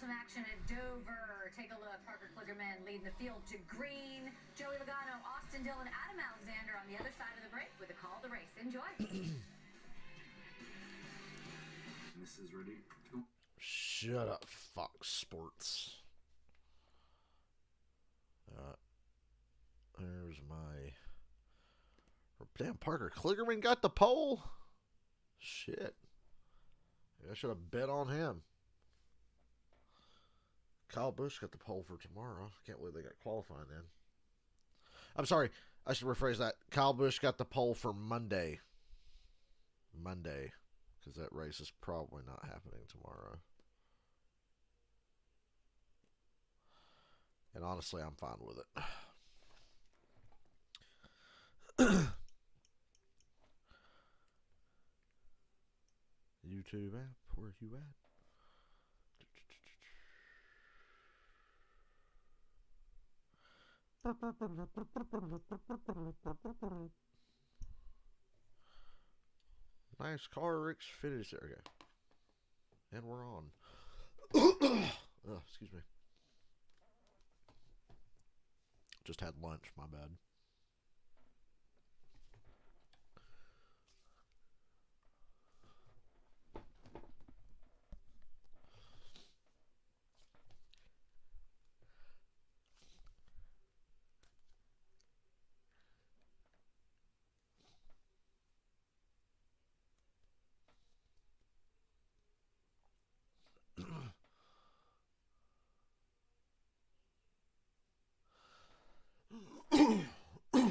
some action at Dover. Take a look. Parker Kligerman leading the field to green. Joey Logano, Austin Dillon, Adam Alexander on the other side of the break with a call to race. Enjoy. This is ready to go. Shut up, Fox Sports. There's my... Damn, Parker Kligerman got the pole? Shit. I should have bet on him. Kyle Busch got the pole for tomorrow. Can't believe they got qualifying then. I'm sorry. I should rephrase that. Kyle Busch got the pole for Monday. Monday. Because that race is probably not happening tomorrow. And honestly, I'm fine with it. YouTube app, where you at? Nice car, Xfinity Series. Okay. And we're on. Oh, excuse me. Just had lunch, my bad.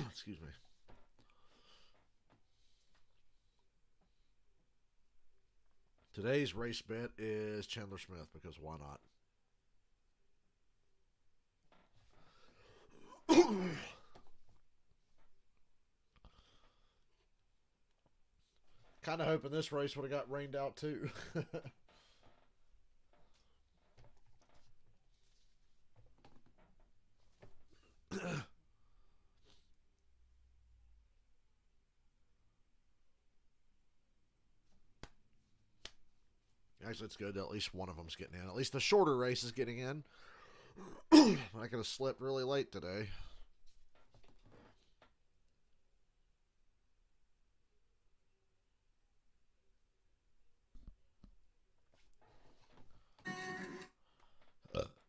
Excuse me. Today's race bet is Chandler Smith because why not? Kind of hoping this race would have got rained out too. Actually, it's good. At least one of them's getting in. At least the shorter race is getting in. I could have slept really late today.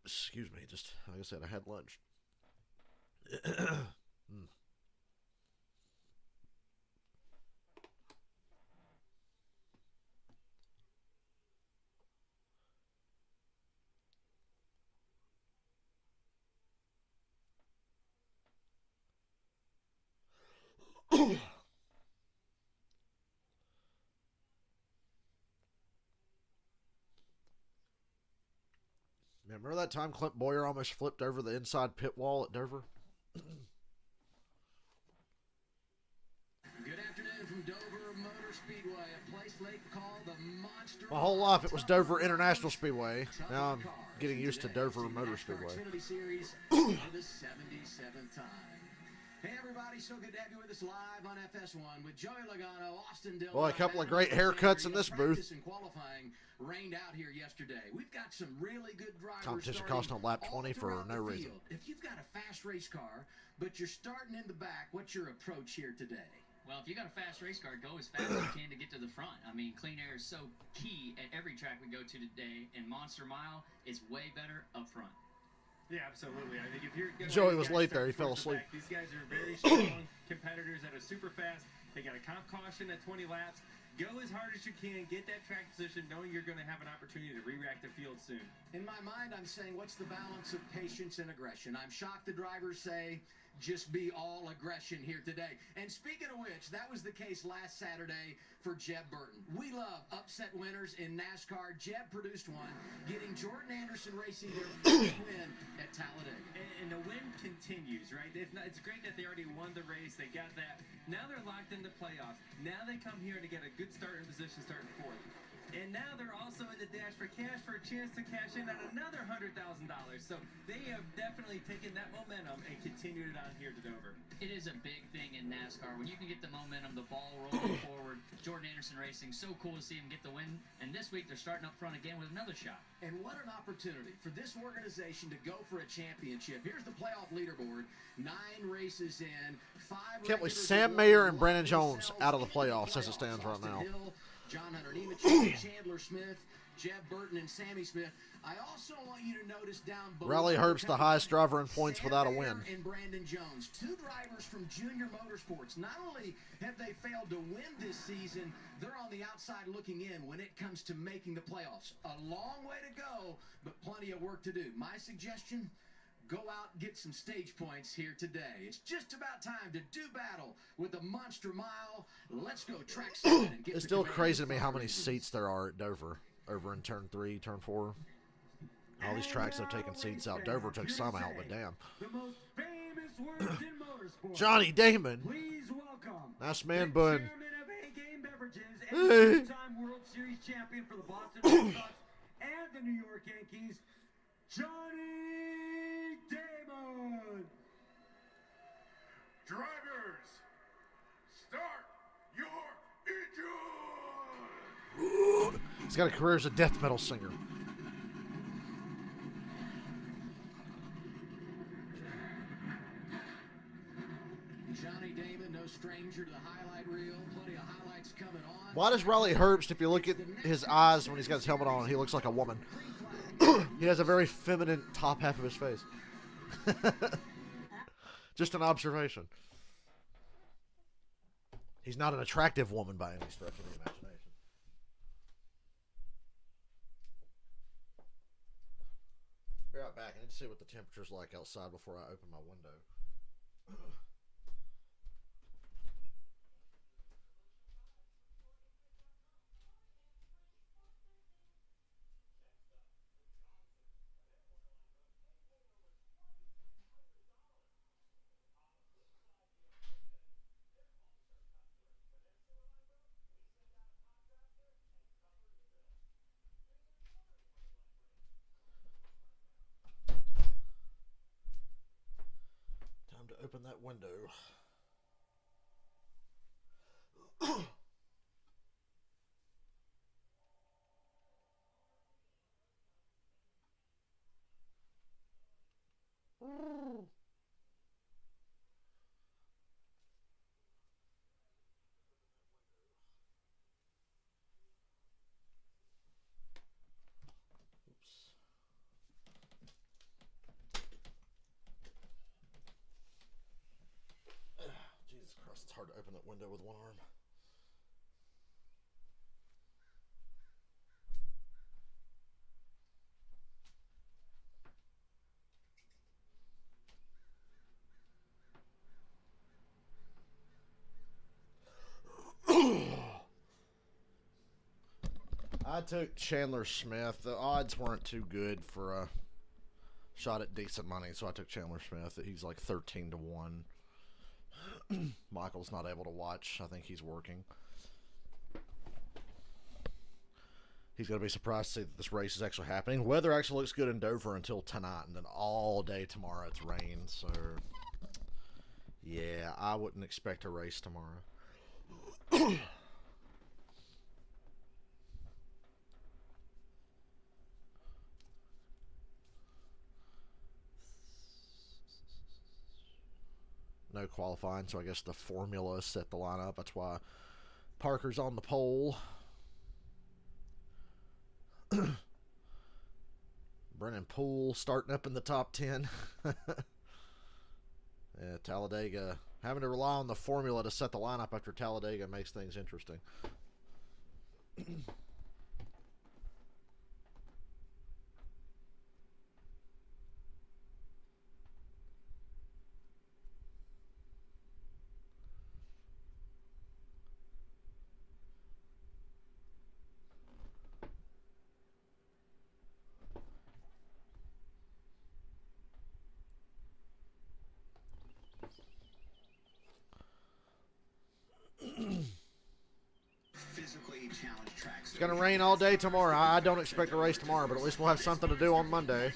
Excuse me. Just like I said, I had lunch. Man, remember that time Clint Boyer almost flipped over the inside pit wall at Dover? Good afternoon from Dover Motor Speedway, a place they call the Monster. My whole life it was Dover International Speedway. Now I'm getting used to Dover Motor Speedway. Xfinity Series for the 77th time. Hey everybody, so good to have you with us live on FS1 with Joey Logano, Austin Dillon. Boy, a couple of great haircuts in this booth. And qualifying rained out here yesterday. We've got some really good drivers. Competition cost on lap 20 for no reason. If you've got a fast race car, but you're starting in the back, what's your approach here today? Well, if you got a fast race car, go as fast as you can to get to the front. I mean, clean air is so key at every track we go to today, and Monster Mile is way better up front. Yeah, absolutely. I think if you're Joey was late there. He fell asleep. These guys are very strong competitors that are super fast. They got a comp caution at 20 laps. Go as hard as you can. Get that track position, knowing you're going to have an opportunity to re-rack the field soon. In my mind, I'm saying, what's the balance of patience and aggression? I'm shocked the drivers say, just be all aggression here today. And speaking of which, that was the case last Saturday for Jeb Burton. We love upset winners in NASCAR. Jeb produced one, getting Jordan Anderson Racing their first win at Talladega. And the win continues, right? It's great that they already won the race. They got that. Now they're locked into playoffs. Now they come here to get a good starting position, starting fourth. And now they're also in the dash for cash for a chance to cash in on another $100,000. So they have definitely taken that momentum and continued it on here to Dover. It is a big thing in NASCAR. When you can get the momentum, the ball rolling forward. Jordan Anderson Racing, so cool to see him get the win. And this week they're starting up front again with another shot. And what an opportunity for this organization to go for a championship. Here's the playoff leaderboard. 9 races in, 5. Can't believe Sam Mayer and Brandon Jones out of the playoffs as it stands right now. John Hunter Nemechek, Chandler Smith, Jeb Burton, and Sammy Smith. I also want you to notice down below. Riley Herbst's the highest driver in points without a win. And Brandon Jones, 2 drivers from Junior Motorsports. Not only have they failed to win this season, they're on the outside looking in when it comes to making the playoffs. A long way to go, but plenty of work to do. My suggestion, go out and get some stage points here today. It's just about time to do battle with the Monster Mile. Let's go track 7 and get It's still crazy to me how many seats there are at Dover. Over in turn 3, turn 4. All these tracks have taken seats out. Dover took some out, but damn. The most famous words in motorsport. Johnny Damon. Please welcome Nice man the bun. chairman of A-Game Beverages and 2-time World Series champion for the Boston Red Sox and the New York Yankees, Johnny Damon. Drivers, start your engine! He's got a career as a death metal singer. Johnny Damon, no stranger to the highlight reel. Plenty of highlights coming on. Why does Riley Herbst, if you look at his eyes when he's got his helmet on, he looks like a woman? He has a very feminine top half of his face. Just an observation. He's not an attractive woman by any stretch of the imagination. Be right back. I need to see what the temperature's like outside before I open my window. Time to open that window. Jesus Christ, it's hard to open that window with one arm. I took Chandler Smith. The odds weren't too good for a shot at decent money, so I took Chandler Smith. He's like 13 to 1. Michael's not able to watch. I think he's working. He's going to be surprised to see that this race is actually happening. Weather actually looks good in Dover until tonight, and then all day tomorrow it's rain. So, yeah, I wouldn't expect a race tomorrow. No qualifying, so I guess the formula set the lineup. That's why Parker's on the pole. Brennan Poole starting up in the top 10. Yeah, Talladega having to rely on the formula to set the lineup after Talladega makes things interesting. challenge tracks. It's going to rain all day tomorrow. I don't expect a race tomorrow, but at least we'll have something to do on Monday.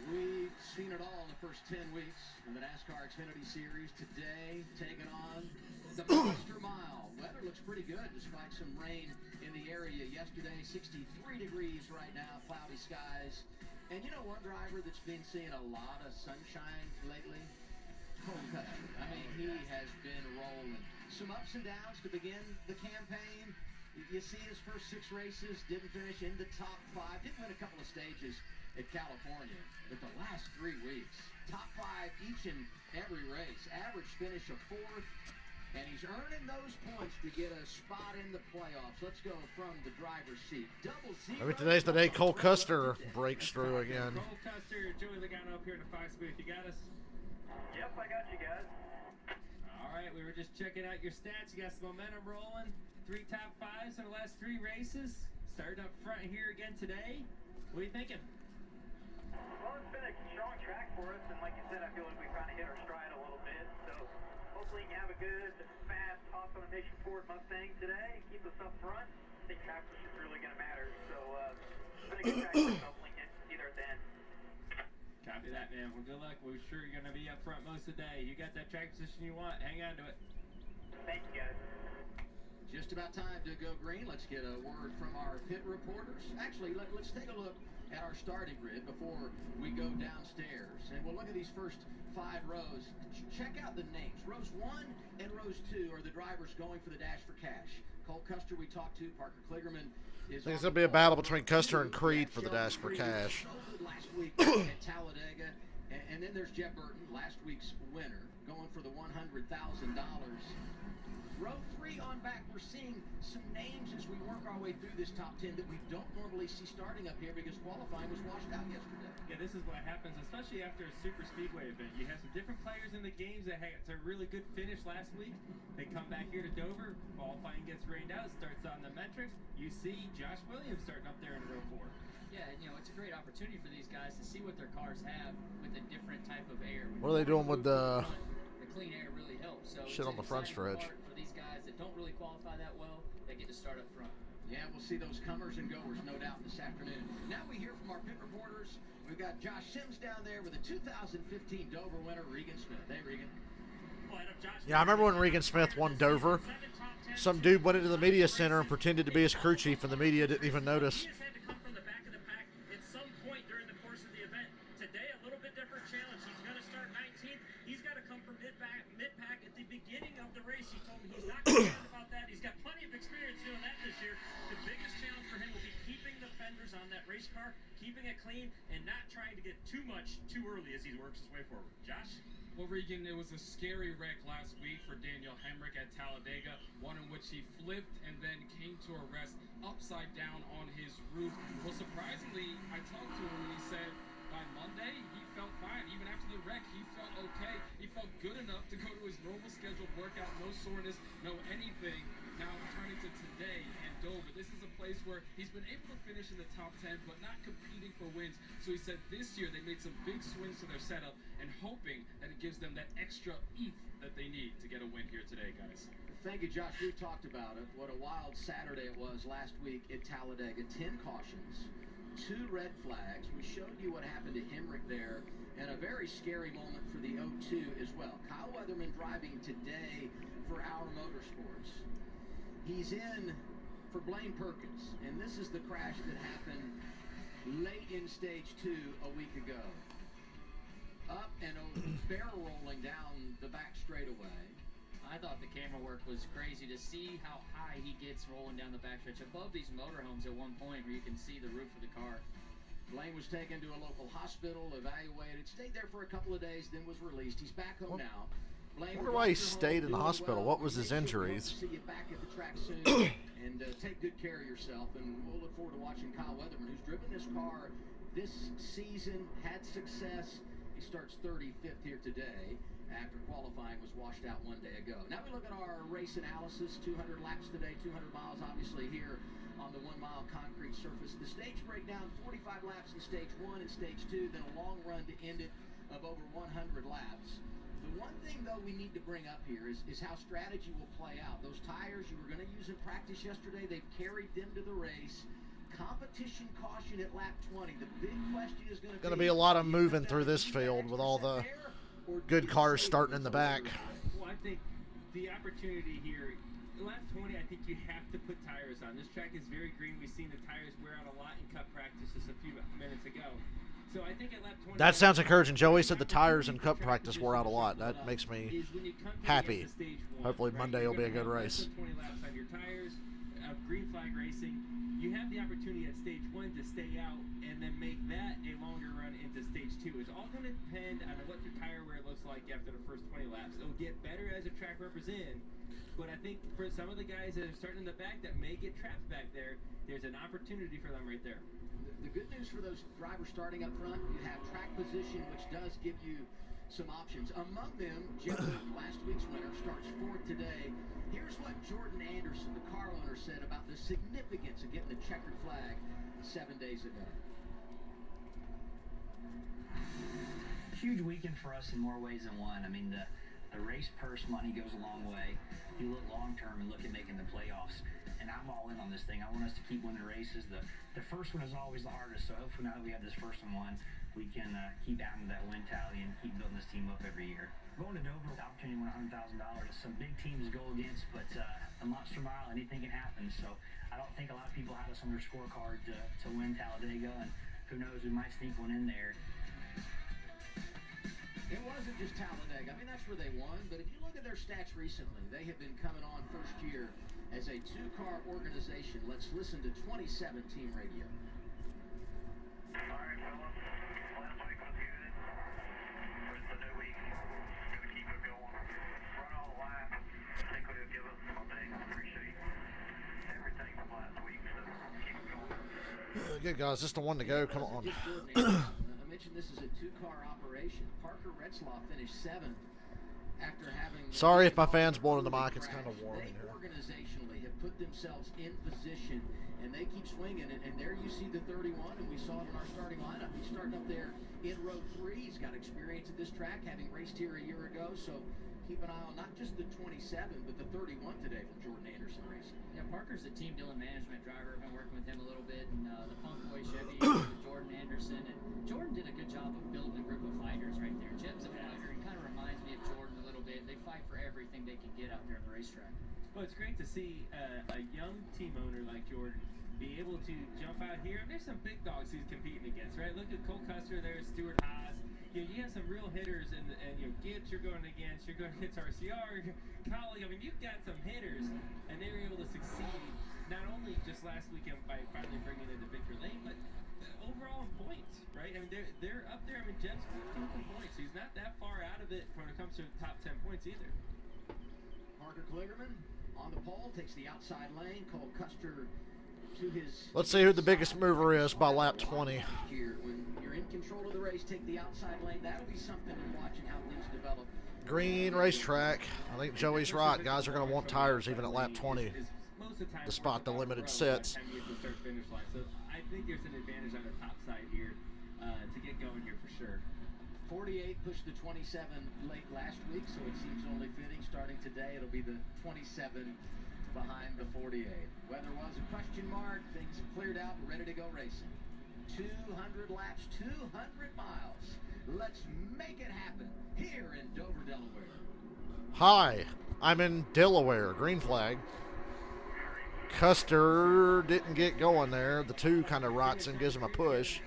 We've seen it all in the first 10 weeks in the NASCAR Xfinity Series. Today, taking on the Monster Mile. Weather looks pretty good despite some rain in the area yesterday. 63 degrees right now, cloudy skies. And you know one driver that's been seeing a lot of sunshine lately? Cole Custer. I mean, he has been rolling. Some ups and downs to begin the campaign. You see his first 6 races, didn't finish in the top 5, didn't win a couple of stages at California, but the last 3 weeks, top 5 each and every race, average finish of 4th, and he's earning those points to get a spot in the playoffs. Let's go from the driver's seat. Double zero. Maybe today's the day Cole Custer breaks through again. Cole Custer, Joey Logano up here in the Fox booth. You got us? Yep, I got you guys. All right, we were just checking out your stats. You got some momentum rolling. 3 top 5s in the last 3 races. Started up front here again today. What are you thinking? Well, it's been a strong track for us, and like you said, I feel like we kind of hit our stride a little bit. So hopefully you can have a good, fast, Nation Ford Mustang today. Keep us up front. I think track push is really going to matter. So it's been a good track for us. Hopefully get either at the end. Copy that, man. Well, good luck. We're sure you're going to be up front most of the day. You got that track position you want. Hang on to it. Thank you, guys. Just about time to go green. Let's get a word from our pit reporters. Actually, let's take a look at our starting grid before we go downstairs. And we'll look at these first 5 rows. Check out the names. Rows 1 and rows 2 are the drivers going for the Dash for Cash. Cole Custer we talked to. Parker Kligerman is... I think it's going to be a battle between Custer and Creed for the Dash for Cash. Last week at Talladega. And then there's Jeb Burton, last week's winner, going for the $100,000. Row 3 on back, we're seeing some names as we work our way through this top 10 that we don't normally see starting up here because qualifying was washed out yesterday. Yeah, this is what happens, especially after a super speedway event. You have some different players in the games that had a really good finish last week. They come back here to Dover, qualifying gets rained out, starts on the metrics. You see Josh Williams starting up there in row 4. Yeah, you know, it's a great opportunity for these guys to see what their cars have with a different type of air. What are they doing with the clean air really helps. So shit on the front stretch? For these guys that don't really qualify that well, they get to start up front. Yeah, we'll see those comers and goers, no doubt, this afternoon. Now we hear from our pit reporters. We've got Josh Sims down there with the 2015 Dover winner, Regan Smith. Hey, Regan. Yeah, I remember when Regan Smith won Dover. Some dude went into the media center and pretended to be his crew chief, and the media didn't even notice. About that. He's got plenty of experience doing that this year. The biggest challenge for him will be keeping the fenders on that race car, keeping it clean, and not trying to get too much too early as he works his way forward. Josh? Well, Regan, it was a scary wreck last week for Daniel Hemrick at Talladega, one in which he flipped and then came to a rest upside down on his roof. Well, surprisingly, I talked to him and he said by Monday he felt fine. Even after the wreck, he felt okay. He felt good enough to go to his normal scheduled workout, no soreness, no anything. Now turning to today and Dover, this is a place where he's been able to finish in the top 10, but not competing for wins. So he said this year they made some big swings to their setup and hoping that it gives them that extra oomph that they need to get a win here today, guys. Thank you, Josh. We talked about it. What a wild Saturday it was last week at Talladega. 10 cautions, 2 red flags. We showed you what happened to Hemrick there, and a very scary moment for the 0-2 as well. Kyle Weatherman driving today for Our Motorsports. He's in for Blaine Perkins, and this is the crash that happened late in stage 2 a week ago. Up and over, barrel rolling down the back straightaway. I thought the camera work was crazy to see how high he gets rolling down the backstretch above these motorhomes at one point where you can see the roof of the car. Blaine was taken to a local hospital, evaluated, stayed there for a couple of days, then was released. He's back home now. I wonder why he stayed in the hospital. What was his injuries? See you back at the track soon, and take good care of yourself. And we'll look forward to watching Kyle Weatherman, who's driven this car this season, had success. He starts 35th here today. after qualifying was washed out one day ago. Now we look at our race analysis. 200 laps today, 200 miles obviously here on the 1 mile concrete surface. The stage breakdown, 45 laps in stage 1 and stage 2, then a long run to end it of over 100 laps. The one thing, though, we need to bring up here is how strategy will play out. Those tires you were going to use in practice yesterday, they've carried them to the race. Competition caution at lap 20. The big question is going to be a lot of moving through this field with all the good cars starting in the back. Well, I think the opportunity here, lap 20, I think you have to put tires on. This track is very green. We've seen the tires wear out a lot in Cup practice just a few minutes ago. So I think at lap 20, that sounds encouraging. Joey said the tires in Cup practice wore out a lot. That makes me happy. Hopefully Monday will be a good race. 20 laps on your tires of green flag racing. You have the opportunity at stage 1 to stay out and then make that a longer run into stage 2. It's all going to depend on what your tire wear looks like after the first 20 laps. It'll get better as the track represents. But I think for some of the guys that are starting in the back that may get trapped back there, there's an opportunity for them right there. The good news for those drivers starting up front, you have track position, which does give you some options. Among them, Jim Burton, last week's winner, starts 4th today. Here's what Jordan Anderson, the car owner, said about the significance of getting the checkered flag 7 days ago. Huge weekend for us in more ways than one. I mean, the race purse money goes a long way. You look long term and look at making the playoffs. And I'm all in on this thing. I want us to keep winning races. The first one is always the hardest. So hopefully now that we have this first one won, we can keep adding that win tally and keep building this team up every year. Going to Dover with the opportunity to win $100,000. Some big teams to go against, but a Monster Mile, anything can happen. So I don't think a lot of people had us on their scorecard to win Talladega, and who knows, we might sneak one in there. It wasn't just Talladega. I mean, that's where they won. But if you look at their stats recently, they have been coming on first year as a 2-car organization. Let's listen to 27 team radio. All right, fellas. Last week was good. It's a new week. Gonna keep it going. Run all the laps. I think it'll give us some things. Appreciate everything from last week. So keep it going. Good guys, just the one to go. Come on. I mentioned this is a 2-car operation. Parker Retzlaff finished 7th after having. Sorry if my fans blowing the mic. It's kind of warm in here. Organizationally have put themselves in position, and they keep swinging. And there you see the 31, and we saw it in our starting lineup. He's starting up there in row 3. He's got experience at this track, having raced here a year ago. So keep an eye on not just the 27, but the 31 today from Jordan Anderson Racing. Yeah, Parker's a team dealer management driver. I've been working with him a little bit, and the Funk Boy Chevy, Jordan Anderson, and Jordan did a good job of building a group of fighters right there. Jim's a fighter. He kind of reminds me of Jordan a little bit. They fight for everything they can get out there on the racetrack. Well, it's great to see a young team owner like Jordan be able to jump out here. And there's some big dogs he's competing against, right? Look at Cole Custer there, Stuart Haas. You have some real hitters, and Gibbs you're going against. You're going against RCR, Collie. I mean, you've got some hitters, and they were able to succeed not only just last weekend by finally bringing it to victory lane, but overall in points, right? I mean, they're up there. I mean, Jeff's 15th in points. He's not that far out of it when it comes to the top 10 points either. Parker Kligerman on the pole takes the outside lane. Cole Custer to his. Let's see who the biggest mover is by lap 20. Here, when you're in control of the race, take the outside lane. That'll be something to watch and how things develop. Green racetrack. I think Joey's right. Guys are going to want tires even at lap 20 to spot the limited sets. So I think there's an advantage on the top side here to get going here for sure. 48 pushed the 27 late last week, so it seems only fitting. Starting today, it'll be the 27 behind the 48. Weather was a question mark. Things have cleared out. We're ready to go racing. 200 laps, 200 miles. Let's make it happen here in Dover, Delaware. Hi, I'm in Delaware. Green flag. Custer didn't get going there. The 2 kind of rots and gives him a push.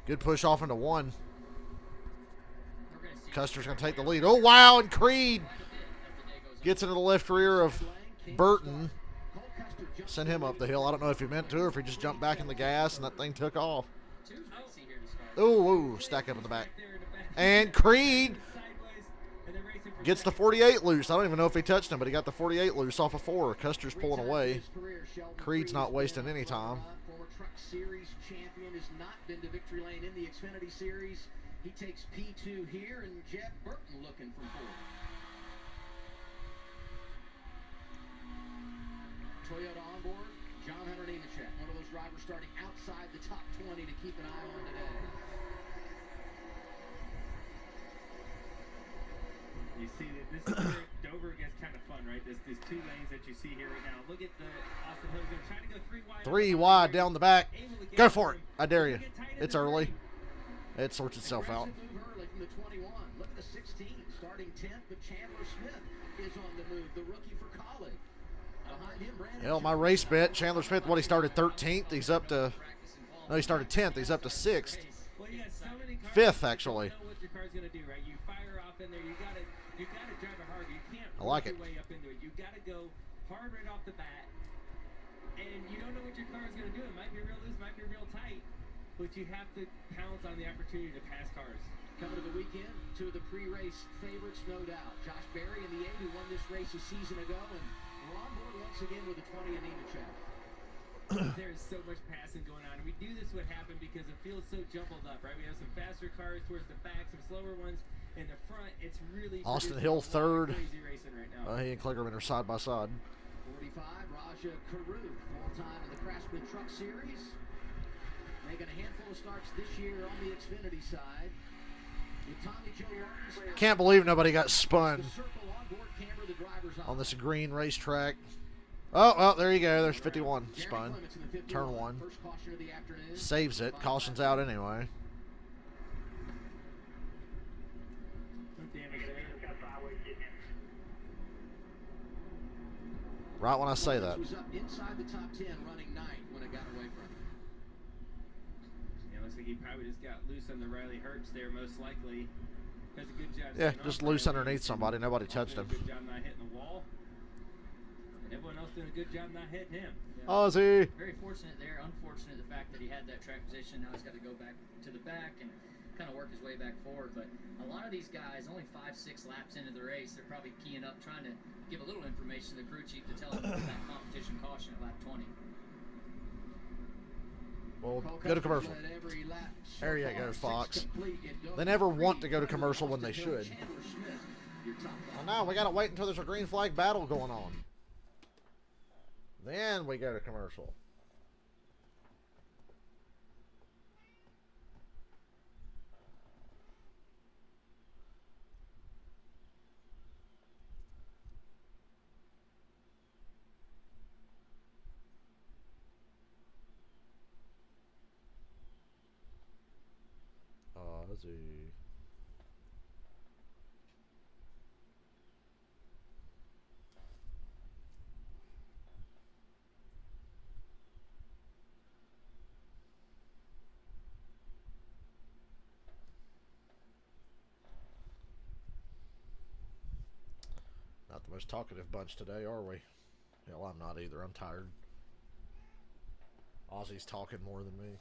Good push off into 1. Custer's going to take the lead. Oh, wow, and Creed gets into the left rear of Burton. Send him up the hill. I don't know if he meant to or if he just jumped back in the gas and that thing took off. Oh, stack up in the back. And Creed gets the 48 loose. I don't even know if he touched him, but he got the 48 loose off of 4. Custer's pulling away. Creed's not wasting any time. Former Truck Series champion has not been to victory lane in the Xfinity Series. He takes P2 here, and Jeb Burton looking from fourth. Toyota on board, John Hunter Nemechek, one of those drivers starting outside the top 20 to keep an eye on today. You see that this is where Dover gets kind of fun, right? These two lanes that you see here right now. Look at the Austin Hill's going to try to go 3 wide. 3 wide down the back. Go for it. I dare you. It's early. It sorts itself out. Move early from the 21. Look at the 16, starting 10th, but Chandler Smith is on the move, the rookie for Collie. Behind him, Brandon. Hell, my race bet, Chandler Smith, he started 13th. He's up to, no, he started 10th. He's up to 6th. Well, yeah, so many cars 5th, actually. You don't know what your car's going to do, right? You fire off in there. You got to drive it hard. You can't I like work it. your way up into it. You got to go hard right off the bat. And you don't know what your car is going to do. It might be real loose, might be real tight. But you have to pounce on the opportunity to pass cars. Coming to the weekend, two of the pre-race favorites, no doubt. Josh Berry in the 8 who won this race a season ago, and we're on board once again with the 20 in Nemechek. There's so much passing going on. We knew this would happen because the field's so jumbled up, right? We have some faster cars towards the back, some slower ones in the front. It's really Austin Hill third. crazy racing right now. He and Kligerman are side by side. 45, Raja Karu, full-time in the Craftsman Truck Series. Making a handful of starts this year on the Xfinity side. With Tommy Joe Martin's Can't believe nobody got spun the circle on-board camera, the driver's on this green racetrack. Oh, there you go. There's 51 Jeremy spun. Clements in the 51, Turn 1. First caution of the afternoon. Saves it. Caution's out anyway. Right when I say that. Was up inside the top 10, running 9th when it got away from him. Yeah, looks like he probably just got loose on the Riley Herbst there, most likely. Does a good job. Yeah, staying just off loose Riley. underneath somebody. Nobody touched him. Good job not hitting the wall. And everyone else doing a good job not hitting him. Yeah. Ozzy. Very fortunate there. Unfortunate the fact that he had that track position. Now he's got to go back to the back and kind of work his way back forward. But a lot of these guys, only 5-6 laps into the race, they're probably keying up, trying to give a little information to the crew chief to tell him about that competition caution at lap 20. Well, go to commercial. There you go, Fox. They never want to go to commercial when they should. Well, no, we got to wait until there's a green flag battle going on. Then we go to commercial. Ozzy. Not the most talkative bunch today, are we? Hell, I'm not either. I'm tired. Ozzy's talking more than me.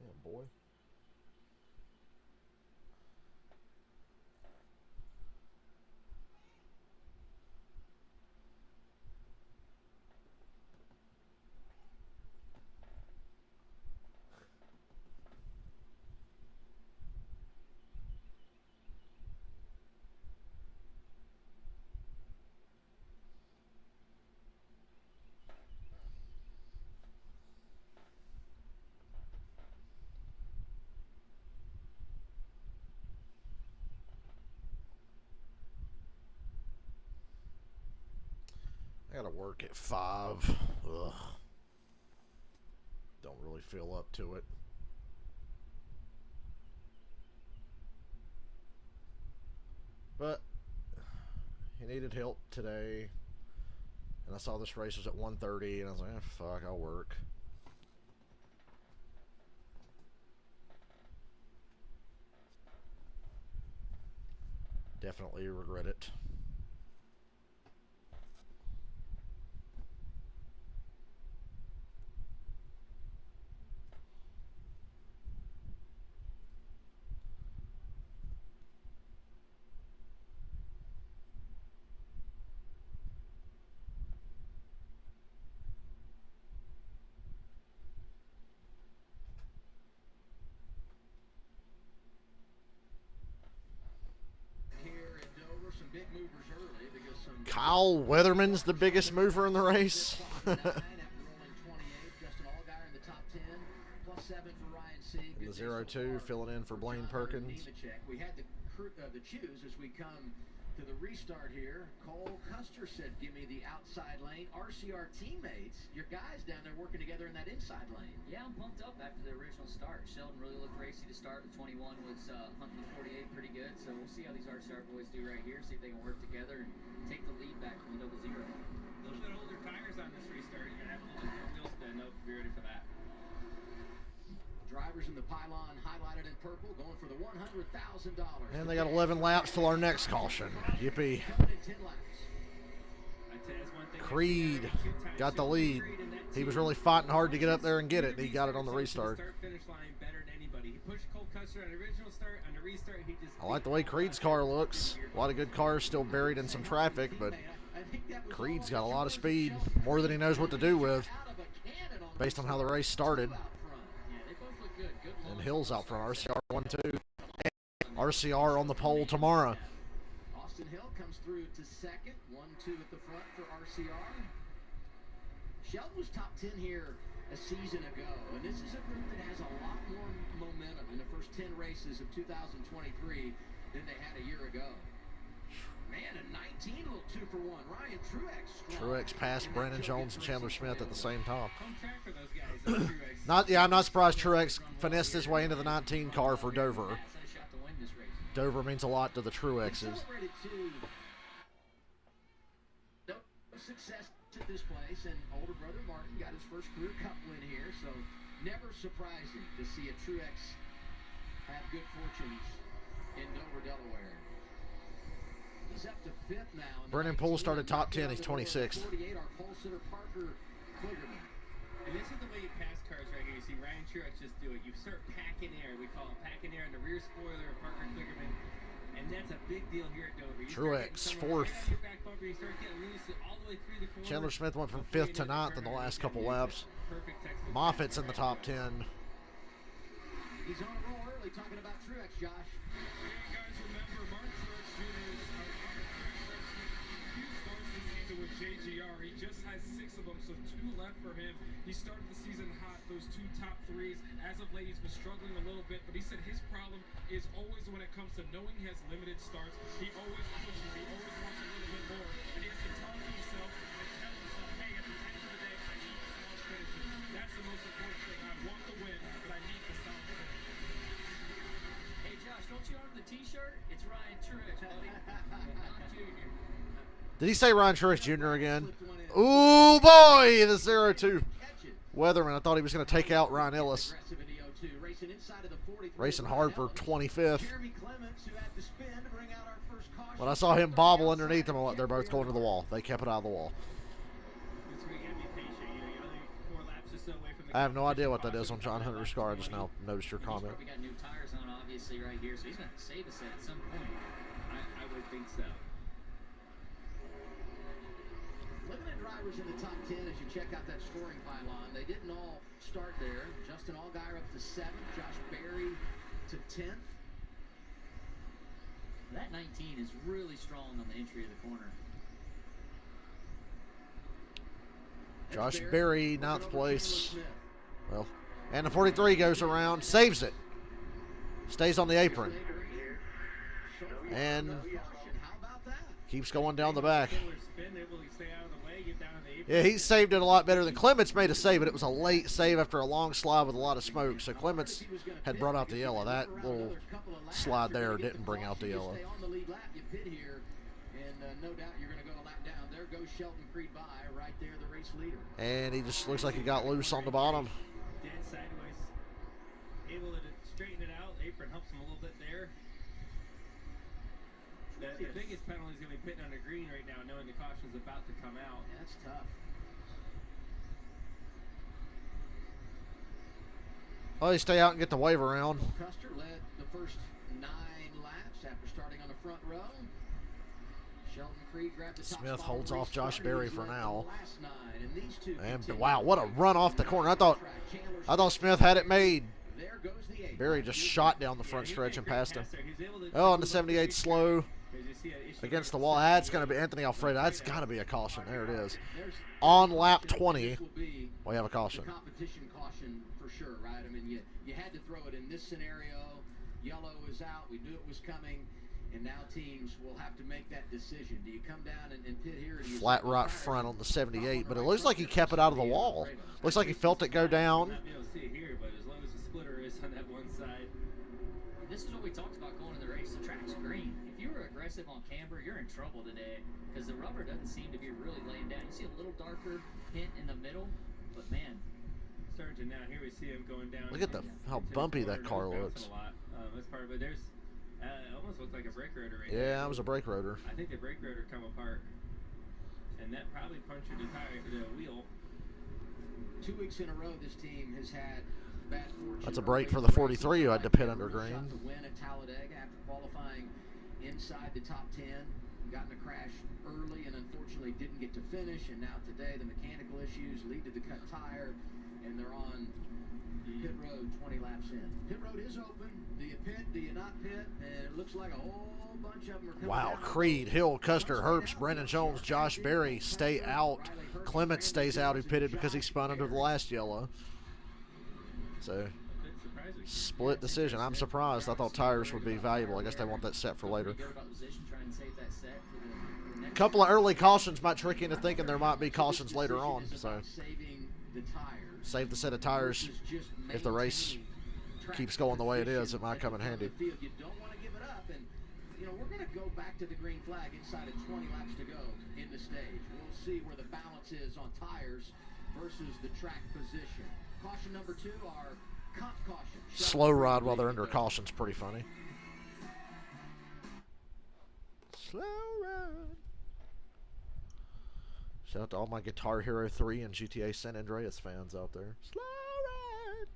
Yeah, boy. I gotta work at 5. Ugh. Don't really feel up to it. But he needed help today. And I saw this race was at 1:30 and I was like, fuck, I'll work. Definitely regret it. big movers early because some Kyle Weatherman's the biggest mover in the race. after rolling 28. Justin Allgaier in the top 10, +7 for Ryan Sieg. The 0-2 filling in for Blaine Perkins. We had the choose as we come to the restart here. Cole Custer said, give me the outside lane. RCR teammates, your guys down there working together in that inside lane. Yeah, I'm pumped up after the original start. Sheldon really looked racy to start. The 21 was hunting the 48 pretty good. So we'll see how these RCR boys do right here. See if they can work together and take the lead back from the 0-0. Those that older tires on this restart, you're going to have a little bit more wheel spin. Know if you're ready for that. Drivers in the pylon highlighted in purple going for the $100,000. And they got 11 laps till our next caution. Yippee. Creed got the lead. He was really fighting hard to get up there and get it, and he got it on the restart. I like the way Creed's car looks. A lot of good cars still buried in some traffic, but Creed's got a lot of speed, more than he knows what to do with, based on how the race started. And Hill's out front, RCR 1-2. RCR on the pole tomorrow. Austin Hill comes through to second, 1-2 at the front for RCR. Sheldon was top 10 here a season ago, and this is a group that has a lot more momentum in the first 10 races of 2023 than they had a year ago. Man, a 19 little 2-for-1. Ryan Truex. Truex passed Brandon Jones and Chandler Smith at the same time. Home track for those guys. I'm not surprised Truex finessed his way into the 19 car for Dover. Dover means a lot to the Truexes. No success at this place, and older brother Martin got his first career cup win here, so never surprising to see a Truex have good fortunes in Dover, Delaware. He's up to 5th now. Brennan Poole started top 10. He's 26th. 48, our pole sitter Parker Kligerman. And this is the way you pass cars right here. You see Ryan Truex just do it. You start packing air. We call it packing air in the rear spoiler of Parker Kligerman. And that's a big deal here at Dover. Truex, 4th. Chandler Smith went from 5th to 9th in the last couple laps. Moffitt's in the top 10. He's on a roll early talking about Truex, Josh. JGR. He just has 6 of them, so 2 left for him. He started the season hot, those 2 top 3s. As of late, he's been struggling a little bit, but he said his problem is always when it comes to knowing he has limited starts. He always pushes, he always wants a little bit more, and he has to talk to himself and tell himself, hey, at the end of the day, I need the solid finishes. That's the most important thing. I want to win, but I need the solid finish. Hey, Josh, don't you own the T-shirt? It's Ryan Truex, buddy. Not Junior. Did he say Ryan Truex Jr. again? Ooh, boy, the 0-2. Weatherman, I thought he was going to take out Ryan Ellis. Racing hard for 25th. When I saw him bobble underneath them, they're both going to the wall. They kept it out of the wall. I have no idea what that is on John Hunter's car. I just now noticed your comment. We got new tires on, obviously, right here, so he's going to save us at some point. I would think so. Limited drivers in the top 10 as you check out that scoring pylon. They didn't all start there. Justin Allgaier up to 7th. Josh Berry to 10th. That 19 is really strong on the entry of the corner. Josh Berry, 9th place. Well, and the 43 goes around, saves it. Stays on the apron. And keeps going down the back. Yeah, he saved it a lot better than Clements made a save, but it was a late save after a long slide with a lot of smoke. So Clements had brought out the yellow. That little slide there didn't bring out the yellow. And he just looks like he got loose on the bottom. Dead sideways. Able to straighten it out. Apron helps him a little bit there. The biggest penalty is going to be pitting on the green right now, knowing the caution is about to come out. Yeah, that's tough. Oh, you stay out and get the wave around. Custer led the first 9 laps after starting on the front row. Sheldon Creed grabbed the top Smith spot holds on the off Josh Berry for now. last 9, and these two And wow, what a run off the corner. I thought Smith had it made. There goes the 8. Berry just shot down the front stretch and passed him. Oh, and the 78 slow. see an issue Against the here wall. with That's going to 78. be Anthony Alfredo. That's got to be a caution. There it is. On lap 20, we have a caution. The competition caution for sure, right? I mean, you had to throw it in this scenario. Yellow is out. We knew it was coming. And now teams will have to make that decision. Do you come down and pit here? Do you Flat right front on the 78, but it looks like he kept it out of the wall. Looks like he felt it go down. Not be able to see it here, but as long as the splitter is on that one side. This is what we talked about going to the race. The track's green. If you were aggressive on camber, you're in trouble today because the rubber doesn't seem to be really laying down. You see a little darker hint in the middle, but man. Starting to now, here we see him going down. Look at how bumpy that car looks. A lot. That's part of it. There's almost looks like a brake rotor right Yeah, there. it was a brake rotor. I think the brake rotor come apart, and that probably punctured the wheel. 2 weeks in a row, this team has had bad fortune. That's a break for the 43 who had to pit under green. Shot to win at Talladega after qualifying inside the top 10. Got in a crash early and unfortunately didn't get to finish. And now today, the mechanical issues lead to the cut tire, and they're on pit road 20 laps in. Pit road is open. Do you pit? Do you not pit? And it looks like a whole bunch of them are coming Wow, down. Creed, Hill, Custer, Herbst, Brennan Jones, Josh Berry stay out. Clement stays out, who pitted because he spun under the last yellow. So, split decision. I'm surprised. I thought tires would be valuable. I guess they want that set for later. A couple of early cautions might trick you into thinking there might be cautions later on. So, save the set of tires. If the race keeps going the way it is, it might come in handy. You don't want to give it up, and we're going to go back to the green flag inside of 20 laps to go in the stage. We'll see where the balance is on tires versus the track position. Caution number 2, our comp caution. Slow ride while they're under caution's pretty funny. Slow ride. Shout out to all my Guitar Hero 3 and GTA San Andreas fans out there. Slow ride.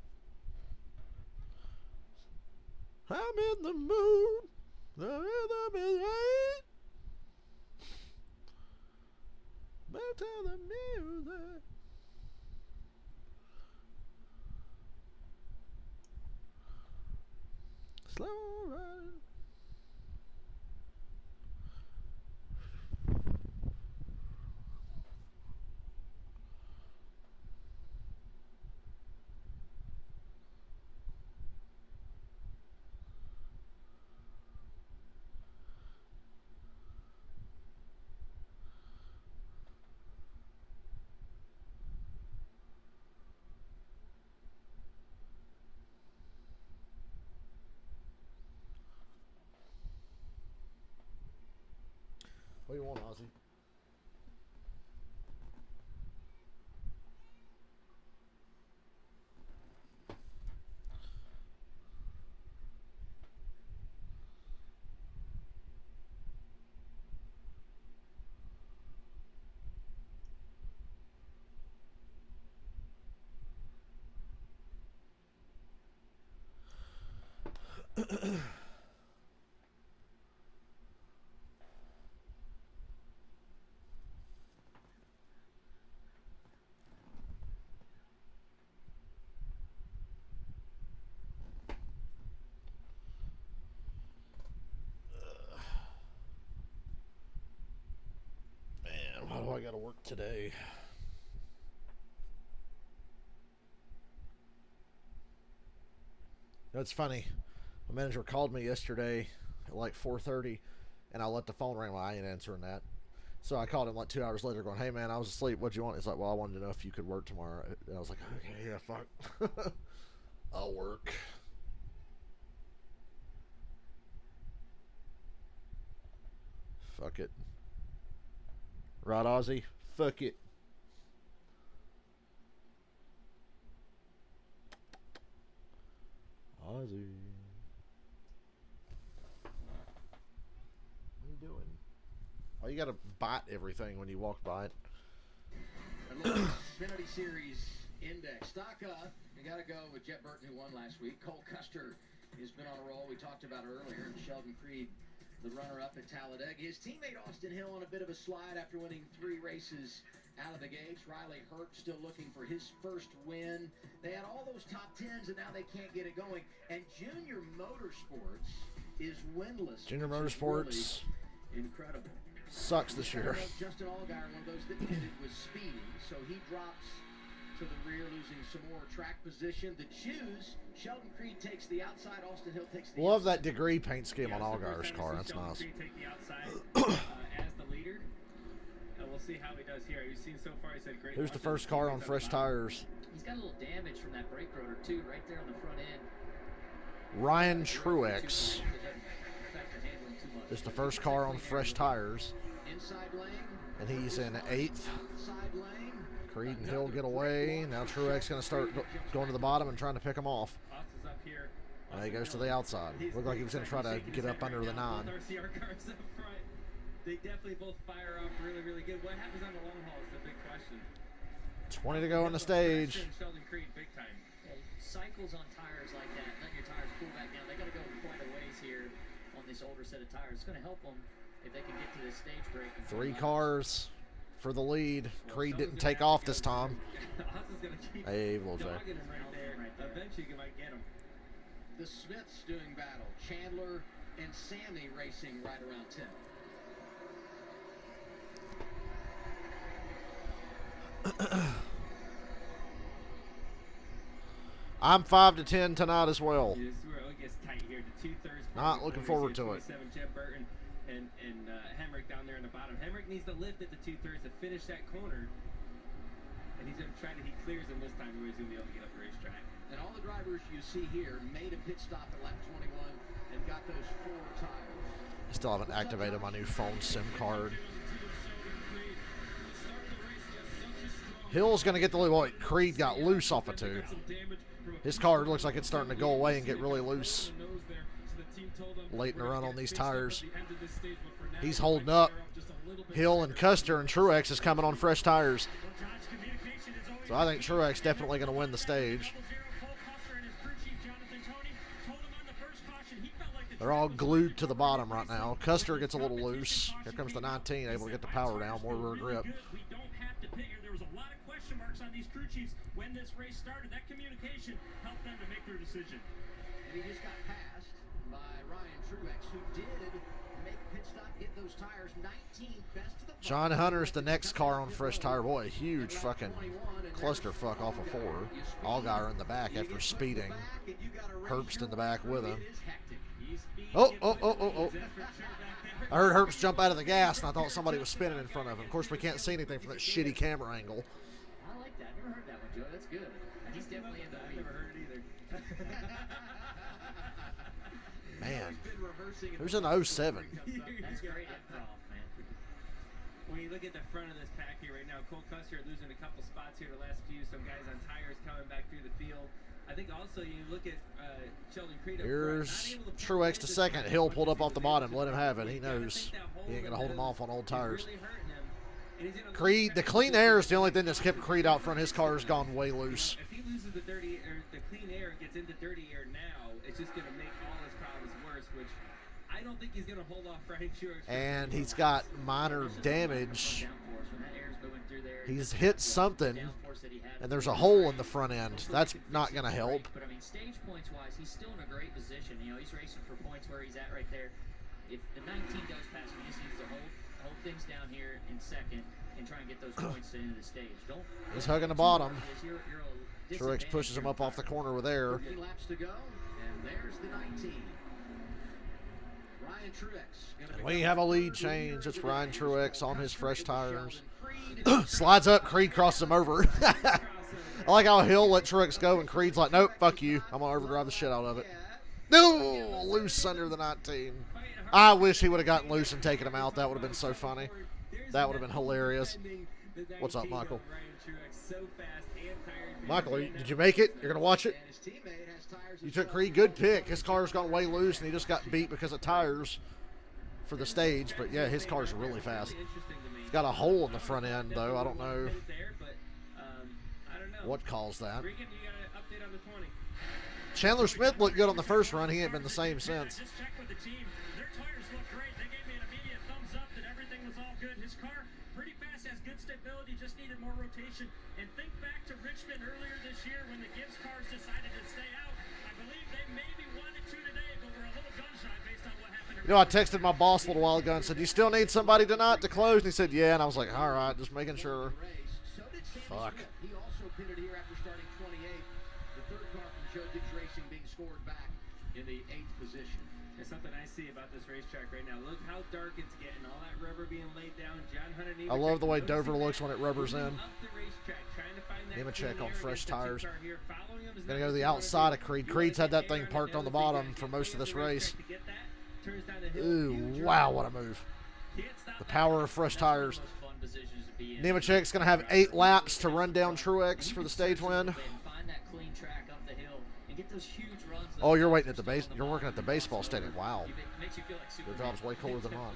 I'm in the mood. The rhythm is right. Back to the music. Slow ride. What do you want, Ozzy? Why do I gotta work today? It's funny. My manager called me yesterday at like 4:30, and I let the phone ring. Well, I ain't answering that. So I called him like 2 hours later going, hey man, I was asleep. What'd you want? He's like, well, I wanted to know if you could work tomorrow. And I was like, okay, yeah, fuck. I'll work. Fuck it. Right, Ozzy? Fuck it. Ozzy. What are you doing? Why you gotta bite everything when you walk by it? A little Xfinity Series index. Stock up. You gotta go with Jet Burton, who won last week. Cole Custer has been on a roll. We talked about earlier. And Sheldon Creed, the runner-up at Talladega. His teammate Austin Hill on a bit of a slide after winning 3 races out of the gates. Riley Hurt still looking for his first win. They had all those top 10s, and now they can't get it going. And Junior Motorsports is winless. Junior Motorsports Incredible. Sucks this year. Justin Allgaier, one of those that pitted was speeding, so he drops to the rear, losing some more track position. The choose, Sheldon Creed takes the outside, Austin Hill takes the Love that degree paint scheme on Allgaier's car. That's Sheldon nice. Creed take the outside as the leader. We'll see how he does here. You've seen so far, he said great. Who's the first car on fresh tires? He's got a little damage from that brake rotor too, right there on the front end. Ryan Truex is the first car on fresh tires. And he's in 8th. Creed and Hill get away. Now Truex going to start going to the bottom and trying to pick him off. He goes to the outside. Looked like he was going to try to get up under the 9. They definitely both fire off really, really good. What happens on the long haul is the big question. 20 to go on the stage. Sheldon Creed, big time. Cycles on tires like that, letting your tires cool back down. They got to go quite a ways here on this older set of tires. It's going to help them if they can get to this stage break. 3 cars for the lead. Creed didn't take off this time. Hey, little Jay. Eventually you might get him. The Smiths doing battle. Chandler and Sammy racing right around 10. I'm 5 to 10 tonight as well. This is where it gets tight here. The 2/3. Not looking forward to it. Jeb Burton and Hemrick down there in the bottom. Hemrick needs to lift at the 2/3 to finish that corner. And he's going to try to, he clears him this time, he's going to be able to get up the racetrack. And all the drivers you see here made a pit stop at lap 21 and got those 4 tires. I still haven't activated my new phone SIM card. Hill's going to get the lead. Boy, Creed got loose off of 2. His car looks like it's starting to go away and get really loose late in the run on these tires. He's holding up. Hill and Custer and Truex is coming on fresh tires. So I think Truex definitely going to win the stage. They're all glued to the bottom right now. Custer gets a little loose. Here comes the 19, able to get the power down, more rear grip. There was a lot of question marks on these crew chiefs when this race started. That communication helped them to make their decision. And he just got passed by Ryan Truex, who did make a pit stop, get those tires 19th, best to the John Hunter's the next car on fresh tire. Boy, a huge fucking clusterfuck off of 4. Allgaier in the back after speeding. Herbst in the back with him. Oh. I heard Herbst jump out of the gas, and I thought somebody was spinning in front of him. Of course, we can't see anything from that shitty camera angle. I like that. I never heard that one, Joe. That's good. He's definitely in the lead. I've never heard it either. Man, who's in 07? That's great improv, man. When you look at the front of this pack here right now, Cole Custer losing a couple spots here the last few. Some guys on tires coming back through the field. I think also you look at Sheldon Creed. Here's Truex to second. Hill pulled up off the bottom. Let him have it. He knows he ain't going to hold him off on old tires. Creed, the clean air is the only thing that's kept Creed out front. His car has gone way loose. If he loses the dirty or the clean air and gets into dirty air now, it's just going to make all his problems worse, which I don't think he's going to hold off Ryan Truex. And he's got minor damage. He's hit something, and there's a hole in the front end. That's not going to help. But I mean, stage points wise, he's still in a great position. You know, he's racing for points where he's at right there. If the 19 does pass him, he just needs to hold things down here in second and try and get those points to the end of the stage. He's hugging the bottom. Truex pushes him up off the corner with air. 3 laps to go, and there's the 19. Ryan Truex. We have a lead change. It's Ryan Truex on his fresh tires. Slides up. Creed crosses him over. I like how Hill let Truex go, and Creed's like, nope, fuck you. I'm going to overdrive the shit out of it. No! Loose under the 19. I wish he would have gotten loose and taken him out. That would have been so funny. That would have been hilarious. What's up, Michael? Michael, did you make it? You're going to watch it? You took Creed. Good pick. His car's gone way loose, and he just got beat because of tires for the stage. But, yeah, his car's really fast. It's got a hole in the front end, though. I don't know what caused that. Chandler Smith looked good on the first run. He ain't been the same since. Just check with the team. Their tires look great. They gave me an immediate thumbs up that everything was all good. His car, pretty fast, has good stability, just needed more rotation. And think back to Richmond earlier this year when the Gibbs cars decided to stay out. I believe they maybe wanted to today, but were a little gun shy based on what happened You know, I texted my boss a little while ago and said, "You still need somebody tonight to close?" And he said, "Yeah." And I was like, "All right, just making sure." So did Sammy Fuck. Smith. He also pitted here after starting 28th. The third car from Joe Gibbs Racing being scored back in the 8th position. There's something I see about this racetrack right now. Look how dark it's getting. All that rubber being laid down. John Hunter I love the way Dover looks when it rubbers in. Nemechek on fresh tires. Gonna go to the outside of Creed. Creed's had that thing parked on the bottom for most of this race. Ooh, wow, what a move. The power of fresh tires. Nemechek's gonna have 8 laps to run down Truex for the stage win. Oh, you're waiting at the base. You're working at the baseball stadium. Wow. Your job's way cooler than mine.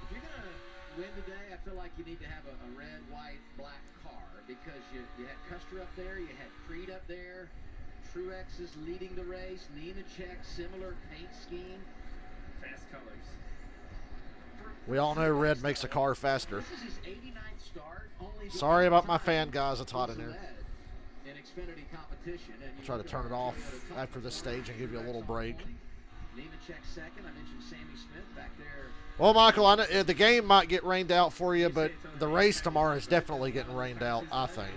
If you're going to win today, I feel like you need to have a red, white, black car because you had Custer up there, you had Creed up there, Truex is leading the race, Nemechek, similar paint scheme. Fast colors. We all know red makes a car faster. This is his 89th start. Sorry about my fan, guys. It's hot in here. In Xfinity competition. I'll try to turn it off after this stage and give you a little break. Nemechek second. I mentioned Sammy Smith back there. Well, Michael, I know the game might get rained out for you, but the race tomorrow is definitely getting rained out, I think.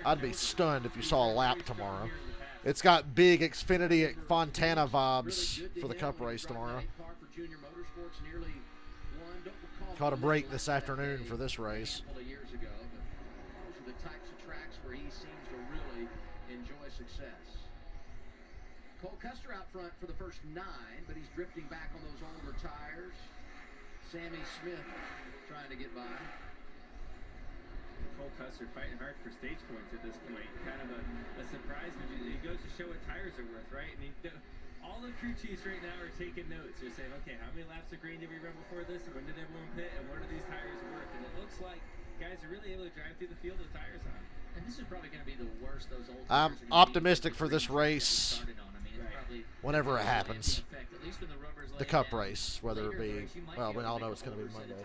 I'd be stunned if you saw a lap tomorrow. It's got big Xfinity at Fontana vibes for the Cup race tomorrow. Caught a break this afternoon for this race. Cole Custer out front for the first 9, but he's drifting back on those older tires. Sammy Smith trying to get by. Cole Custer fighting hard for stage points at this point. Kind of a surprise, but it goes to show what tires are worth, right? I mean, all the crew chiefs right now are taking notes. They're saying, okay, how many laps of green did we run before this? And when did everyone pit? And what are these tires worth? And it looks like guys are really able to drive through the field with tires on. And this is probably going to be the worst those old I'm optimistic for this race whenever it happens. The Cup race, whether it be, well, we all know it's going to be Monday.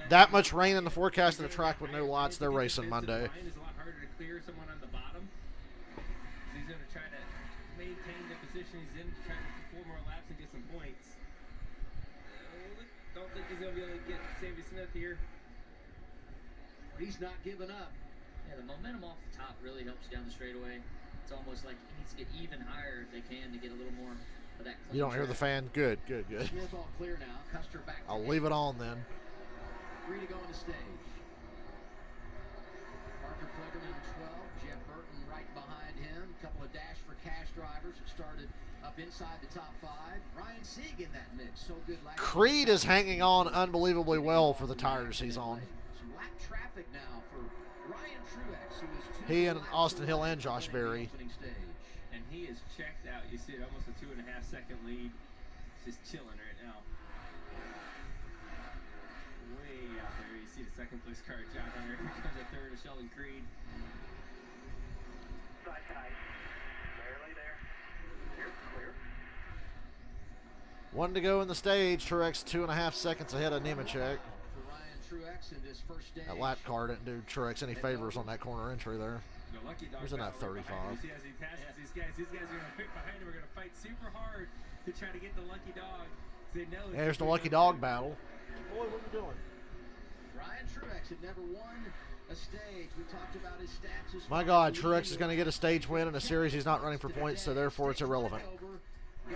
That much rain in the forecast of the track with no lights, they're racing Monday. It's a lot harder to clear someone on the bottom. He's going to try to maintain the position he's in, try to 4 more laps and get some points. Don't think he's going to be able to get Sammy Smith here. He's not giving up. Yeah, the momentum off the top really helps down the straightaway. It's almost like he needs to get even higher if they can to get a little more of that clean You don't hear the fan? Good, good, good. Smith all clear now. Custer back. I'll leave it on then. 3 to go on the stage. Parker Kligerman 12. Jeff Burton right behind him. A couple of Dash for Cash drivers that started up inside the top 5. Ryan Sieg in that mix. So good. Creed is hanging on unbelievably well for the tires he's on. Some lap traffic now for Ryan Truex, who is He and Austin Hill and Josh Berry. And he is checked out. You see it, almost a 2.5 second lead. He's just chilling right now. Way out there. You see the second place car, John Hunter. Here comes the third of Sheldon Creed. Side tight. Barely there. Clear. 1 to go in the stage. Truex 2.5 seconds ahead of Nemechek. That lap car didn't do Truex any favors on that corner entry there. Who's in that 35? You see as he passes these guys are going to pick behind him. We're going to fight super hard to try to get the lucky dog. There's the lucky dog battle. Boy, what are you doing? Ryan Truex had never won a stage. We talked about his stats. My God, Truex is going to get a stage win in a series he's not running for points, so therefore it's irrelevant.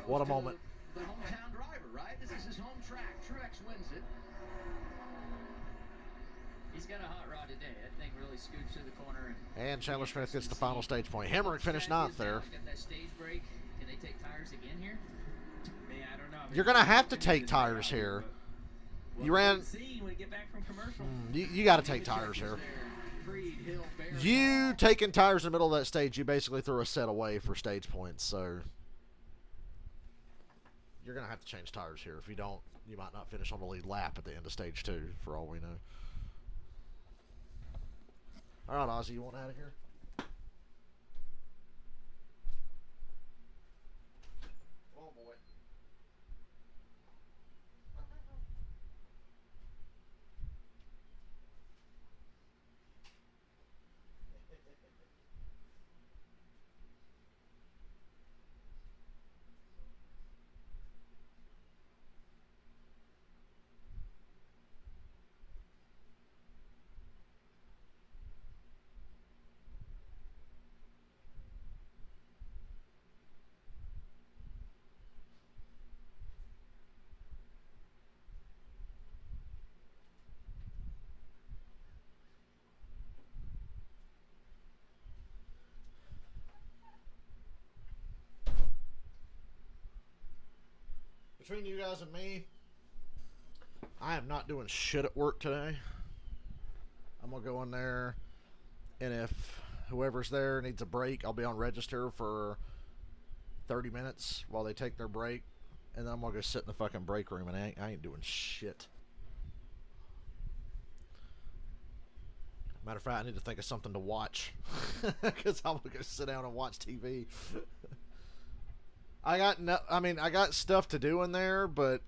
What a moment. The hometown driver, right? This is his home track. Truex wins it. He's got a hot rod today. That thing really scoops through the corner. And Chandler Smith gets the final stage point. Hemrick finished 9th there. Got that stage break. Can they take tires again here? Man, I don't know. You're going to have to take tires here. You ran. You got to take tires here. You taking tires in the middle of that stage, you basically threw a set away for stage points. So you're going to have to change tires here. If you don't, you might not finish on the lead lap at the end of stage 2, for all we know. All right, Ozzy, you want out of here? Oh, boy. between you guys and me, I am not doing shit at work today. I'm going to go in there, and if whoever's there needs a break, I'll be on register for 30 minutes while they take their break, and then I'm going to go sit in the fucking break room, and I ain't doing shit. Matter of fact, I need to think of something to watch, because I'm going to go sit down and watch TV. I got stuff to do in there, but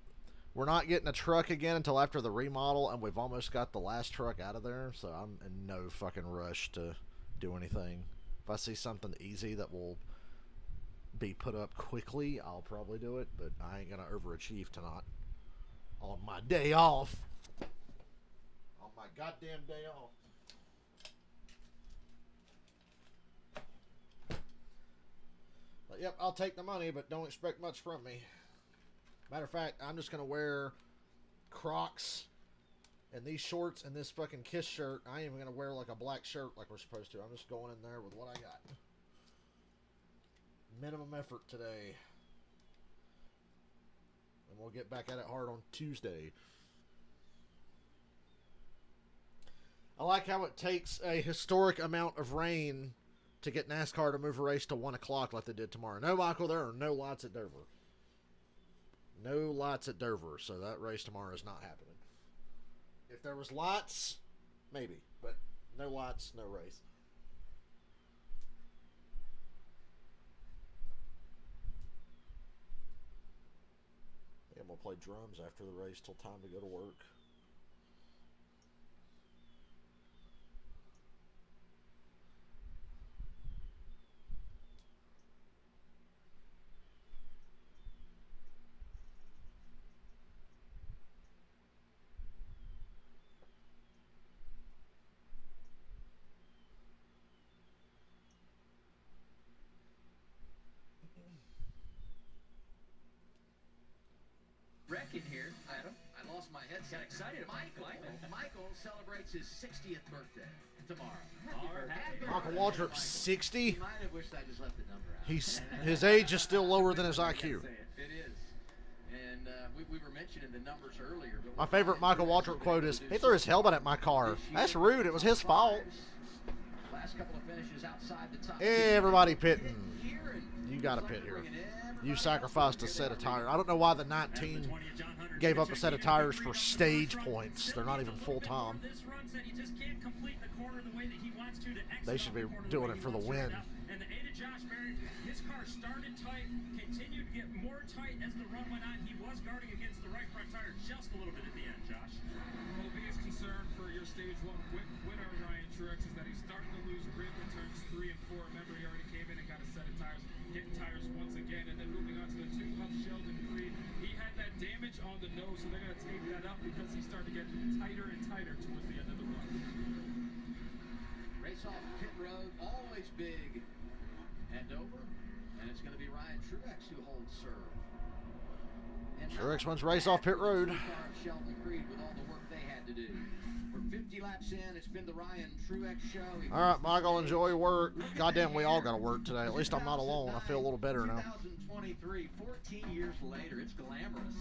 we're not getting a truck again until after the remodel, and we've almost got the last truck out of there, so I'm in no fucking rush to do anything. If I see something easy that will be put up quickly, I'll probably do it, but I ain't gonna overachieve tonight. On my day off. On my goddamn day off. But yep, I'll take the money, but don't expect much from me. Matter of fact, I'm just gonna wear Crocs and these shorts and this fucking Kiss shirt. I ain't even gonna wear like a black shirt like we're supposed to. I'm just going in there with what I got. Minimum effort today. And we'll get back at it hard on Tuesday. I like how it takes a historic amount of rain to get NASCAR to move a race to 1 o'clock like they did tomorrow. No, Michael, there are no lights at Dover. No lights at Dover, so that race tomorrow is not happening. If there was lights, maybe, but no lights, no race. Yeah, I'm going to play drums after the race till time to go to work. In here, Adam. I lost my head. Got excited. Michael celebrates his 60th birthday tomorrow. Michael Waltrip, 60? He might have wished I just left the number out. His age is still lower than his IQ. It is. And we were mentioning the numbers earlier. But My favorite Michael Waltrip quote is, "He threw his helmet at my car. That's rude. It was his fault." Last couple of finishes outside the top. Hey, everybody pitting. You got to pit here. You sacrificed a set of tires. I don't know why the 19 gave up a set of tires for stage points. They're not even full time. They should be doing it for the win. And the 8 of Josh Berry, his car started tight, continued to get more tight as the run went on. He was guarding against the right front tire just a little bit at the end, Josh. Well, the biggest concern for your stage 1 winner, Ryan Truex, is that he's starting to lose grip in turns 3 and 4. Remember, he already came in and got a set of tires, getting tires once again, and then moving on to the 2 of Sheldon Creed. He had that damage on the nose, so they're going to tape that up because he started to get tighter and tighter towards the end of the run. Race off pit road, always big and over, and it's going to be Ryan Truex who holds serve. And Truex wins race off pit road. Sheldon Creed with all the work they had to do. For 50 laps in, it's been the Ryan Truex show. All right, Michael, enjoy work. Goddamn, we all got to work today. At least I'm not alone. I feel a little better now. 2023, 14 years later, it's glamorous.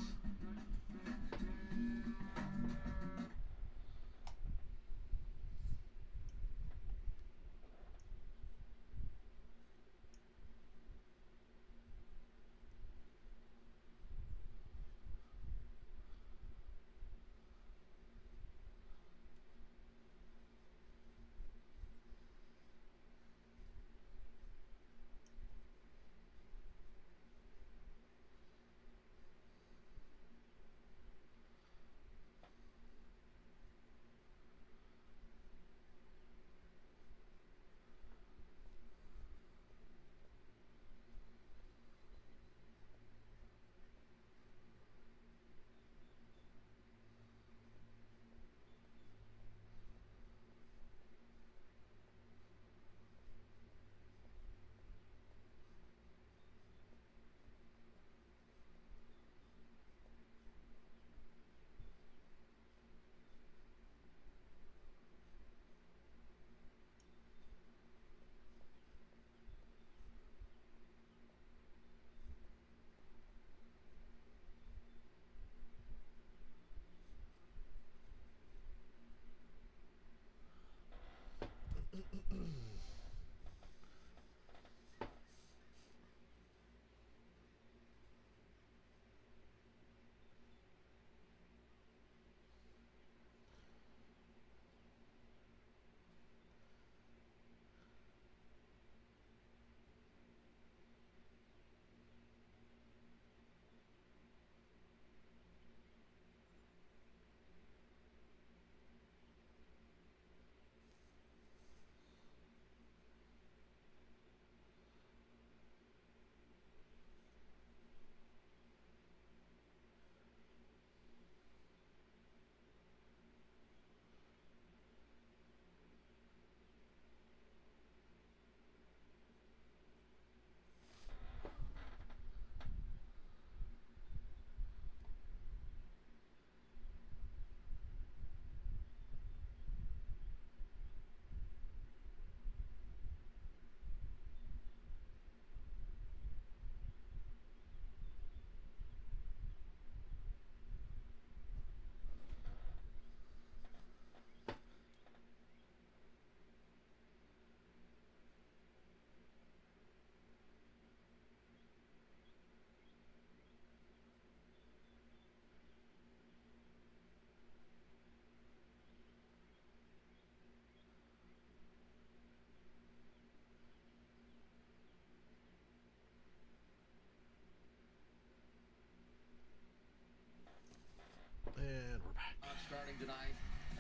game tonight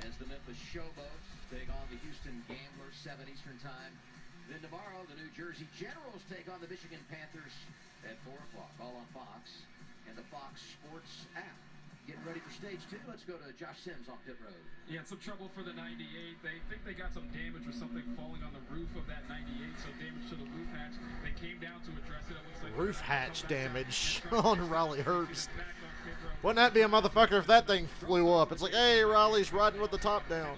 as the Memphis Showboats take on the Houston Gamblers, 7 Eastern time. Then tomorrow, the New Jersey Generals take on the Michigan Panthers at 4 o'clock, all on Fox and the Fox Sports app. Getting ready for stage 2. Let's go to Josh Sims on pit road. Yeah, some trouble for the 98. They think they got some damage or something falling on the roof of that 98, so damage to the roof hatch. They came down to address it. It looks like Roof hatch damage on Riley Herbst. Wouldn't that be a motherfucker if that thing flew up? It's like, hey, Riley's riding with the top down.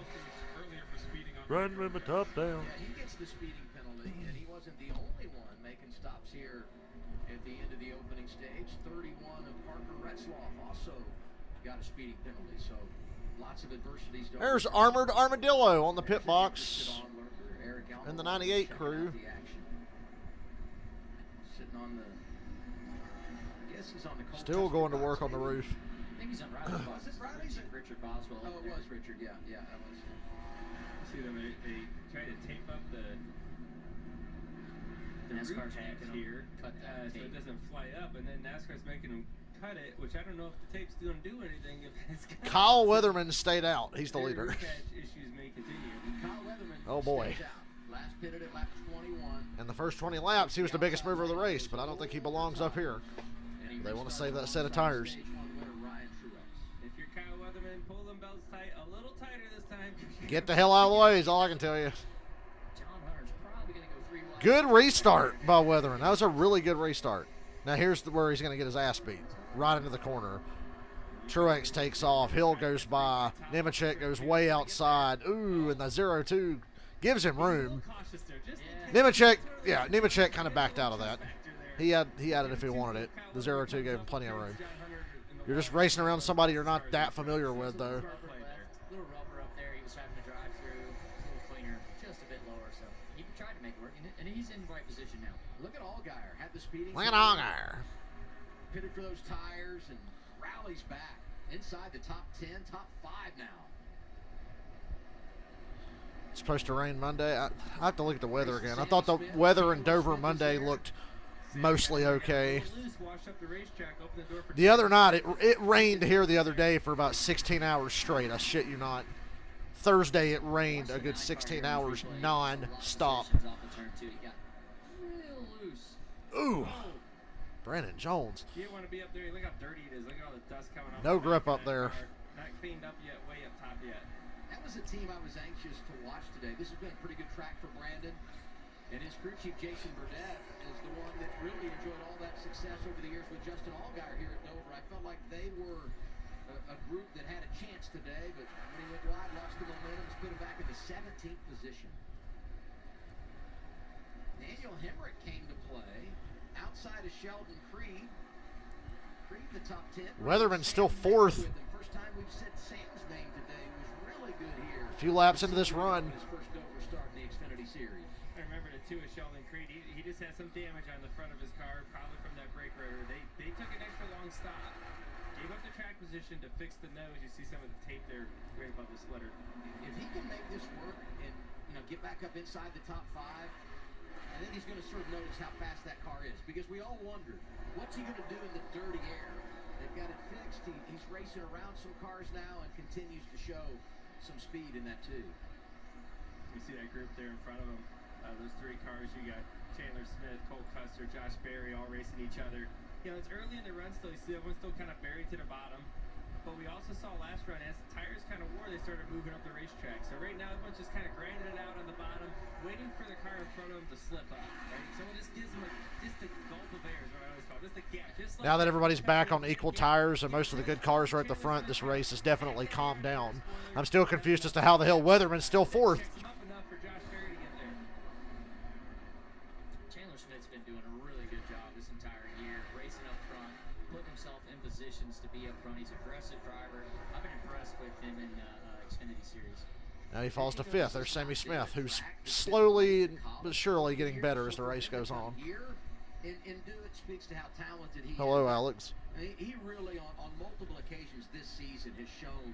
Riding with the top down. Yeah, he gets the speeding penalty, and he wasn't the only one making stops here at the end of the opening stage. 31 of Parker Retzloff also got a speeding penalty, so lots of adversities. There's Armored Armadillo on the pit box. And the 98 crew. Sitting on the, I guess he's on the Still going to work on the roof. I think he's on Riley's box. Is it Riley's? Richard Boswell. Oh, it was Richard, yeah, that was. See them, they try to tape up the NASCAR's roof hatch here, cut that so it doesn't fly up, and then NASCAR's making them cut it, which I don't know if the tape's going to do anything. If it's Kyle Weatherman stayed out. He's the leader. Roof hatch issues may continue. Kyle Weatherman Oh boy. stays out. Last pitted at lap 21. In the first 20 laps, he was the biggest mover of the race, but I don't think he belongs up here. They want to save that set of tires. If you're Kyle Weatherman, pull them belts tight, a little tighter this time. Get the hell out of the way is all I can tell you. John Hunter's probably going to go 3 wide. Good restart by Weatherman. That was a really good restart. Now here's where he's going to get his ass beat. Right into the corner. Truex takes off. Hill goes by. Nemechek goes way outside. Ooh, and the 0-2 gives him room. Nemechek kind of backed out of that. He had it if he wanted it. The 0-2 gave him plenty of room. You're just racing around somebody you're not that familiar with, though. Little rubber up there. He was having to drive through. It's a little cleaner, just a bit lower. So he tried to make it work, and he's in the right position now. Look at Allgaier. Had the speeding. Look at Allgaier. Pitted for those tires and rallies back inside the top 10, top 5 now. It's supposed to rain Monday. I have to look at the weather again. I thought the weather in Dover Monday looked mostly okay. The other night, it rained here the other day for about 16 hours straight. I shit you not. Thursday, it rained a good 16 hours non-stop. Ooh. Brandon Jones. You want to be up there. Look how dirty it is. Look at all the dust coming off. No grip up there. Not cleaned up yet, way up top yet. That was a team I was anxious to watch today. This has been a pretty good track for Brandon. And his crew chief, Jason Burdett, is the one that really enjoyed all that success over the years with Justin Allgaier here at Dover. I felt like they were a group that had a chance today, but when he went wide, lost the momentum, put him back in the 17th position. Daniel Hemrick came to play outside of Sheldon Creed. Creed, the top 10. Weatherman's still fourth. First time we've said Sam's name today was really good here. A few laps into this run. His first Dover start in the Xfinity Series. I remember the 2 of Sheldon Creed. He just had some damage on the front of his car, probably from that brake rotor. They took an extra long stop. Gave up the track position to fix the nose. You see some of the tape there right above the splitter. If he can make this work and get back up inside the top 5, I think he's going to sort of notice how fast that car is, because we all wondered, what's he going to do in the dirty air? They've got it fixed. He's racing around some cars now and continues to show some speed in that too. You see that group there in front of him. Those 3 cars. You got Chandler Smith, Cole Custer, Josh Berry all racing each other. It's early in the run still. You see everyone's still kind of buried to the bottom. But we also saw last run, as the tires kind of wore, they started moving up the racetrack. So right now, everyone's just kind of grinding it out on the bottom, waiting for the car in front of them to slip up. Right? So it just gives them just a gulp of air is what I always call it. Just a gap. Just like Now that everybody's back on equal tires and most of the good cars are at the front, this race has definitely calmed down. I'm still confused as to how the hell Weatherman's still fourth. Chandler Smith's been doing a really good job this entire year, racing up front, putting himself in positions to be up front. He's an aggressive driver. I've been impressed with him in Xfinity Series. Now he falls to 5th. There's Sammy Smith, who's slowly but surely getting better as the race goes on. And Dewitt speaks to how talented he is. Hello, Alex. He really, on multiple occasions this season, has shown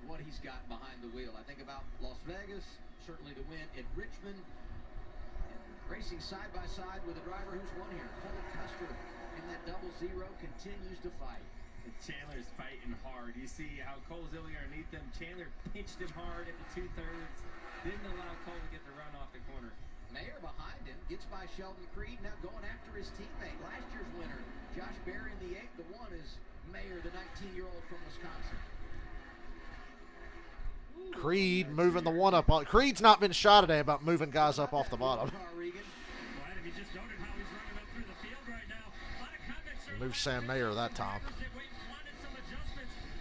what he's got behind the wheel. I think about Las Vegas, certainly the win at Richmond, and racing side by side with a driver who's won here. Cole Custer in that 0-0 continues to fight. Chandler's fighting hard. You see how Cole's really underneath him. Chandler pinched him hard at the 2/3. Didn't allow Cole to get the run off the corner. Mayer behind him, gets by Sheldon Creed, now going after his teammate, last year's winner, Josh Berry in the 8th. The 1 is Mayer, the 19-year-old from Wisconsin. Creed moving the 1 up. Creed's not been shy today about moving guys up off the bottom. Move Sam Mayer that time.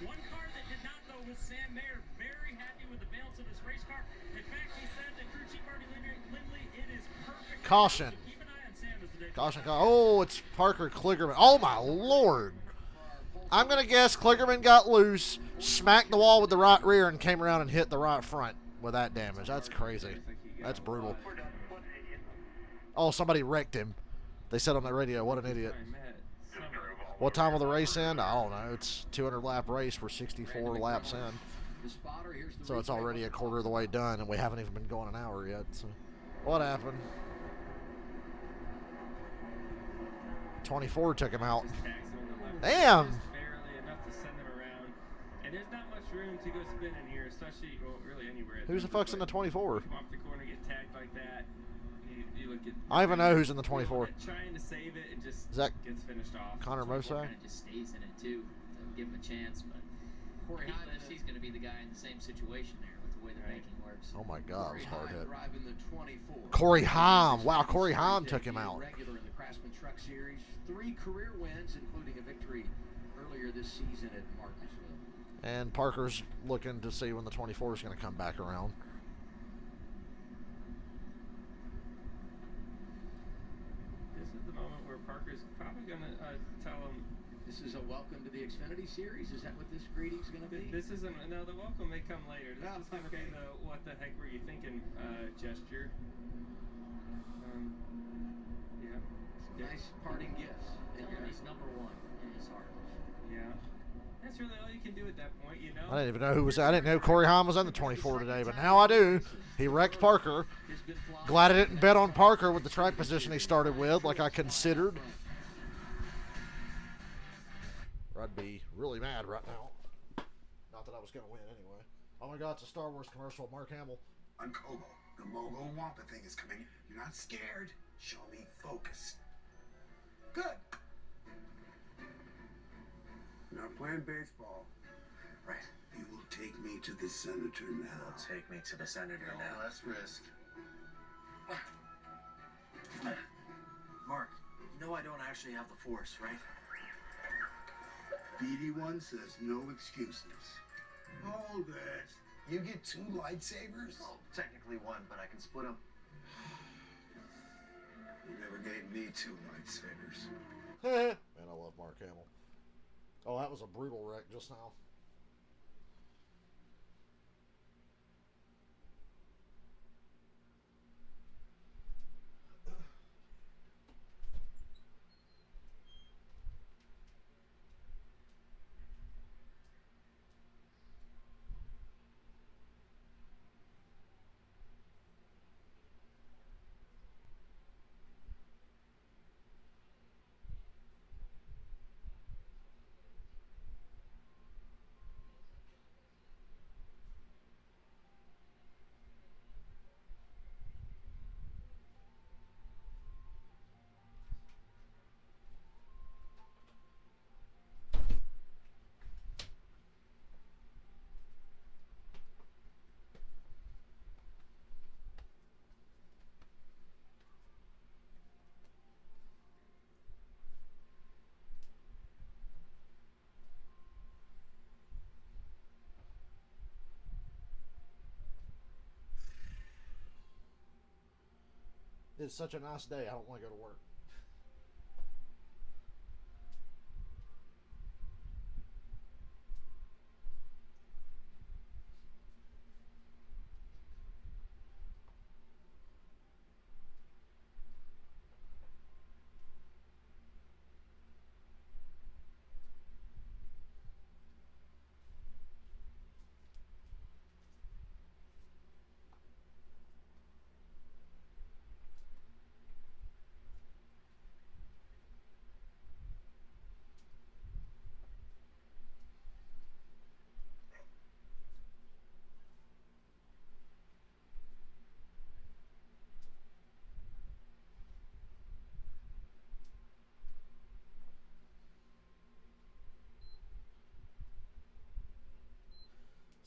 One car that did not, though, was Sam Mayer. Very happy with the balance of this race car. In fact, he said to crew chief Marty Lindley, it is perfect. Caution. So keep an eye on Sam as the day Caution. Oh, it's Parker Kligerman. Oh, my Lord. I'm going to guess Kligerman got loose, smacked the wall with the right rear, and came around and hit the right front with that damage. That's crazy. That's brutal. Oh, somebody wrecked him. They said on the radio, what an idiot. What time will the race end? I don't know. It's 200-lap race. We're 64 laps in. So it's already a quarter of the way done, and we haven't even been going an hour yet. So what happened? 24 took him out. Damn. Barely enough to send him around. And there's not much room to go spinning here, especially, well, really anywhere. Who's the fuck's in the 24? Come off the corner, get tagged like that. You look at, I don't even know who's in the 24. Trying to save it and just Is that gets finished off. Connor Mosak? Kind of just stays in it too, to give him a chance. But Corey he Hyman, lives, he's going to be the guy in the same situation there with the way the banking works. Oh, my God. It was hard hit. driving the 24. Corey Haim. Wow, Corey Haim took him out. Regular in the Craftsman Truck Series. 3 career wins, including a victory earlier this season at Martinsville. And Parker's looking to see when the 24 is going to come back around. This is the moment where Parker's probably going to tell him. This is a welcome to the Xfinity Series. Is that what this greeting's going to be? This isn't. No, the welcome may come later. This is going to be the what the heck were you thinking gesture. Yeah. Nice parting gifts. Tell him he's number 1 in his heart. Yeah. That's really all you can do at that point, you know. I didn't even know who was. I didn't know Corey Haim was in the 24 today, but now I do. He wrecked Parker. Glad I didn't bet on Parker with the track position he started with, like I considered. I'd be really mad right now. Not that I was going to win anyway. Oh my God, it's a Star Wars commercial. Mark Hamill. I'm Kobo. The Mogo Wampa thing is coming. You're not scared. Show me focus. Good. We're not playing baseball. Right. You will take me to the senator now. Take me to the senator No now. less risk. Mark, you know I don't actually have the force, right? BD1 says no excuses. Hold it. You get 2 lightsabers? Well, technically 1, but I can split them. You never gave me 2 lightsabers. Man, I love Mark Hamill. Oh, that was a brutal wreck just now. It's such a nice day. I don't want to go to work.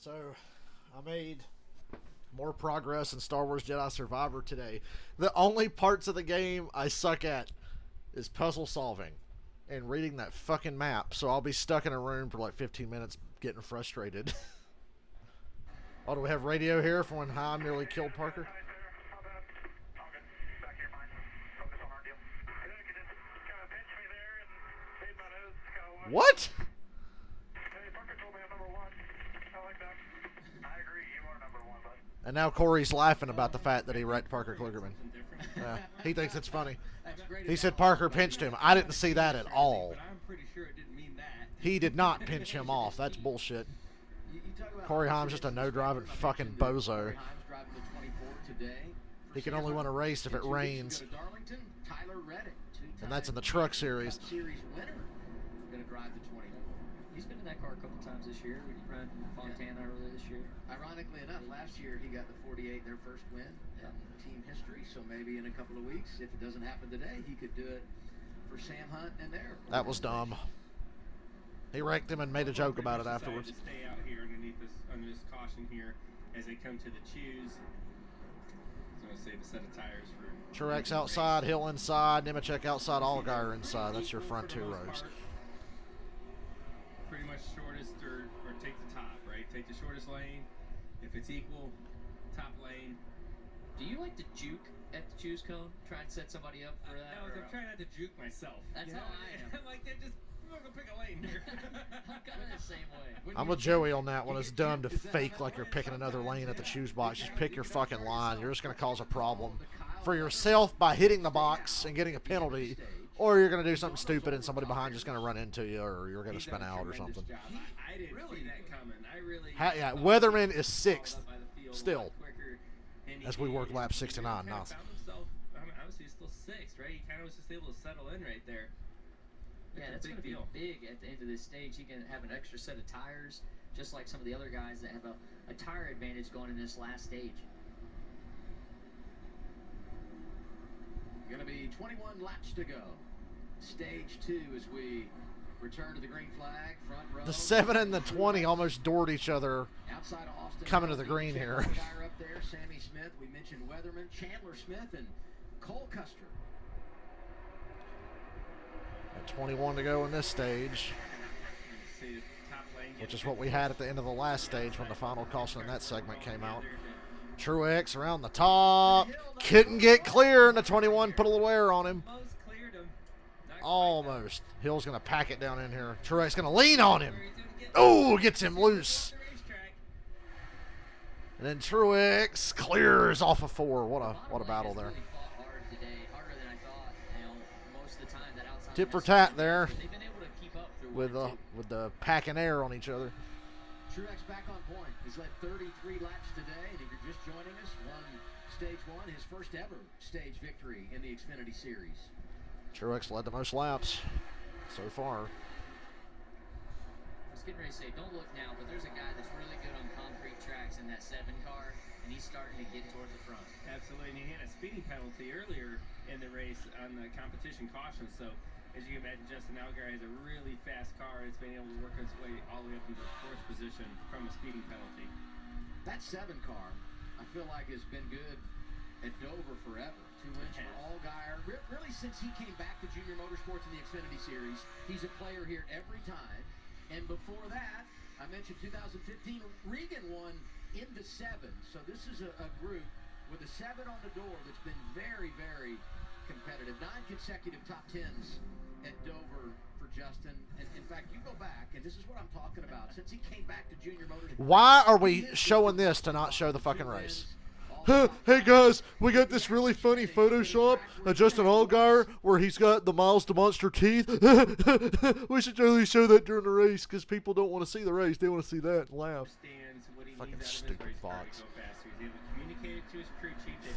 So, I made more progress in Star Wars Jedi Survivor today. The only parts of the game I suck at is puzzle solving and reading that fucking map. So I'll be stuck in a room for like 15 minutes getting frustrated. Oh, do we have radio here for when Ham nearly killed Parker? What? And now Corey's laughing about the fact that he wrecked Parker Klugerman. He thinks it's funny. He said Parker pinched him. I didn't see that at all. He did not pinch him off. That's bullshit. Corey Haim's just a no-driving fucking bozo. He can only win a race if it rains. And that's in the Truck Series. He's been in that car a couple times this year. We ran Fontana earlier this year. Ironically enough, last year he got the 48, their first win in team history. So maybe in a couple of weeks, if it doesn't happen today, he could do it for Sam Hunt and their. That was dumb. He wrecked him and made a joke about it afterwards. To stay out here under this caution here as they come to the choose. So I'll save a set of tires for. Truex outside, Hill inside, Nemechek outside, Allgaier inside. That's your front two rows. Pretty much shortest or take the top, right? Take the shortest lane. If it's equal, top lane. Do you like to juke at the choose cone? Try and set somebody up for that? No, I'm trying not to juke myself. That's how I am. I'm like, just I'm gonna pick a lane here. I'm kind of the same way. I'm with Joey on that one. It's dumb to fake like you're picking another lane at the choose box. Just pick your fucking line. You're just going to cause a problem for yourself by hitting the box and getting a penalty, or you're going to do something stupid and somebody behind you is going to run into you, or you're going to spin out or something. I didn't see that coming. I really. Yeah, Weatherman is 6th still as we work lap 69. Found himself, obviously, still 6th, right? He kind of was just able to settle in right there. Yeah, that's going to be big at the end of this stage. He can have an extra set of tires, just like some of the other guys that have a tire advantage going in this last stage. Going to be 21 laps to go. Stage 2 as we return to the green flag. Front row. The 7 and the 20 almost doored each other outside of Austin, coming to the green here. Up there, Sammy Smith. We mentioned Weatherman, Chandler Smith, and Cole Custer. 21 to go in this stage, which is what we had at the end of the last stage when the final caution in that segment came out. Truex around the top, couldn't get clear, and the 21 put a little air on him. Almost. Hill's going to pack it down in here. Truex going to lean on him. Oh, gets him loose. And then Truex clears off of 4. What a battle there. Tip for tat there with the packing air on each other. Truex back on point. He's led 33 laps today, and if you're just joining us, won stage 1, his first ever stage victory in the Xfinity Series. Truex led the most laps so far. I was getting ready to say, don't look now, but there's a guy that's really good on concrete tracks in that 7 car, and he's starting to get toward the front. Absolutely, and he had a speeding penalty earlier in the race on the competition caution, so as you can imagine, Justin Allgaier has a really fast car and it's been able to work its way all the way up into the 4th position from a speeding penalty. That 7 car, I feel like, has been good at Dover forever. 2 wins for Allgaier. Really, since he came back to Junior Motorsports in the Xfinity Series, he's a player here every time. And before that, I mentioned 2015, Regan won in the 7. So this is a group with a 7 on the door that's been very, very competitive. 9 consecutive top 10s at Dover for Justin. And in fact, you go back, and this is what I'm talking about. Since he came back to Junior Motorsports. Why are we showing this to not show the fucking race? Hey guys, we got this really funny Photoshop of Justin Allgaier where he's got the Miles DeMonster teeth. We should really show that during the race because people don't want to see the race. They want to see that and laugh. Fucking stupid Fox.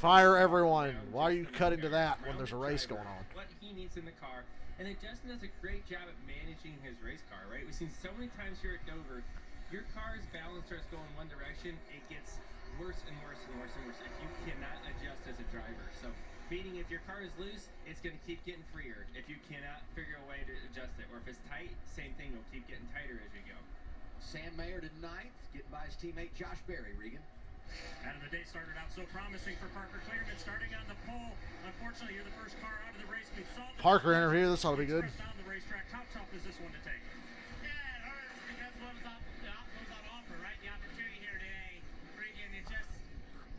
Fire everyone. Why are you cutting to that when there's a race going on? What he needs in the car. And then Justin does a great job at managing his race car, right? We've seen so many times here at Dover, your car's balance starts going one direction, it gets worse and worse and worse and worse if you cannot adjust as a driver. So, meaning if your car is loose, it's going to keep getting freer if you cannot figure a way to adjust it. Or if it's tight, same thing, it'll keep getting tighter as you go. Sam Mayer to ninth, getting by his teammate Josh Berry. Regan. Out of the day started out so promising for Parker Clearman, starting on the pole. Unfortunately, you're the first car out of the race. We saw Parker interview. This ought to be good. Down the racetrack. How tough is this one to take? Yeah, it hurts because what was on offer, right? The opportunity here today, Regan, it just,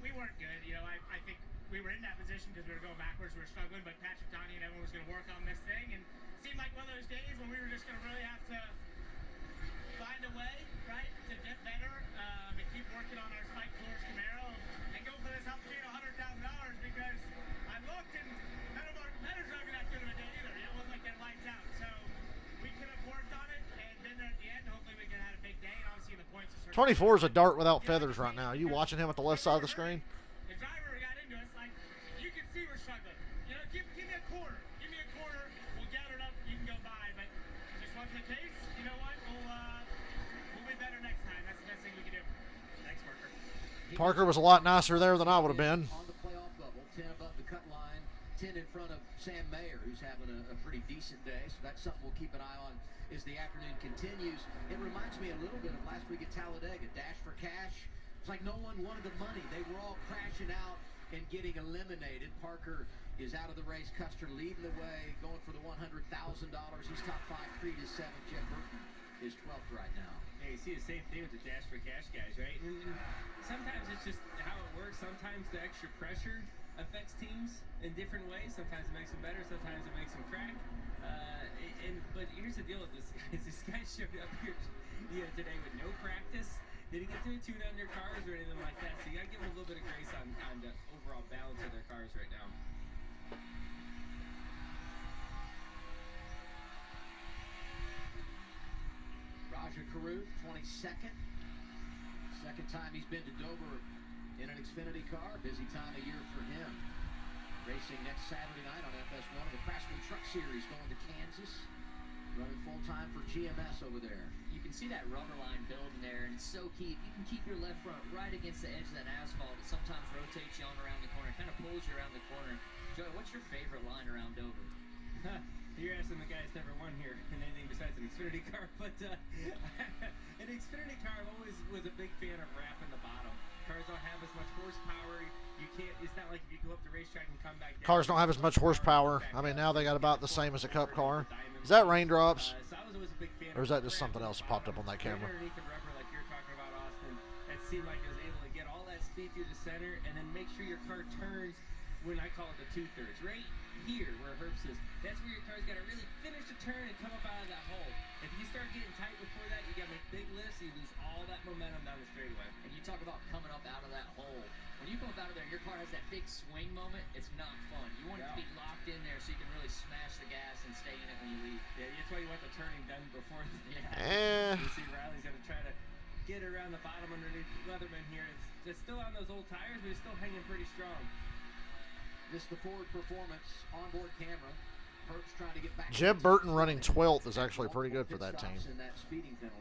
we weren't good. You know, I think we were in that position because we were going backwards, we were struggling, but Patrick Donnie and everyone was going to work on this thing, and it seemed like one of those days when we were just going to really have to find a way, right, to get better, and keep working on our Spike Floors Camaro, and go for this opportunity of $100,000 because I looked and none of our competitors are that good of a day either. It wasn't like they're lights out, so we could have worked on it and been there at the end. Hopefully we could have had a big day, and obviously the points are 24 is a dart without feathers right now. Are you watching him at the left side of the screen? The driver got into us like, you can see we're struggling. You know, give me a quarter. Give me a quarter. We'll gather it up. You can go by. But this wasn't the case. You know what? We'll be better next time. That's the best thing we can do. Thanks, Parker. Parker was a lot nicer there than I would have been. On the playoff bubble, 10 above the cut line, 10 in front of Sam Mayer, who's having a pretty decent day. So that's something we'll keep an eye on as the afternoon continues. It reminds me a little bit of last week at Talladega. Dash for cash. It's like no one wanted the money. They were all crashing out and getting eliminated. Parker is out of the race. Custer leading the way, going for the $100,000. He's top 5. Creed is 7th. Jeff Burton is 12th right now. Yeah, you see the same thing with the Dash for Cash guys, right? And sometimes it's just how it works. Sometimes the extra pressure affects teams in different ways. Sometimes it makes them better. Sometimes it makes them crack. But here's the deal with this guys. This guy showed up here today with no practice. Didn't get to tune on their cars or anything like that. So you gotta give them a little bit of grace on the overall balance of their cars right now. Raja Caruth, 22nd. Second time he's been to Dover in an Xfinity car. Busy time of year for him. Racing next Saturday night on FS1 of the Craftsman Truck Series, going to Kansas. Running full-time for GMS over there. You can see that rubber line building there, and it's so key. If you can keep your left front right against the edge of that asphalt, it sometimes rotates you on around the corner, kind of pulls you around the corner. Joey, what's your favorite line around Dover? You're asking the guy that's never won here in anything besides an Xfinity car, but an Xfinity car, I always was a big fan of wrapping the bottom. Cars don't have as much horsepower. You can't. It's not like if you go up the racetrack and come back down. Cars don't have as much horsepower. I mean, now they got about the same as a Cup car. Is that raindrops? So I was always a big fan. Or is that just something else that popped up on that camera? Underneath the rubber, like you're talking about, Austin, that seemed like it was able to get all that speed through the center, and then make sure your car turns when I call it the 2/3, right here where Herbst is. That's where your car's got to really finish the turn and come up out of that hole. If you start getting tight before that, you got to make big lifts, you lose all that momentum down the straightaway. And you talk about coming up out of that hole. When you come up out of there, your car has that big swing moment. It's not fun. You want it to be locked in there so you can really smash the gas and stay in it when you leave. Yeah, that's why you want the turning done before. You see Riley's going to try to get around the bottom underneath Leatherman here. It's still on those old tires, but it's still hanging pretty strong. This is the forward performance onboard camera. Herbst trying to get back. Jeb Burton running 12th is actually pretty good for that team.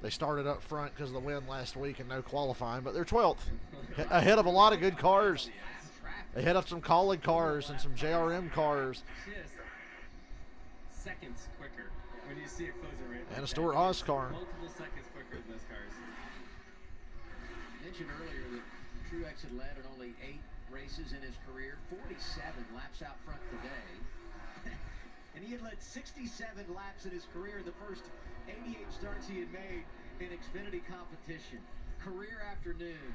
They started up front because of the win last week and no qualifying, but they're 12th. Ahead of a lot of good cars. Ahead of some Colleague cars and some JRM cars. Just seconds quicker when you see it closing right. And a Stuart Haas car. Multiple seconds quicker than those cars. Mentioned earlier that Truex had led in only 8 races in his career, 47 laps out front today. And he had led 67 laps in his career in the first 88 starts he had made in Xfinity competition. Career afternoon.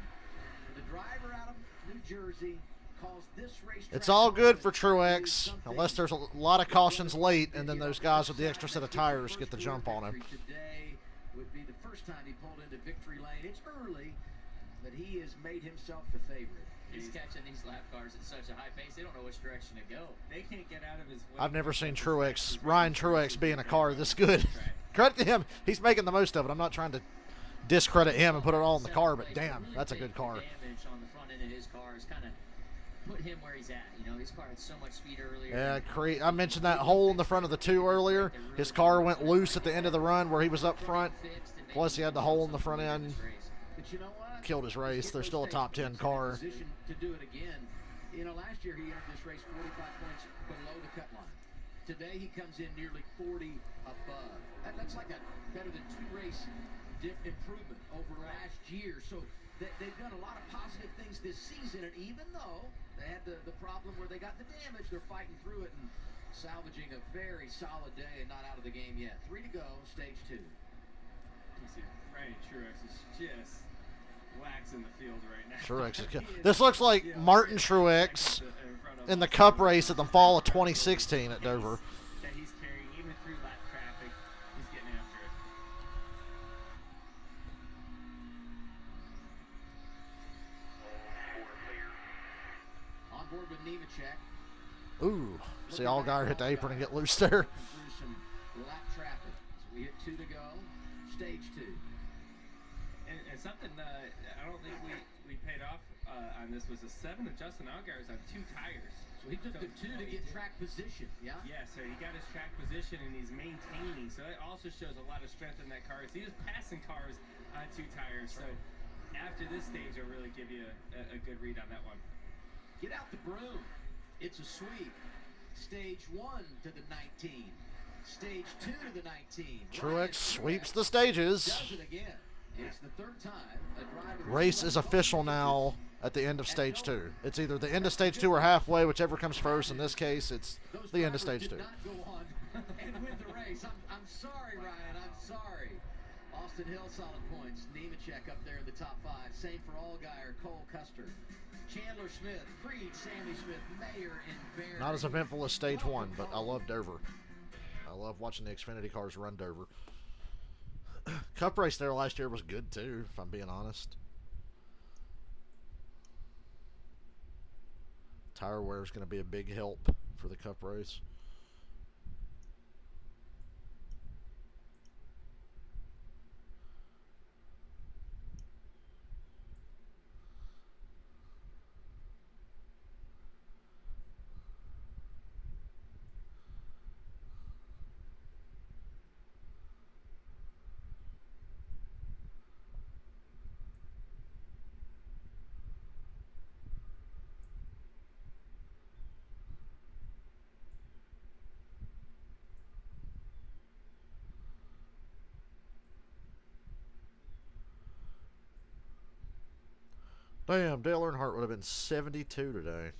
The driver out of New Jersey calls this race. It's all good for Truex, unless there's a lot of cautions late, and then those guys with the extra set of tires get the jump on him. Today would be the first time he pulled into victory lane. It's early, but he has made himself the favorite. He's catching these lap cars at such a high pace, they don't know which direction to go. They can't get out of his way. I've never seen Ryan Truex be in a car this good. Credit to him. He's making the most of it. I'm not trying to discredit him and put it all in the car, but damn, that's a good car. Damage on the front end of his car has kind of put him where he's at. You know, his car had so much speed earlier. Yeah, I mentioned that hole in the front of the 2 earlier. His car went loose at the end of the run where he was up front. Plus, he had the hole in the front end. But you know what? Killed his race. They're still a top 10 car. To do it again. You know, last year he entered this race 45 points below the cut line. Today he comes in nearly 40 above. That's like a better than 2 race improvement over last year. So they've done a lot of positive things this season, and even though they had the problem where they got the damage, they're fighting through it and salvaging a very solid day and not out of the game yet. 3 to go, stage 2. You see, Ryan Truex is just waxing the field right now. Truex is good. This looks like Martin Truex in the Cup race at the fall of 2016 at Dover. That he's carrying even through lap traffic. He's getting after it. On board with Nemechek. Ooh, see Allgaier hit the apron and get loose there. Through some lap traffic. So we hit 2 to go, stage 2. And something I don't think we paid off on this was a 7 of Justin Allgaier's on 2 tires. So he took the 2 to get track position, yeah? Yeah, so he got his track position and he's maintaining. So it also shows a lot of strength in that car. So he was passing cars on 2 tires. So after this stage, I'll really give you a good read on that one. Get out the broom. It's a sweep. Stage 1 to the 19. Stage 2 to the 19. Truex sweeps the stages. Does it again. It's the 3rd time a driver Race is official now at the end of stage 2. It's either the end of stage 2 or halfway, whichever comes first. In this case, it's the end of stage 2. Not go on and win the race. I'm sorry, Ryan. I'm sorry. Austin Hill, solid points. Nemechek up there in the top 5. Same for Allgaier, Cole Custer. Chandler Smith, Creed, Sammy Smith, Mayer, and Barry. Not as eventful as stage 1, but I love Dover. I love watching the Xfinity cars run Dover. Cup race there last year was good too, if I'm being honest. Tire wear is going to be a big help for the Cup race. Damn, Dale Earnhardt would have been 72 today.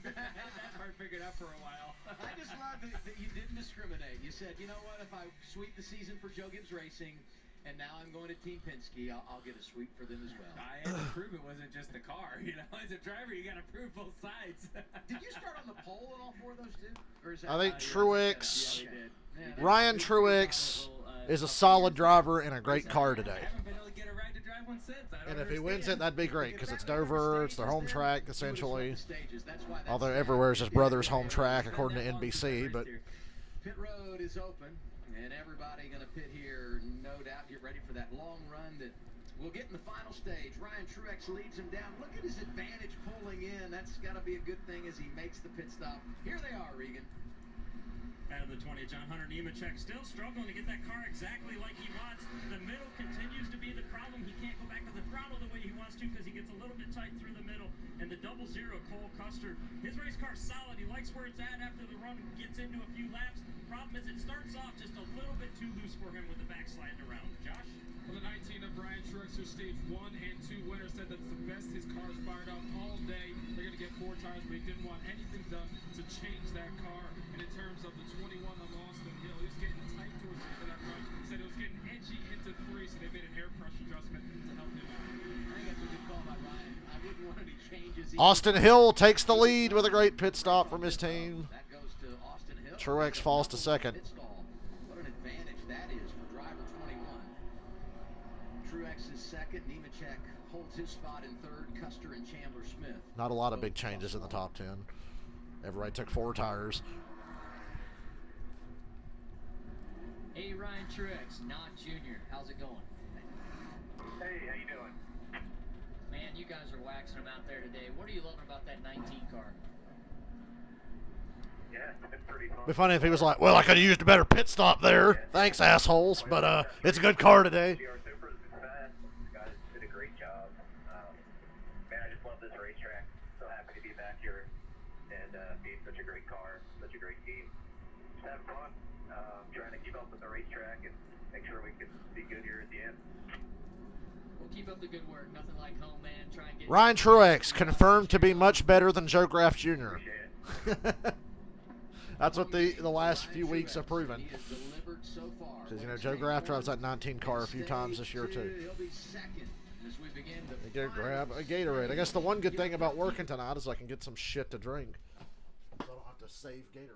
That part figured out for a while. I just love that you didn't discriminate. You said, you know what, if I sweep the season for Joe Gibbs Racing, And now I'm going to Team Penske. I'll get a sweep for them as well. I had to prove it wasn't just the car. You know, as a driver, you got to prove both sides. Did you start on the pole in all 4 of those too? Or is that, I think Truex, Yeah, they did. Ryan Truex is a solid driver in a great car today. I haven't been able to get a ride to drive one since. I don't And if he wins understand. it, that'd be great because it's Dover, it's their home track essentially. That's why Although everywhere is his brother's home track according to NBC, but pit road is open, and everybody going to pit here, no doubt. Get ready for that long run that we'll get in the final stage. Ryan Truex leads him down. Look at his advantage pulling in. That's got to be a good thing as he makes the pit stop. Here they are, Regan. Out of the 20, John Hunter Nemechek still struggling to get that car exactly like he wants. The middle continues to be the problem. He can't go back to the throttle the way he wants to because he gets a little bit tight through the middle. And the 0-0 Cole Custer, his race car's solid. He likes where it's at after the run gets into a few laps. Problem is it starts off just a little bit too loose for him with the back sliding around. Josh? Well, the 19 of Ryan Truex, who stage 1 and 2 winner, said that's the best his car's fired up all day. They're going to get 4 tires, but he didn't want anything done to change that car. And in terms of the 21 on Austin Hill, he was getting tight towards the end of that run. He said it was getting edgy into 3, so they made an air pressure adjustment to help him out. I think that's a good call by Ryan. I wouldn't want any changes. Austin Hill takes the lead with a great pit stop from his team. That goes to Austin Hill. Truex falls to second. What an advantage that is for driver 21. Truex is second. Nemechek holds his spot in third. Custer and Chandler Smith. Not a lot of big changes in the top 10. Everybody took 4 tires. Hey, Ryan Truex, not Junior. How's it going? Hey, how you doing? Man, you guys are waxing them out there today. What are you loving about that 19 car? Yeah, it's pretty fun. It'd be funny if he was like, well, I could have used a better pit stop there. Thanks, assholes. But it's a good car today. GR Supers is fast. The guys did a great job. Man, I just love this racetrack. So happy to be back here and be such a great car, such a great team. Just having fun. Trying to keep up with the racetrack and make sure we can be good here at the end. Well, keep up the good work. Nothing like home, man. Try and get Ryan Truex confirmed to be much better than Joe Graff Jr. That's what the last few weeks have proven. Because, you know, Joe Graff drives that 19 car a few times this year, too. They go grab a Gatorade. I guess the one good thing about working tonight is I can get some shit to drink. So I don't have to save Gatorade.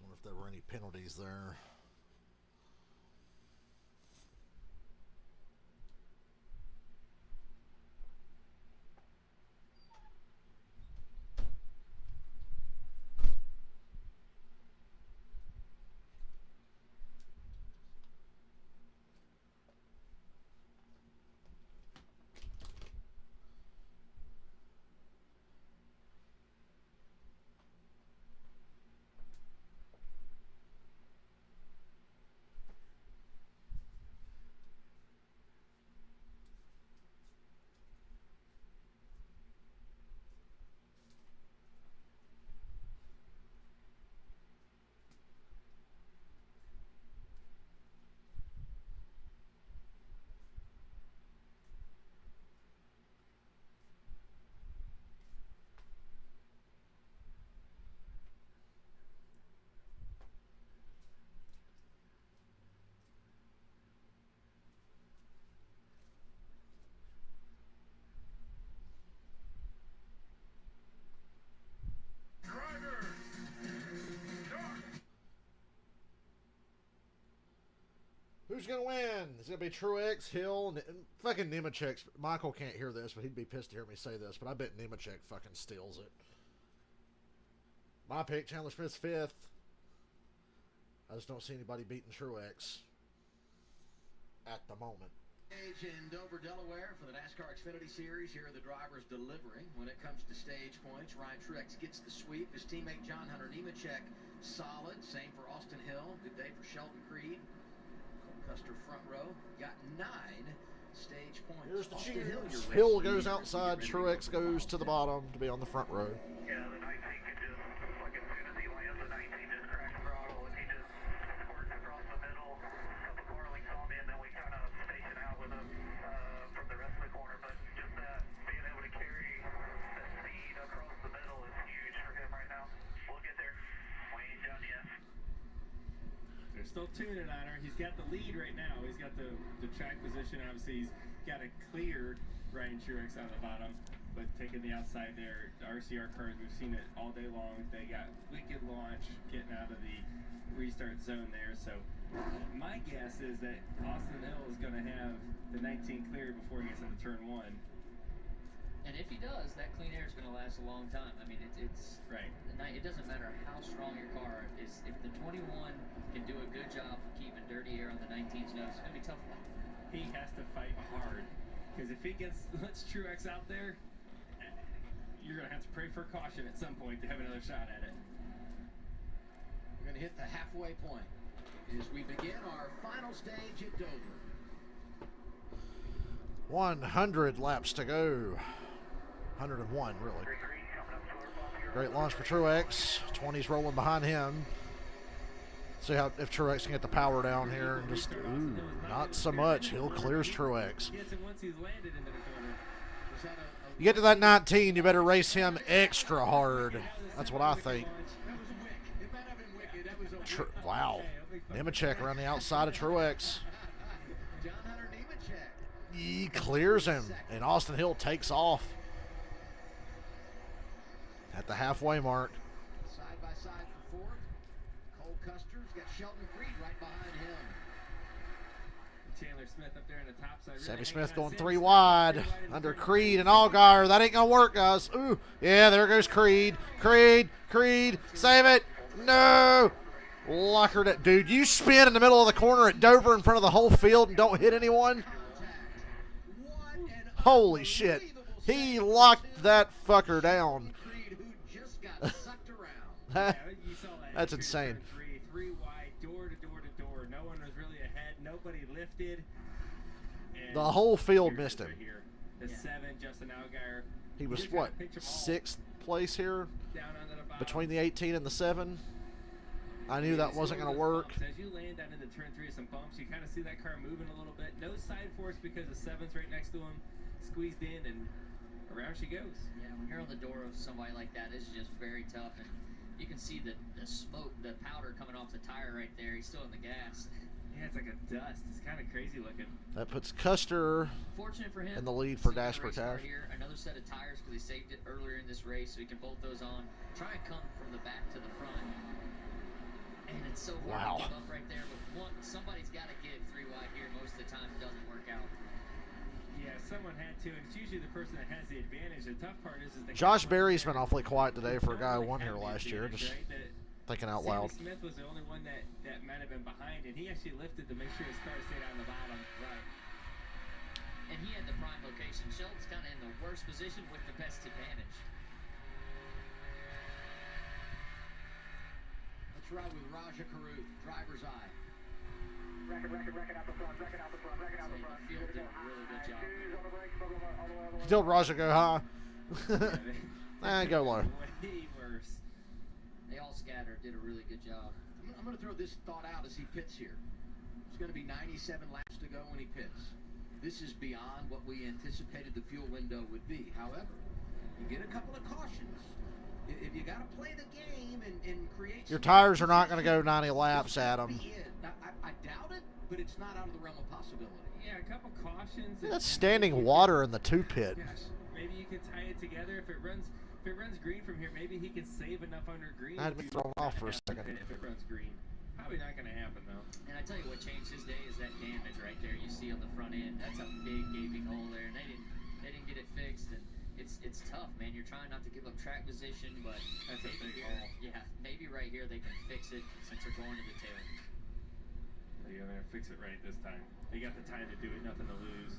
Wonder if there were any penalties there. Who's going to win? It's going to be Truex, Hill, and fucking Nemechek. Michael can't hear this, but he'd be pissed to hear me say this, but I bet Nemechek fucking steals it. My pick, Chandler Smith's 5th. I just don't see anybody beating Truex at the moment. In Dover, Delaware for the NASCAR Xfinity Series. Here are the drivers delivering. When it comes to stage points, Ryan Truex gets the sweep. His teammate John Hunter Nemechek, solid. Same for Austin Hill. Good day for Sheldon Creed. Cole Custer front row. Got 9 stage points. Here's the Austin cheers. Hill goes outside. Truex goes to the bottom to be on the front row. Yeah, the 19 could just, like, as soon as he lands, the 19 just cracked throttle, and he just squirts across the middle. A couple car links on me, and then we kind of station out with him from the rest of the corner. But just being able to carry the speed across the middle is huge for him right now. We'll get there. We ain't done yet. They're still tuning on her. He's got the lead right now. He's got the track position. Obviously, he's got to clear Ryan Truex on the bottom. But taking the outside there, the RCR cars, we've seen it all day long. They got wicked launch getting out of the restart zone there. So my guess is that Austin Hill is going to have the 19 clear before he gets into turn 1. And if he does, that clean air is going to last a long time. I mean, it's right. It doesn't matter how strong your car is. If the 21 can do a good job of keeping dirty air on the 19's nose, it's going to be tough for him. He has to fight hard. Because if he lets Truex out there, you're going to have to pray for caution at some point to have another shot at it. We're going to hit the halfway point as we begin our final stage at Dover. 100 laps to go. 101, really. Great launch for Truex. 20's rolling behind him. See how if Truex can get the power down here and just, ooh, not so much. Hill clears Truex. You get to that 19, you better race him extra hard. That's what I think. Wow. Nemechek around the outside of Truex. He clears him, and Austin Hill takes off at the halfway mark. Side by side for 4th. Cole Custer's got Sheldon Creed right behind him. Chandler Smith up there in the top side. Sammy Smith going 3 wide under Creed and Allgaier. That ain't going to work, guys. Ooh, yeah, there goes Creed. Creed, save it. No. Lockered it. Dude, you spin in the middle of the corner at Dover in front of the whole field and don't hit anyone? Holy shit. He locked that fucker down. That's insane. 3 wide, door to door to door. No one was really ahead. Nobody lifted. And the whole field missed him. The 7, Justin Allgaier. He was what, 6th place here? Between the 18 and the 7? I knew that wasn't going to work. As you land down into turn 3 of some bumps, you kind of see that car moving a little bit. No side force because the 7's right next to him. Squeezed in, and around she goes. Yeah, when you're on the door of somebody like that, it's just very tough. And you can see the smoke, the powder coming off the tire right there. He's still in the gas. Yeah, it's like a dust. It's kind of crazy looking. That puts Custer Fortunate for him, in the lead for dash per dash. Here, another set of tires because he saved it earlier in this race, so he can bolt those on. Try and come from the back to the front. And it's so hard to give up right there, but somebody's got to give 3 wide here. Most of the time, it doesn't work out. Yeah, someone had to, and it's usually the person that has the advantage. The tough part is the Josh Berry's been awfully quiet today for a guy who won here last year. Just thinking out loud. Sammy Smith was the only one that might have been behind, and he actually lifted to make sure his car stayed on the bottom. Right. And he had the prime location. Sheldon's kind of in the worst position with the best advantage. Let's ride with Raja Karut, driver's eye. Record out the front, record out the front, record out the front. The field did a really good job. Still Raja go high. Go low. Way worse. They all scattered, did a really good job. I'm going to throw this thought out as he pits here. It's going to be 97 laps to go when he pits. This is beyond what we anticipated the fuel window would be. However, you get a couple of cautions. If you got to play the game and create... Your tires are not going to go 90 laps, Adam. I doubt it, but it's not out of the realm of possibility. Yeah, a couple cautions. That's standing water in the 2 pit. Gosh, maybe you can tie it together. If it runs green from here, maybe he can save enough under green. I had to be thrown off for a second. If it runs green. Probably not going to happen, though. And I tell you what changed his day is that damage right there you see on the front end. That's a big gaping hole there, and they didn't get it fixed. And it's tough, man. You're trying not to give up track position, but that's a big here, hole. yeah, maybe right here they can fix it since they're going to the tail. They're going to fix it right this time. They got the time to do it, nothing to lose.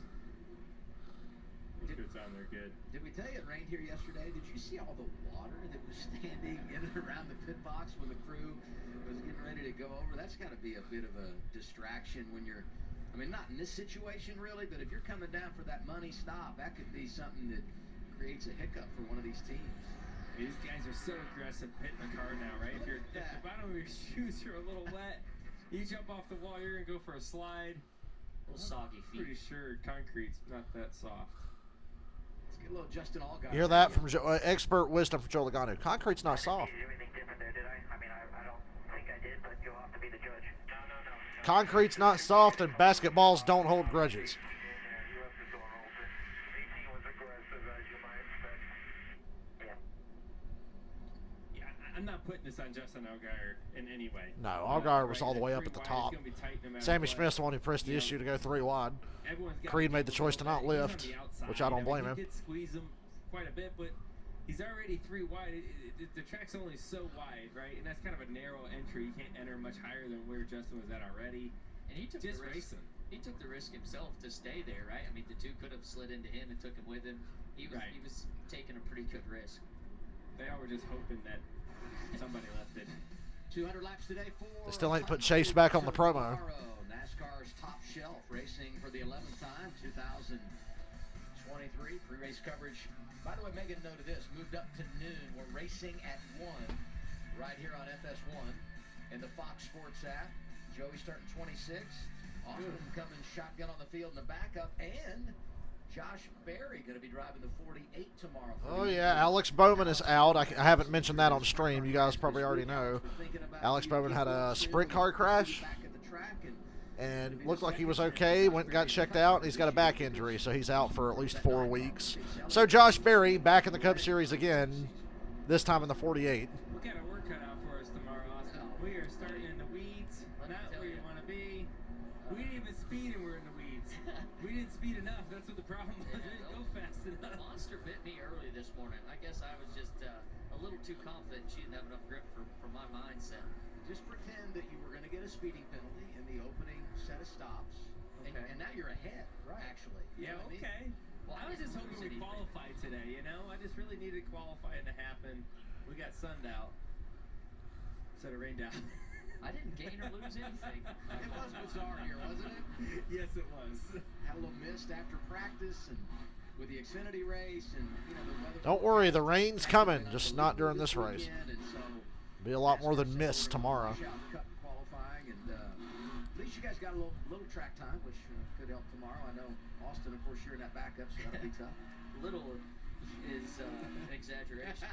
It's on there good. Did we tell you it rained here yesterday? Did you see all the water that was standing in and around the pit box when the crew was getting ready to go over? That's got to be a bit of a distraction when you're, I mean, not in this situation really, but if you're coming down for that money stop, that could be something that creates a hiccup for one of these teams. These guys are so aggressive pitting the car now, right? If the bottom of your shoes are a little wet, you jump off the wall, you're going to go for a slide. A little soggy feet. Pretty sure concrete's not that soft. Let's get a little Justin Allgaier. You hear that from expert wisdom from Joe Logano. Concrete's not soft. Did you do anything different there, did I? I mean, I don't think I did, but you'll have to be the judge. No. Concrete's not soft, and basketballs don't hold grudges. I'm not putting this on Justin Allgaier in any way. No, Allgaier was all the way up at the top. Sammy Smith's the one who pressed the issue to go 3 wide. Creed made the choice to not lift, which I don't blame him. He did squeeze him quite a bit, but he's already 3 wide. The track's only so wide, right? And that's kind of a narrow entry. You can't enter much higher than where Justin was at already. And he took just the risk. racing. He took the risk himself to stay there, right? I mean, the two could have slid into him and took him with him. He was taking a pretty good risk. They all were just hoping that somebody left it. 200 laps today for. They still ain't put Chase back on the promo. NASCAR's top shelf, racing for the 11th time, 2023. Pre-race coverage. By the way, make a note of this. Moved up to noon. We're racing at 1 right here on FS1 and the Fox Sports app. Joey starting 26. Austin coming shotgun on the field in the backup, and Josh Berry going to be driving the 48 tomorrow. Oh, yeah. Alex Bowman is out. I haven't mentioned that on stream. You guys probably already know. Alex Bowman had a sprint car crash and looked like he was okay. Went and got checked out, and he's got a back injury, so he's out for at least 4 weeks. So Josh Berry back in the Cup Series again, this time in the 48. We got a work cut out for us tomorrow, Austin. We are starting in the weeds, not where you want to be. We didn't even speed and we're in the weeds. We didn't speed enough. That's what the problem was. We didn't go fast enough. The monster bit me early this morning. I guess I was just a little too confident she didn't have enough grip for my mindset. Just pretend that you were going to get a speeding penalty in the opening set of stops, and now you're ahead, actually. Yeah, okay. Well, I was just hoping we qualified today, you know? I just really needed qualifying to happen. We got sunned out instead of rained out. I didn't gain or lose anything. It was bizarre here, wasn't it? Yes, it was. Had a little mist after practice, and with the Xfinity race, and the weather. Don't worry, the rain's coming, just not during this race. Be a lot more than mist tomorrow. Qualifying, and at least you guys got a little track time, which could help tomorrow. I know Austin, of course, you're in that backup, so that'll be tough. Little is an exaggeration.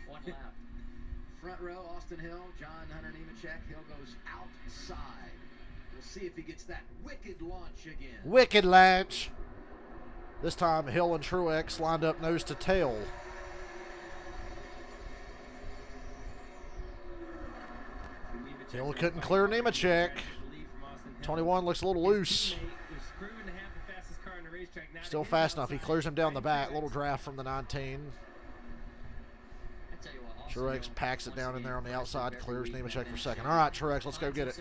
1 lap. Front row, Austin Hill, John Hunter Nemechek. Hill goes outside. We'll see if he gets that wicked launch again. Wicked launch. This time, Hill and Truex lined up nose to tail. Hill couldn't clear Nemechek. 21 looks a little loose. Still fast enough. He clears him down the back. Little draft from the 19. Truex packs it down in there on the outside, clears Nemechek for second. All right, Truex, let's go get it.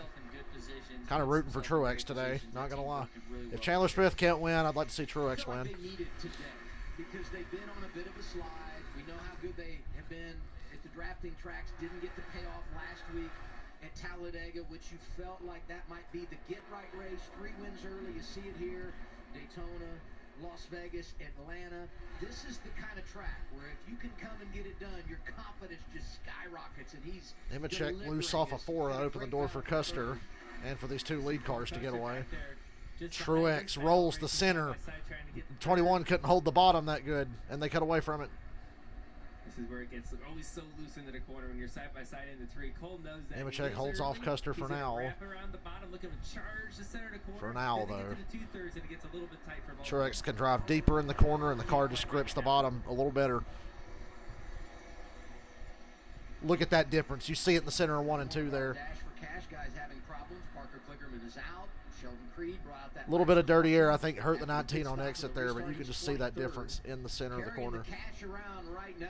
Kind of rooting for Truex today, not going to lie. If Chandler Smith can't win, I'd like to see Truex win. They need it today because they've been on a bit of a slide. We know how good they have been at the drafting tracks. Didn't get the payoff last week at Talladega, which you felt like that might be the get-right race. 3 wins early, you see it here. Daytona, Las Vegas, Atlanta. This is the kind of track where if you can come and get it done, your confidence just skyrockets, and he's Nemechek loose off a 4 that opened the door for Custer and for these 2 lead cars to get away. Truex rolls the center. 21 couldn't hold the bottom that good, and they cut away from it. This is where it gets always so loose into the corner when you're side by side into 3. Cole knows that. Nemechek holds off Custer for now. For now, though. Truex can drive deeper in the corner, and the car just grips the bottom a little better. Look at that difference. You see it in the center of 1 and 2 there. Cash guys having problems. Parker Kligerman is out. Sheldon Creed brought out that A little bit of dirty air, I think, hurt the 19 on exit there, but you can just see that difference in the center of the corner.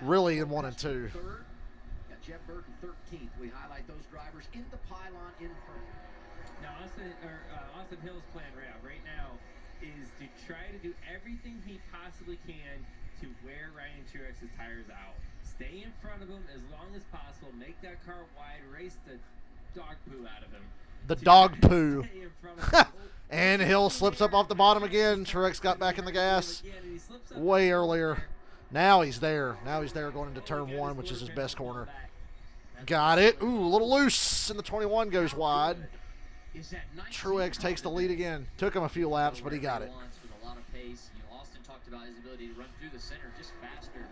Really in 1 and 2. Got Jeff Burton 13th. We highlight those drivers in the pylon in purple. Now, Austin Hill's plan right now is to try to do everything he possibly can to wear Ryan Truex's tires out. Stay in front of him as long as possible. Make that car wide. Race the dog poo out of him. The dog poo. And Hill slips up off the bottom again. Truex got back in the gas way earlier. Now he's there. Now he's there going into turn 1, which is his best corner. Got it. Ooh, a little loose, and the 21 goes wide. Truex takes the lead again. Took him a few laps, but he got it. With a lot of pace. Austin talked about his ability to run through the center just faster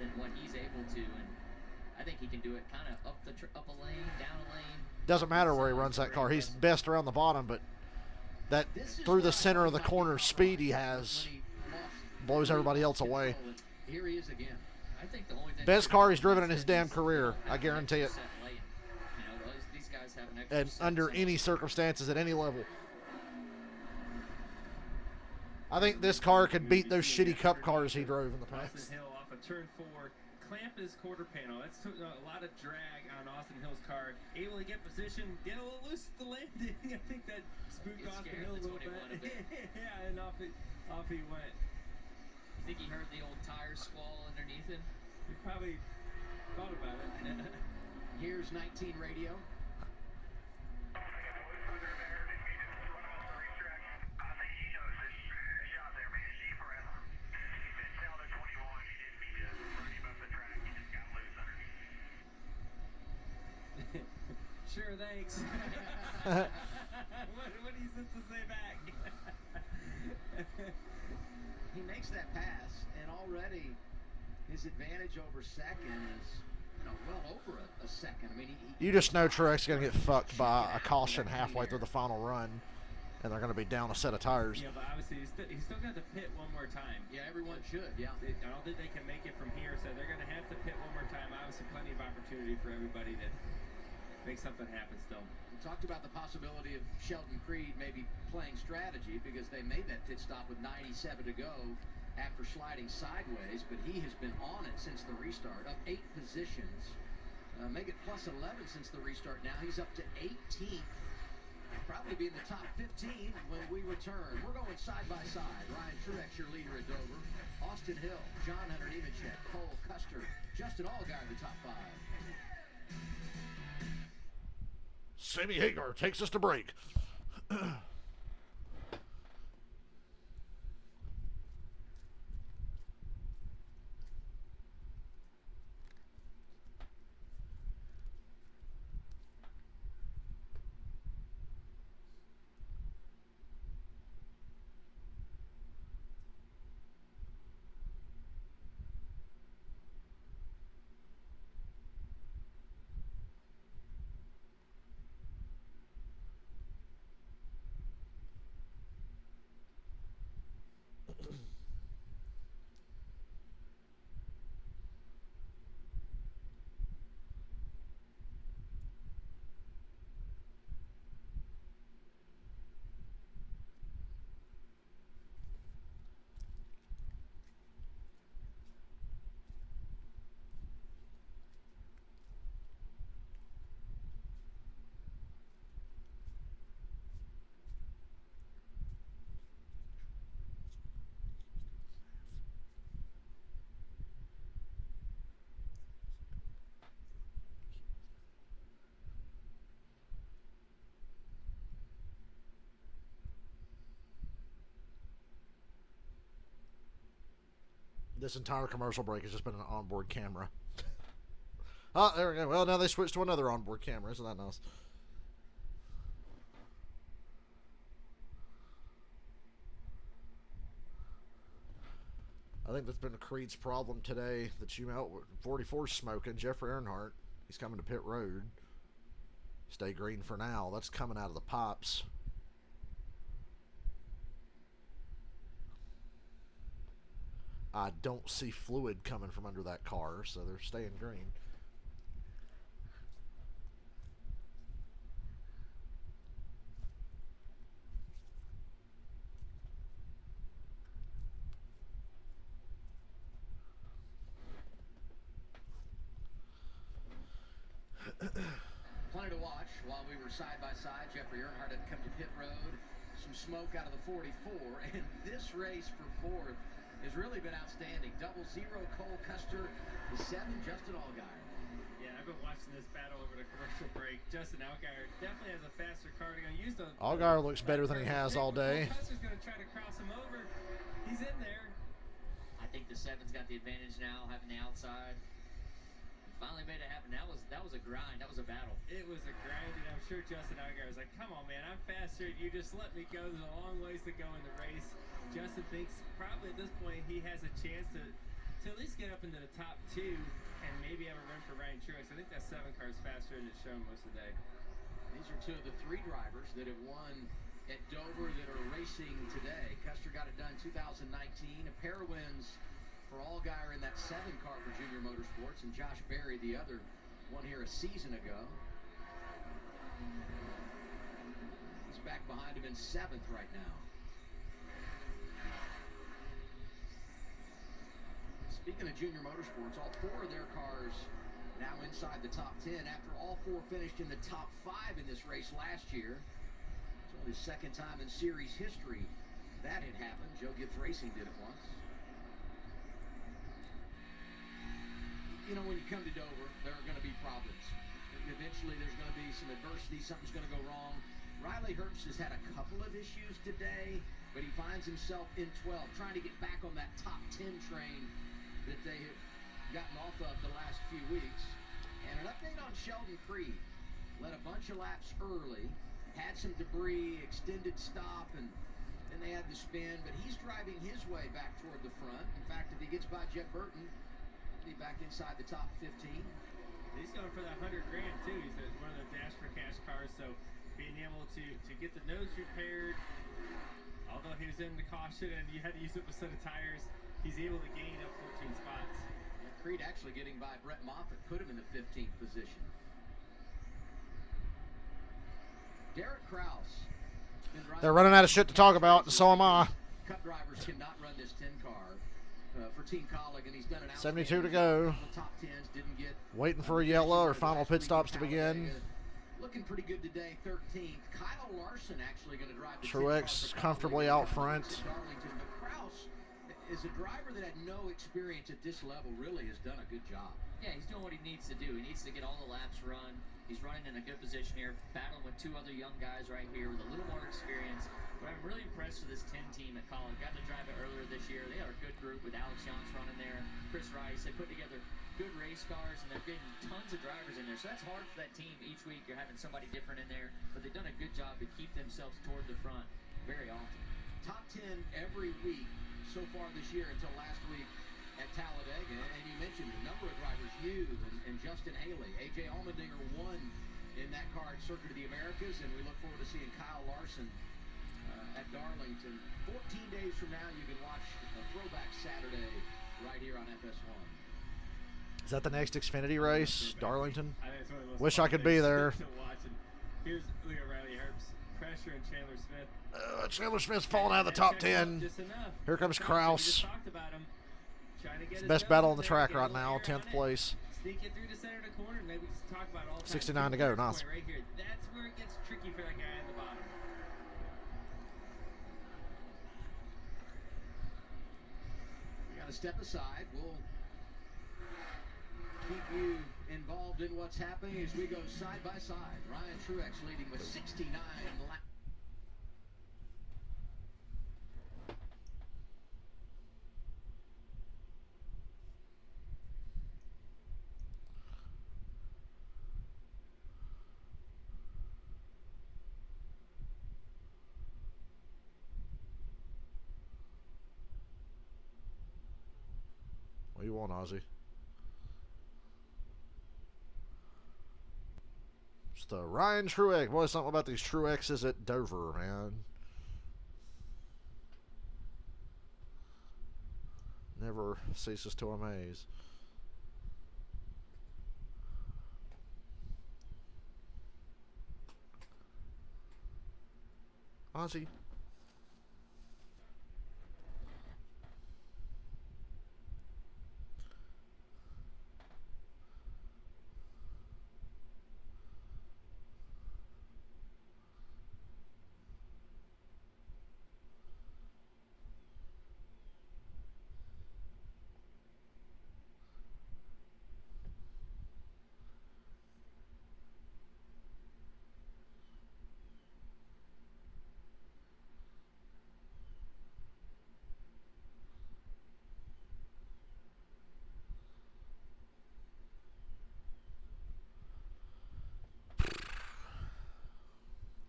than what he's able to, and I think he can do it kind of up a lane, down a lane. Doesn't matter where he runs that car. He's best around the bottom, but that through the center of the corner speed he has blows everybody else away. Here he is again. I think the only thing Best car he's driven in his damn career. I guarantee it. These guys have an extra And under any circumstances at any level. I think this car could beat those shitty cup cars he drove in the past. Austin Hill off of turn 4. Clamp his quarter panel. That's a lot of drag on Austin Hill's car. Able to get position, get a little loose at the landing. I think that spooked Austin Hill a little bit. Yeah, and off he went. You think he heard the old tire squall underneath him? He probably thought about it. Here's 19 radio. Sure, thanks. what do you supposed to say back? He makes that pass, and already his advantage over second is well over a second. I mean, you just know Truex is going to get fucked by a caution halfway through the final run, and they're going to be down a set of tires. Yeah, but obviously he's still got to pit one more time. Yeah, everyone should. Yeah, I don't think they can make it from here, so they're going to have to pit one more time. Obviously, plenty of opportunity for everybody to make something happen still. We talked about the possibility of Sheldon Creed maybe playing strategy because they made that pit stop with 97 to go after sliding sideways, but he has been on it since the restart, up 8 positions. Make it plus 11 since the restart now. He's up to 18th. Probably be in the top 15 when we return. We're going side by side. Ryan Truex, your leader at Dover. Austin Hill, John Hunter Nemechek, Cole Custer, Justin Allgaier, the top 5. Sammy Hagar takes us to break. This entire commercial break has just been an onboard camera. Oh, there we go. Well, now they switched to another onboard camera. Isn't that nice? I think that's been Creed's problem today. That you out 44 smoking. Jeffrey Earnhardt, he's coming to pit road. Stay green for now. That's coming out of the pipes. I don't see fluid coming from under that car, so they're staying green. we were side by side. Jeffrey Earnhardt had come to pit road. Some smoke out of the 44, and this race for fourth has really been outstanding. 00 Cole Custer, the 7 Justin Allgaier. Yeah, I've been watching this battle over the commercial break. Justin Allgaier definitely has a faster car. They're going to use the Allgaier looks better than he has all day. Cole Custer's going to try to cross him over. He's in there. I think the 7's got the advantage now, having the outside. Finally made it happen. That was a grind. That was a battle. It was a grind, and I'm sure Justin Allgaier was like, come on, man, I'm faster. You just let me go. There's a long ways to go in the race. Justin thinks probably at this point he has a chance to at least get up into the top 2 and maybe have a run for Ryan Truex. I think that 7 car is faster than it's shown most of the day. These are 2 of the 3 drivers that have won at Dover that are racing today. Custer got it done 2019. A pair of wins for Allgaier in that 7 car for Junior Motorsports, and Josh Berry, the other one here a season ago. He's back behind him in 7th right now. Speaking of Junior Motorsports, all 4 of their cars now inside the top 10 after all 4 finished in the top 5 in this race last year. It's only the 2nd time in series history that had happened. Joe Gibbs Racing did it once. You know, when you come to Dover, there are going to be problems. Eventually, there's going to be some adversity. Something's going to go wrong. Riley Herbst has had a couple of issues today, but he finds himself in 12, trying to get back on that top 10 train that they have gotten off of the last few weeks. And an update on Sheldon Creed. Led a bunch of laps early, had some debris, extended stop, and then they had the spin, but he's driving his way back toward the front. In fact, if he gets by Jeb Burton, he'll be back inside the top 15. He's going for that $100,000 too. He's one of the Dash for Cash cars, so being able to get the nose repaired, although he was in the caution and you had to use up a set of tires, he's able to gain up 14 spots. And Creed actually getting by Brett Moffitt, put him in the 15th position. Derek Kraus. They're running out of shit to talk about, and so am I. Cup drivers cannot run this 10 car for Team Colleague, and he's done an 72 to go. Top 10s, didn't get Waiting for a yellow or final pit stops to begin. Looking pretty good today, 13th. Kyle Larson actually going to drive the Truex comfortably out front. Darlington, but Kraus is a driver that had no experience at this level, really has done a good job. Yeah, he's doing what he needs to do. He needs to get all the laps run. He's running in a good position here, battling with 2 other young guys right here with a little more experience. But I'm really impressed with this 10 team at Colin. Got to drive it earlier this year. They are a good group with Alex Youngs running there, Chris Rice. They put together good race cars, and they're getting tons of drivers in there. So that's hard for that team. Each week you're having somebody different in there, but they've done a good job to keep themselves toward the front very often. Top 10 every week so far this year until last week at Talladega. And you mentioned a number of drivers, you and Justin Haley. A.J. Allmendinger won in that car at Circuit of the Americas, and we look forward to seeing Kyle Larson at Darlington. 14 days from now, you can watch a Throwback Saturday right here on FS1. Is that the next Xfinity race, Darlington? I think it's one of the most Wish I could be there. Here's look at Riley Herbst, Pressure, and Chandler Smith. Chandler Smith's falling out of the top 10. Here comes Kraus. It's the best battle on the track right now, 10th place. Sneak it through the center of the corner, and maybe just talk about all 69 to go, nice. Right here. That's where it gets tricky for that guy at the bottom. We got to step aside. We'll keep you involved in what's happening as we go side by side. Ryan Truex leading with 69 laps. What do you want, Ozzy? It's the Ryan Truex. Boy, something about these Truexes at Dover, man. Never ceases to amaze. Ozzy.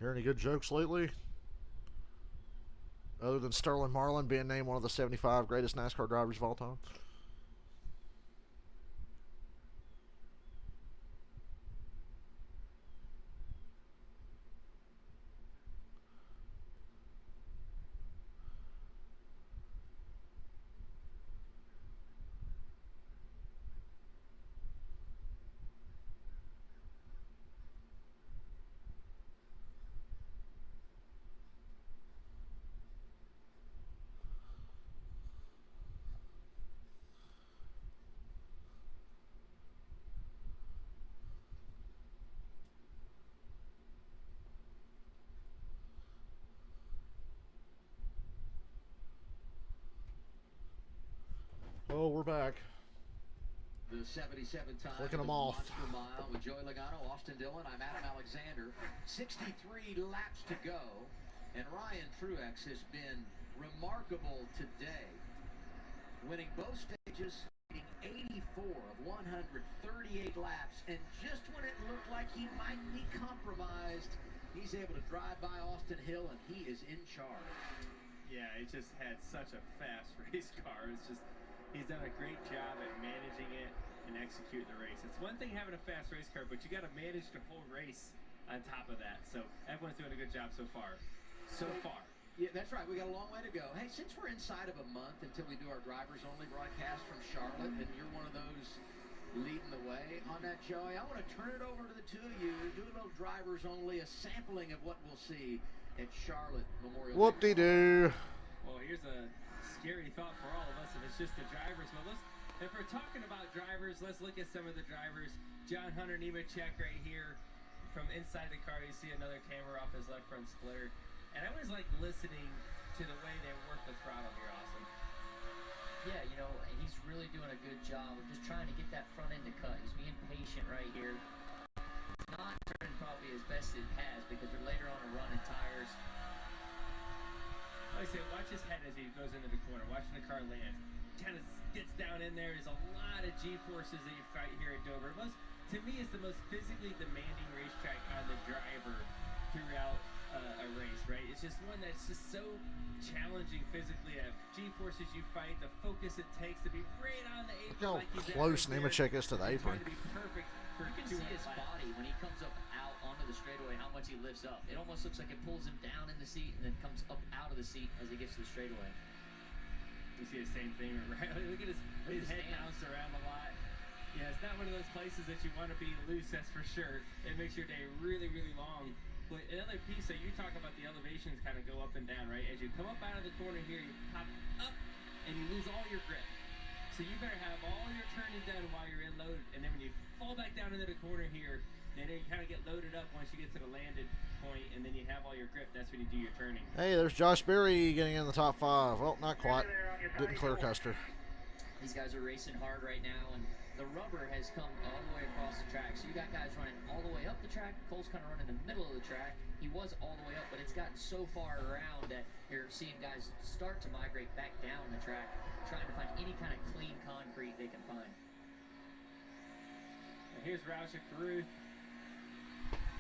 Hear any good jokes lately? Other than Sterling Marlin being named one of the 75 greatest NASCAR drivers of all time? Oh, we're back. The 77 time Flicking them the off. Monster Mile with Joey Logano, Austin Dillon. I'm Adam Alexander. 63 laps to go, and Ryan Truex has been remarkable today, winning both stages, leading 84 of 138 laps, and just when it looked like he might be compromised, he's able to drive by Austin Hill, and he is in charge. Yeah, it just had such a fast race car. It's just, he's done a great job at managing it and executing the race. It's one thing having a fast race car, but you got to manage the whole race on top of that. So everyone's doing a good job so far. So far. Yeah, that's right. We got a long way to go. Hey, since we're inside of a month until we do our drivers-only broadcast from Charlotte, and you're one of those leading the way on that, Joey, I want to turn it over to the two of you. Do a little drivers-only, a sampling of what we'll see at Charlotte Memorial. Whoop-de-doo. Well, here's a scary thought for all of us if it's just the drivers. But if we're talking about drivers, let's look at some of the drivers. John Hunter Nemechek right here. From inside the car, you see another camera off his left front splitter. And I always like listening to the way they work the throttle here, Austin. Yeah, you know, he's really doing a good job of just trying to get that front end to cut. He's being patient right here. Not turning probably as best it has because they're later on to run in tires. Like I say, watch his head as he goes into the corner, watching the car land. Kind of gets down in there. There's a lot of G-forces that you fight here at Dover. To me, it's the most physically demanding racetrack on the driver throughout a race, right? It's just one that's just so challenging physically. G-forces you fight, the focus it takes to be right on the apron. Look how close Nemechek is to the apron. You can see his body when he comes up out onto the straightaway, how much he lifts up. It almost looks like it pulls him down in the seat and then comes up out of the seat as he gets to the straightaway. You see the same thing, right? Look at his head bounce around a lot. Yeah, it's not one of those places that you want to be loose, that's for sure. It makes your day really, really long. But another piece that you talk about, the elevations kind of go up and down, right? As you come up out of the corner here, you pop up and you lose all your grip. So you better have all your turning done while you're in load. And then when you fall back down into the corner here, then you kind of get loaded up once you get to the landed point, and then you have all your grip. That's when you do your turning. Hey, there's Josh Berry getting in the top 5. Well, not quite. Didn't clear Custer. These guys are racing hard right now, and the rubber has come all the way across the track. So you got guys running all the way up the track. Cole's kind of running in the middle of the track. He was all the way up, but it's gotten so far around that you're seeing guys start to migrate back down the track, trying to find any kind of clean concrete they can find. And here's Roush Caruth.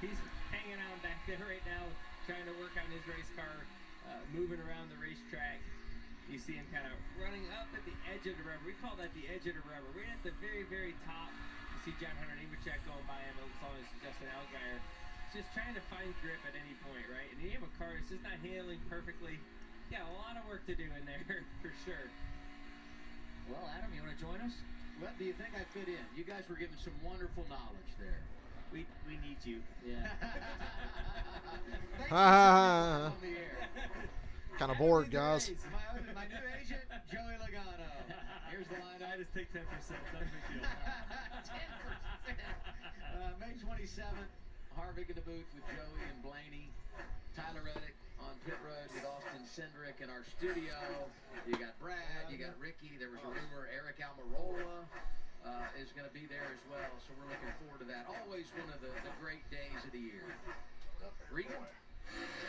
He's hanging out back there right now, trying to work on his race car, moving around the racetrack. You see him kind of running up at the edge of the rubber. We call that the edge of the rubber. We're at the very, very top. You see John Hunter Nemechek going by him, as long as Justin Allgaier. Just trying to find grip at any point, right? And you have a car that's just not handling perfectly. Yeah, a lot of work to do in there, for sure. Well, Adam, you want to join us? Well, do you think I fit in? You guys were giving some wonderful knowledge there. We need you. Yeah. Kind of bored, guys. My new agent, Joey Logano. Here's the lineup. I just take 10%. That's a big deal. 10%. May 27th, Harvick in the booth with Joey and Blaney. Tyler Reddick on pit road with Austin Cindric in our studio. You got Brad, you got Ricky. There was a rumor Eric Almirola is going to be there as well, so we're looking forward to that. Always one of the great days of the year. Regan?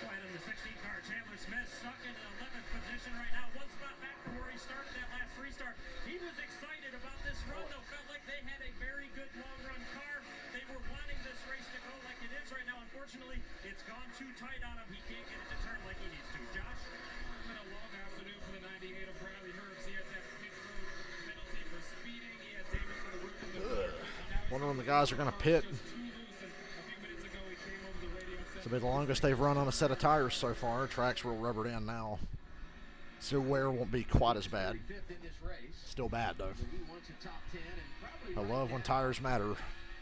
Right on the 16 car, Chandler Smith stuck in 11th position right now. One spot back from where he started that last restart. He was excited about this run, though. Felt like they had a very good long run car. They were wanting this race to go like it is right now. Unfortunately, it's gone too tight on him. He can't get it to turn like he needs to. Josh? It's been a long afternoon for the 98 of Bradley Herbst. He had that pit road penalty for speeding. He had Davis for the roof in the field. Wonder when the guys are going to pit. It's been the longest they've run on a set of tires so far. Track's real rubbered in now. So wear won't be quite as bad. Still bad, though. I love when tires matter.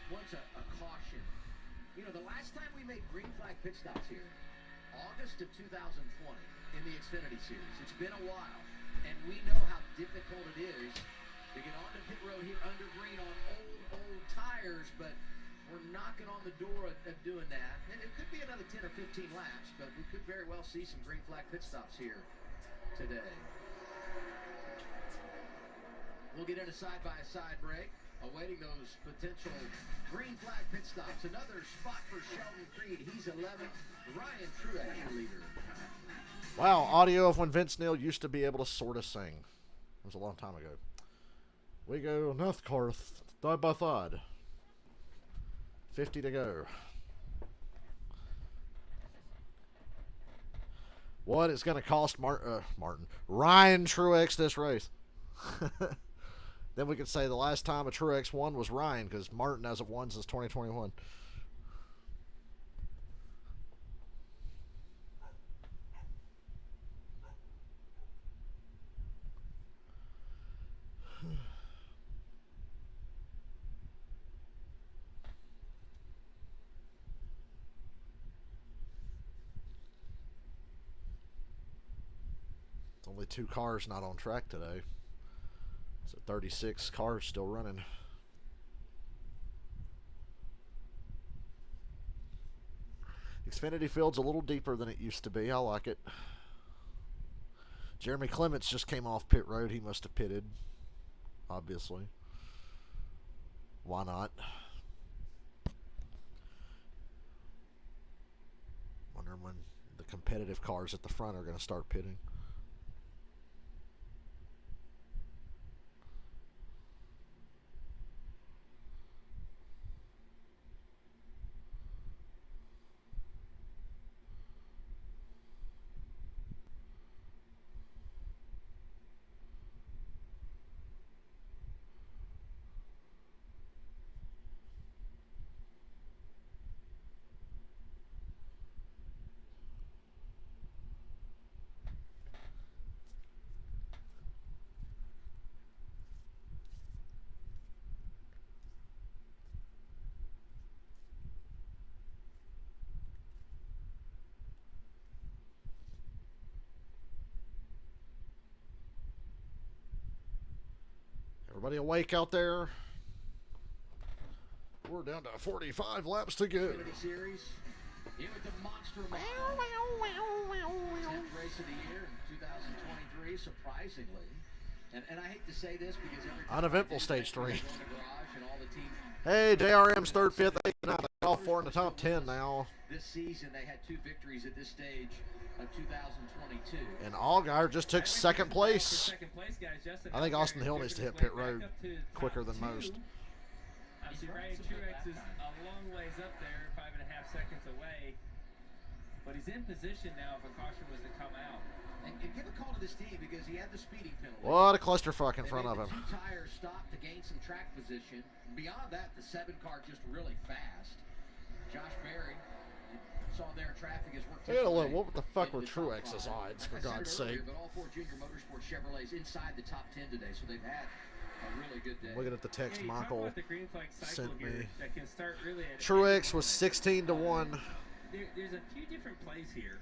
Wants a caution. You know, the last time we made green flag pit stops here, August of 2020 in the Xfinity Series. It's been a while, and we know how difficult it is to get onto pit road here under green on old tires, but we're knocking on the door of doing that. And it could be another 10 or 15 laps, but we could very well see some green flag pit stops here today. We'll get in a side-by-side break, awaiting those potential green flag pit stops. Another spot for Sheldon Creed. He's 11th. Ryan Truex, your leader. Wow, audio of when Vince Neil used to be able to sort of sing. It was a long time ago. We go NASCAR side by side. 50 to go. What is going to cost Ryan Truex this race? Then we could say the last time a Truex won was Ryan, because Martin hasn't won since 2021. Only 2 cars not on track today. So 36 cars still running. Xfinity Field's a little deeper than it used to be. I like it. Jeremy Clements just came off pit road. He must have pitted, obviously. Why not? Wondering when the competitive cars at the front are going to start pitting. Everybody awake out there? We're down to 45 laps to go. Xfinity Series, here with the Monster Mile. 10th race of the year in 2023, surprisingly. And I hate to say this because every time uneventful stage 3. and all the teams, Hey, JRM's 3rd, 5th, 8th, 9th. All 4 in the top 10 now. this season they had 2 victories at this stage of 2022. And Allgaier just took 2nd place. Second place, guys. Justin I think Austin Hill needs to hit pit road quicker than most. Obviously, Ryan Truex is a long ways up there, 5.5 seconds away. But he's in position now if a caution was to come out. And give a call to this team because he had the speeding penalty. What a clusterfuck in front of him. 2 tires stopped to gain some track position. Beyond that, the 7 car just really fast. Josh Berry saw their traffic has worked. Hey, look, what the fuck were Truex's odds, for God's sake? But all 4 Junior Motorsport Chevrolets inside the top 10 today, so they've had a really good day. Looking at the text Michael sent me. That can start really at Truex was 16 to 1. There's a few different plays here.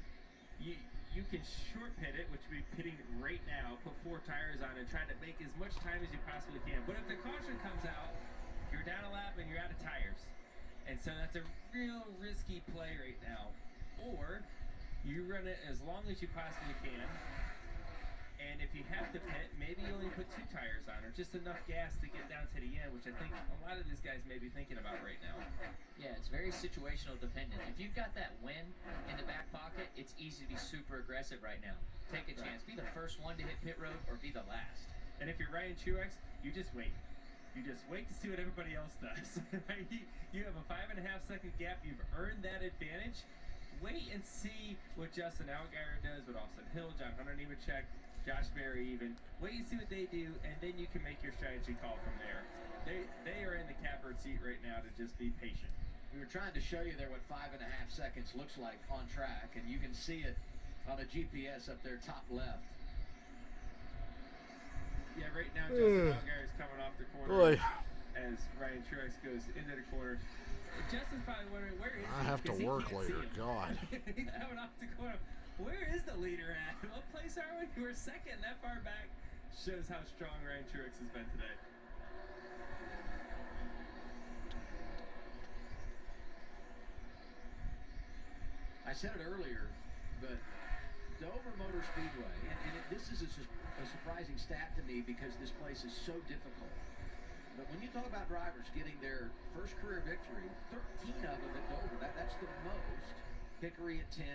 You can short pit it, which would be pitting right now, put 4 tires on and try to make as much time as you possibly can. But if the caution comes out, you're down a lap and you're out of tires. And so that's a real risky play right now. Or you run it as long as you possibly can. And if you have to pit, maybe you only put 2 tires on, or just enough gas to get down to the end, which I think a lot of these guys may be thinking about right now. Yeah, it's very situational dependent. If you've got that win in the back pocket, it's easy to be super aggressive right now. Take a chance. Be the first one to hit pit road or be the last. And if you're Ryan Truex, you just wait. You just wait to see what everybody else does. You have a 5.5 second gap. You've earned that advantage. wait and see what Justin Allgaier does, what Austin Hill, John Hunter Nemechek, Josh Berry even. Wait and see what they do, and then you can make your strategy call from there. They are in the catbird seat right now to just be patient. We were trying to show you there what 5.5 seconds looks like on track, and you can see it on a GPS up there top left. Yeah, right now Justin Allgaier is coming off the corner as Ryan Truex goes into the corner. Justin's probably wondering, where is he? I have to work later. God. He's coming off the corner. Where is the leader at? What place are we? We're second that far back. Shows how strong Ryan Truex has been today. I said it earlier, but Dover Motor Speedway, and this is a surprising stat to me because this place is so difficult. But when you talk about drivers getting their first career victory, 13 of them at Dover, that's the most. Hickory at 10.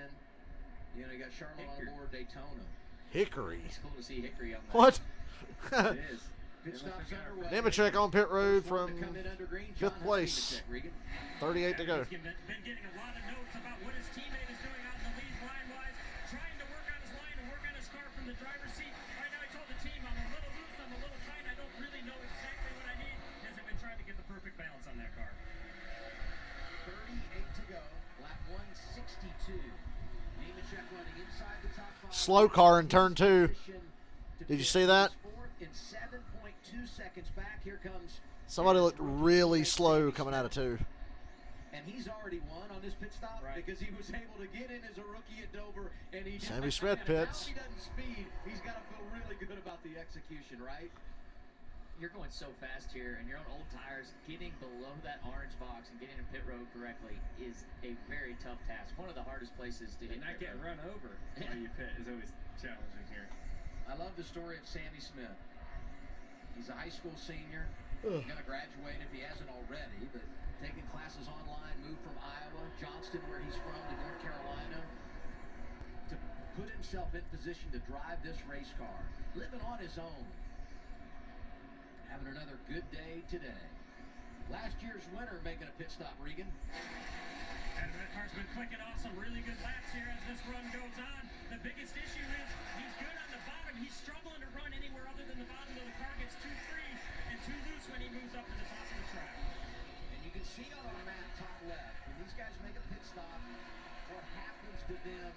You know, you got Charlotte on board, Daytona. Hickory. It's cool to see Hickory on that. What? It is. Pit stops underway. Nemechek on pit road from green, 5th place. 38 to go. He's been getting a lot of notes about what his teammate is doing out in the lead line-wise, trying to work on his line and work on his car from the driver's seat. Right now, I told the team, I'm a little loose, I'm a little tight, I don't really know exactly what I need. As I've been trying to get the perfect balance on that car. 38 to go, lap 162. Nemechek running inside the top 5. Slow car in turn 2. Did you see that? In 7.2 seconds back, here comes Somebody looked really slow coming out of 2. and he's already won on this pit stop because he was able to get in as a rookie at Dover, and he Sammy Smith pits. Now he doesn't speed. He's got to feel really good about the execution, right? You're going so fast here, and you're on old tires. Getting below that orange box and getting a pit road correctly is a very tough task. One of the hardest places to hit. And not getting run over while you pit is always challenging here. I love the story of Sammy Smith. He's a high school senior. He's going to graduate if he hasn't already, but taking classes online, moved from Iowa, Johnston, where he's from, to North Carolina, to put himself in position to drive this race car, living on his own, having another good day today. Last year's winner making a pit stop, Regan. And that car's been clicking off some really good laps here as this run goes on. The biggest issue is he's good on the bottom. He's struggling to run anywhere other than the bottom of the car. Gets too free and too loose when he moves up to the top of the track. And you can see on our map top left, when these guys make a pit stop, what happens to them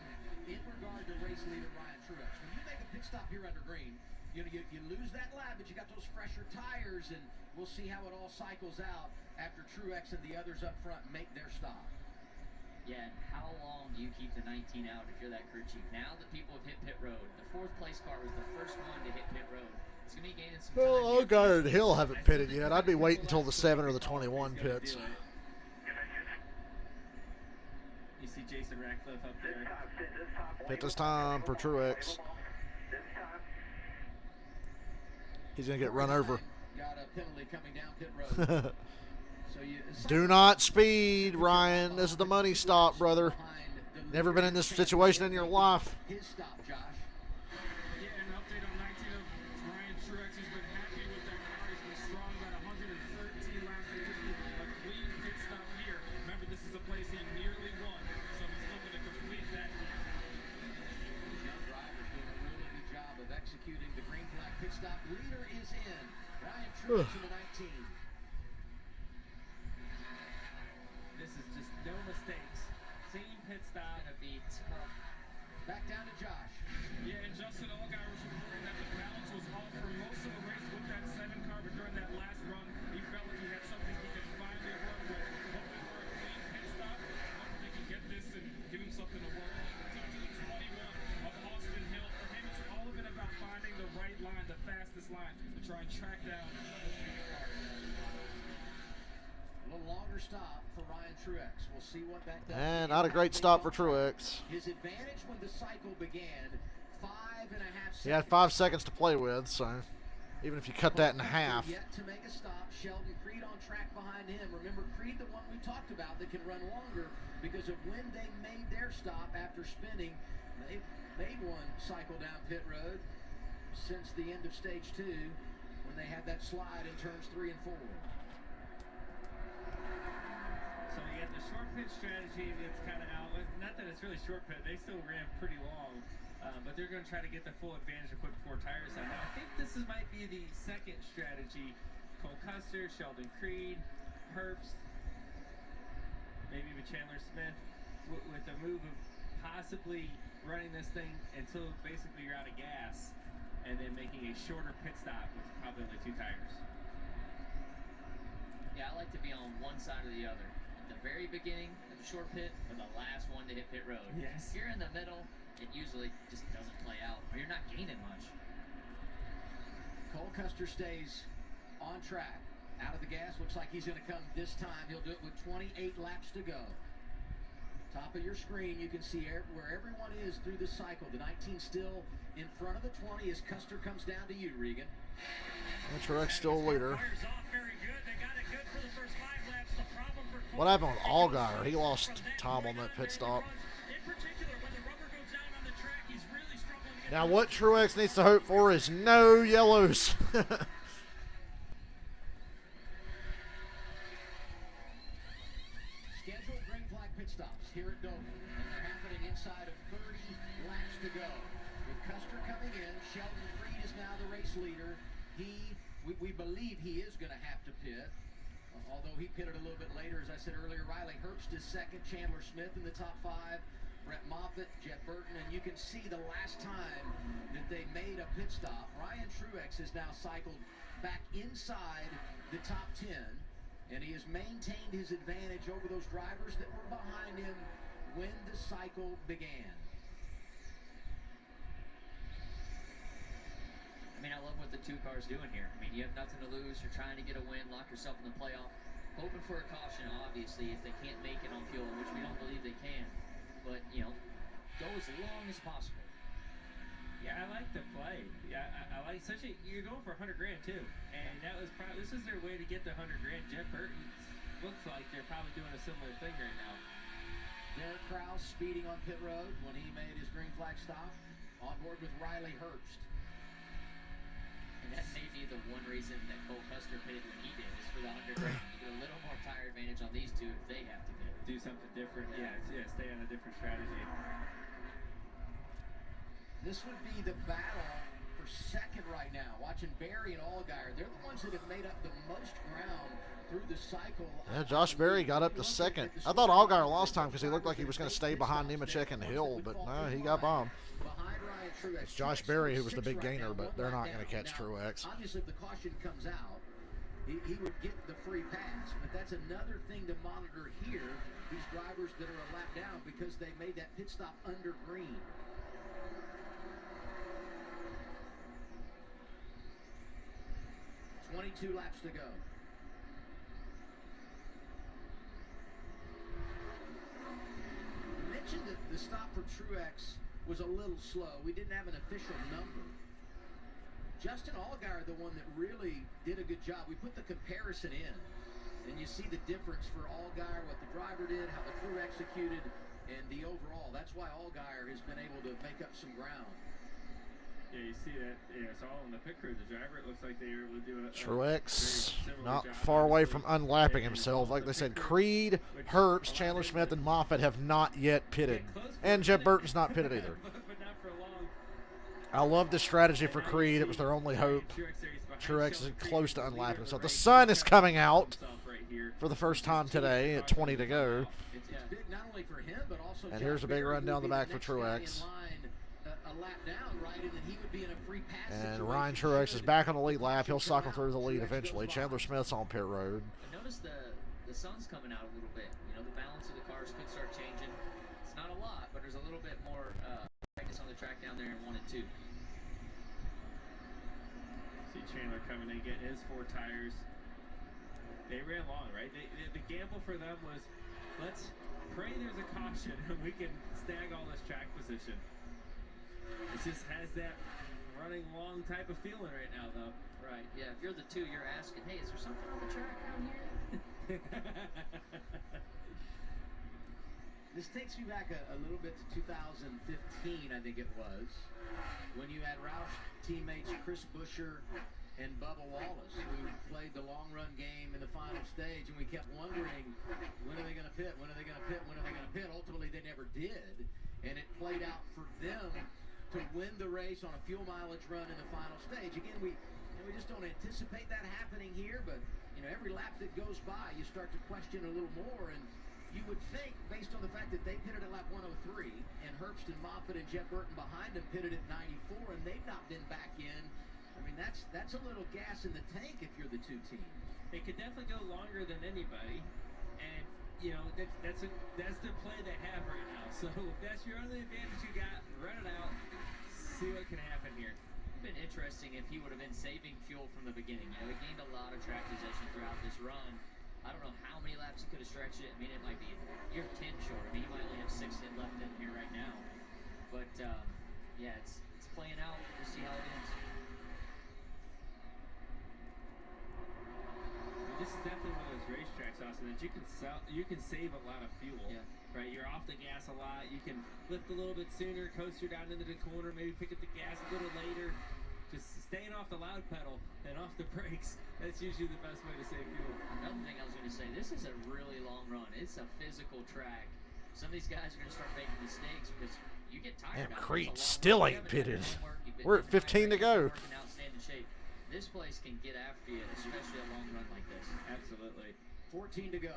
in regard to race leader Ryan Truex. When you make a pit stop here under green, you know, you lose that lap, but you got those fresher tires, and we'll see how it all cycles out after Truex and the others up front make their stop. Yeah, and how long do you keep the 19 out if you're that crew chief? Now that people have hit pit road, the 4th place car was the first one to hit pit road. It's going to be gaining some time. Well, Allgaier and Hill haven't pitted yet. I'd be waiting until the 7 or the 21 pits. You see Jason Ratcliffe up there. Pit this time for Truex. He's going to get run over. Got a penalty coming down pit road. Do not speed, Ryan. This is the money stop, brother. Never been in this situation in your life. His stop, Josh. Yeah, an update on 19 of Ryan Truex. He's been happy with that car. He's been strong, about 113 laps. They just need a clean pit stop here. Remember, this is a place he nearly won, so he's looking to complete that. Young driver's doing a really good job of executing the green flag pit stop. Leader is in. Ryan Truex in the 19. This is just no mistakes. Clean pit stop. Gonna be tough. Back down to Josh. Yeah, and Justin Allgaier was reporting that the balance was off for most of the race with that 7 car, but during that last run, he felt like he had something he could finally work with. Hoping for a clean pit stop. Hoping he can get this and give him something to work on. T21 of Austin Hill. For him, it's all been about finding the right line, the fastest line, to try and track down the lead car. A little longer stop for Ryan Truex. We'll see what that does. And not a great stop for Truex. His advantage when the cycle began, 5.5 seconds. He had 5 seconds to play with, so even if you cut that in half. Yet to make a stop. Sheldon Creed on track behind him. Remember, Creed, the one we talked about that can run longer because of when they made their stop after spinning. They've made one cycle down pit road since the end of stage 2 when they had that slide in turns 3 and 4. So you got the short pit strategy that's kind of out. Not that it's really short pit. They still ran pretty long. But they're going to try to get the full advantage of putting 4 tires on. Now, I think this might be the second strategy. Cole Custer, Sheldon Creed, Herbst, maybe even Chandler Smith, with the move of possibly running this thing until basically you're out of gas, and then making a shorter pit stop with probably only 2 tires. Yeah, I like to be on one side or the other. At the very beginning of the short pit, or the last one to hit pit road. Yes. If you're in the middle, it usually just doesn't play out, or you're not gaining much. Cole Custer stays on track. Out of the gas, looks like he's going to come this time. He'll do it with 28 laps to go. Top of your screen, you can see where everyone is through this cycle. The 19 still in front of the 20 as Custer comes down to you, Regan. Truex still leader. What happened with Allgaier? He lost time on that pit stop. Now what Truex needs to hope for is no yellows. Scheduled green flag pit stops here at Dover, and they're happening inside of 30 laps to go. With Custer coming in, Sheldon Creed is now the race leader. We believe he is going to have to pit, although he pitted a little bit later, as I said earlier. Riley Herbst is second, Chandler Smith in the top 5, Brett Moffitt, Jet Burton, and you can see the last time that they made a pit stop, Ryan Truex has now cycled back inside the top 10, and he has maintained his advantage over those drivers that were behind him when the cycle began. I mean, I love what the 2 cars doing here. I mean, you have nothing to lose. You're trying to get a win, lock yourself in the playoff. Hoping for a caution, obviously, if they can't make it on fuel, which we don't believe they can. But, you know, go as long as possible. Yeah, I like the play. Yeah, I like you're going for 100 grand too. And that was probably, this is their way to get the 100 grand. Jet Burton looks like they're probably doing a similar thing right now. Derek Krause speeding on pit road when he made his green flag stop. On board with Riley Herbst. And that may be the one reason that Cole Custer pitted when he did, is for the 100 grand. You get a little more tire advantage on these 2 if they have to pit. Do something different. Yeah, stay on a different strategy. This would be the battle for second right now. Watching Berry and Allgaier, they're the ones that have made up the most ground through the cycle. Yeah, Josh Berry got up to second. I thought Allgaier lost time because he looked like he was going to stay behind Nemechek and Hill, but no, he got bombed. It's Josh Berry who was the big gainer, but they're not going to catch Truex. Obviously, if the caution comes out, he would get the free pass. But that's another thing to monitor here, these drivers that are a lap down because they made that pit stop under green. .22 laps to go. You mentioned that the stop for Truex was a little slow. We didn't have an official number. Justin Allgaier, the one that really did a good job. We put the comparison in, and you see the difference for Allgaier, what the driver did, how the crew executed, and the overall. That's why Allgaier has been able to make up some ground. Yeah, you see that. Yeah, it's all in the pit crew. The driver, it looks like they were able to do a Truex not far away from unlapping himself. Like they said, Creed, Herbst, Chandler Smith, and Moffitt have not yet pitted. And Jet Burton's not pitted either. I love this strategy for Creed. It was their only hope. Truex is close to unlapping. So the sun is coming out for the first time today at 20 to go. And here's a big run down the back for Truex. And Ryan Truex is back on the lead lap. He'll cycle through the lead eventually. Chandler Smith's on pit road. Notice the sun's coming out a little bit. You know, the balance of the cars could start changing. It's not a lot, but there's a little bit more practice on the track down there in 1 and 2. See Chandler coming in, getting his 4 tires. They ran long, right? The gamble for them was, let's pray there's a caution and we can snag all this track position. It just has that running long type of feeling right now, though. Right, yeah. If you're the 2, you're asking, hey, is there something on the track down here? This takes me back a little bit to 2015, I think it was, when you had Roush teammates Chris Buescher and Bubba Wallace, who played the long-run game in the final stage, and we kept wondering, when are they going to pit? When are they going to pit? When are they going to pit? Ultimately, they never did, and it played out for them to win the race on a fuel mileage run in the final stage. Again, we just don't anticipate that happening here, but every lap that goes by, you start to question a little more, and you would think, based on the fact that they pitted at lap 103, and Herbst and Moffitt and Jeff Burton behind them pitted at 94, and they've not been back in. I mean, that's a little gas in the tank if you're the two teams. They could definitely go longer than anybody, and that's the play they have right now. So if that's your only advantage you got, run it out, see what can happen here. It'd been interesting if he would have been saving fuel from the beginning. He gained a lot of track position throughout this run. I don't know how many laps he could have stretched it. I mean, it might be you're 10 short. I mean, he might only have 6 left in here right now. But yeah, it's playing out. We'll see how it ends. This is definitely one of those racetracks, Austin, that you can save a lot of fuel. Yeah. Right, you're off the gas a lot. You can lift a little bit sooner, coaster down into the corner, maybe pick up the gas a little later. Just staying off the loud pedal and off the brakes. That's usually the best way to save fuel. Another thing I was going to say, this is a really long run. It's a physical track. Some of these guys are going to start making mistakes because you get tired. Man, Creed still ain't pitted. We're at 15 to go. Outstanding shape. This place can get after you, especially a long run like this. Absolutely. 14 to go.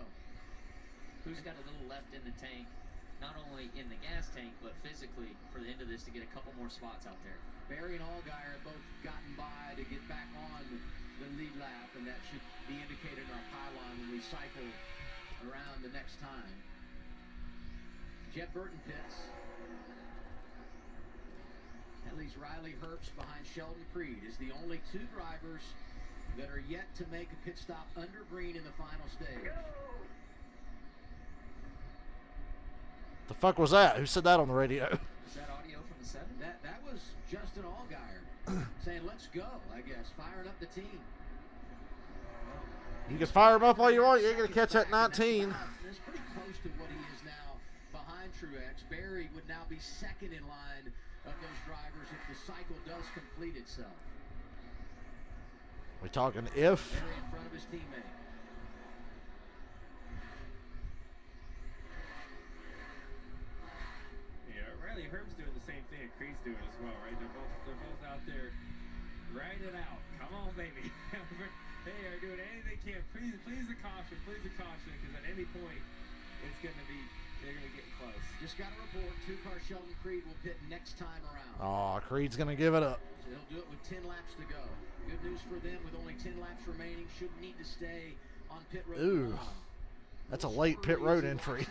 Who's got a little left in the tank, not only in the gas tank, but physically for the end of this to get a couple more spots out there. Barry and Allgaier have both gotten by to get back on the lead lap, and that should be indicated in our pylon when we cycle around the next time. Jeff Burton pits. That leaves Riley Herbst behind Sheldon Creed as the only two drivers that are yet to make a pit stop under green in the final stage. The fuck was that? Who said that on the radio? Is that audio from the 7? That was Justin Allgaier saying, let's go, I guess, firing up the team. You can fire him up all you want. You ain't going to catch that 19. That's pretty close to what he is now behind Truex. Barry would now be second in line of those drivers if the cycle does complete itself. We talking if? Barry in front of his teammate. Riley Herbst's doing the same thing that Creed's doing as well, right? They're both out there riding it out. Come on, baby. They are doing anything they can. Please the caution, because at any point they're gonna get close. Just got a report. 2-car Sheldon Creed will pit next time around. Oh, Creed's gonna give it up. So he'll do it with 10 laps to go. Good news for them with only 10 laps remaining. Shouldn't need to stay on pit road. Ooh, that's a late pit road entry.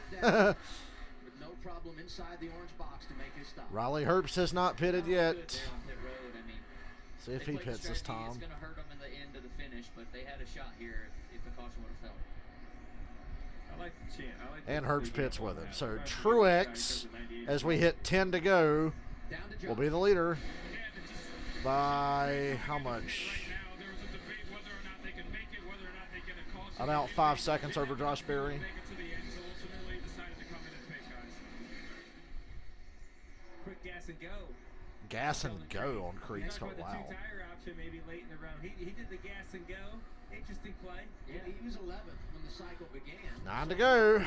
With no problem inside the orange box to make his stop. Riley Herbst has not pitted yet. They're on pit road. I mean, see if he pits this time. It's going to hurt them in the end of the finish, but they had a shot here if the caution would have fell. I like the chant. And Herbst pits with him. So Truex, as we hit 10 to go, will be the leader by how much? About 5 seconds over Josh Berry. Quick gas and go. Gas and go on Creed's car. Wow. The two-tire option maybe late in the round. He did the gas and go. Interesting play. Yeah, he was 11th when the cycle began. 9 to go.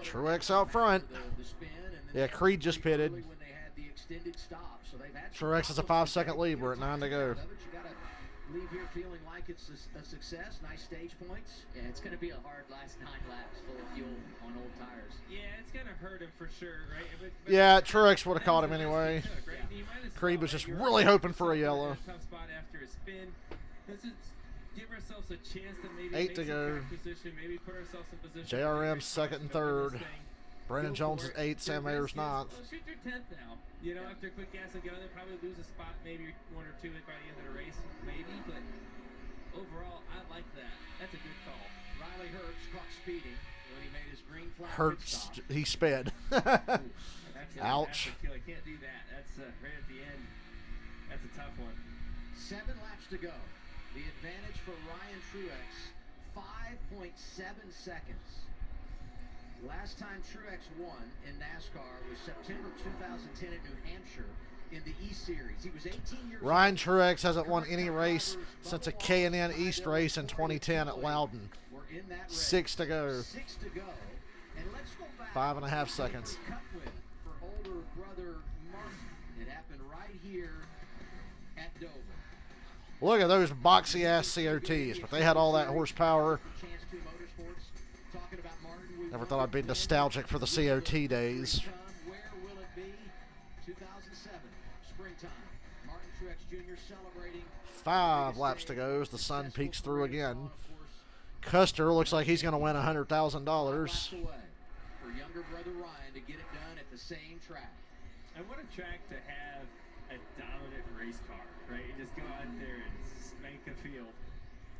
Truex out front. The spin, and Yeah, Creed just pitted. when they had the extended stop, so they've had Truex is a 5-second lead. We're at 9 to go. You gotta leave here feeling like it's a success. Nice stage points. Yeah, it's going to be a hard last 9 laps full of fuel on old tires. Yeah, it's going to hurt him for sure, right? But Yeah, Truex would have caught him anyway. Right? Creed was just really hoping for a yellow. Tough spot after a spin. Let's just give ourselves a chance to maybe 8 make to some go. track position, maybe put ourselves in position. JRM second and third. Brennan Jones is 8th. Sam Ayers 9th. Well, shoot your 10th now. You know, after a quick gas and go, they'll probably lose a spot, maybe 1 or 2 by the end of the race, maybe. But overall, I like that. That's a good call. Riley Herbst caught speeding when he made his green flag pit Herbst, stop. he sped. Ouch. I can't do that. That's right at the end. That's a tough one. 7 laps to go. The advantage for Ryan Truex, 5.7 seconds. Last time Truex won in NASCAR was September 2010 at New Hampshire. in the East Series. He was 18 years Ryan Truex hasn't won any race since a K&N East race in 2010 at Loudon. 6 to go. 6 to go. And let's go back 5.5 seconds. Cup win for older brother Martin. It happened right here at Dover. Look at those boxy ass COTs, but they had all that horsepower. Never thought I'd be nostalgic for the COT days. Where will it be? 2007, springtime. Martin Truex Jr. celebrating. 5 laps to go as the sun peeks through again. Custer looks like he's going to win $100,000. For younger brother Ryan to get it done at the same track. And what a track to have a dominant race car, right? You just go out there and spank a field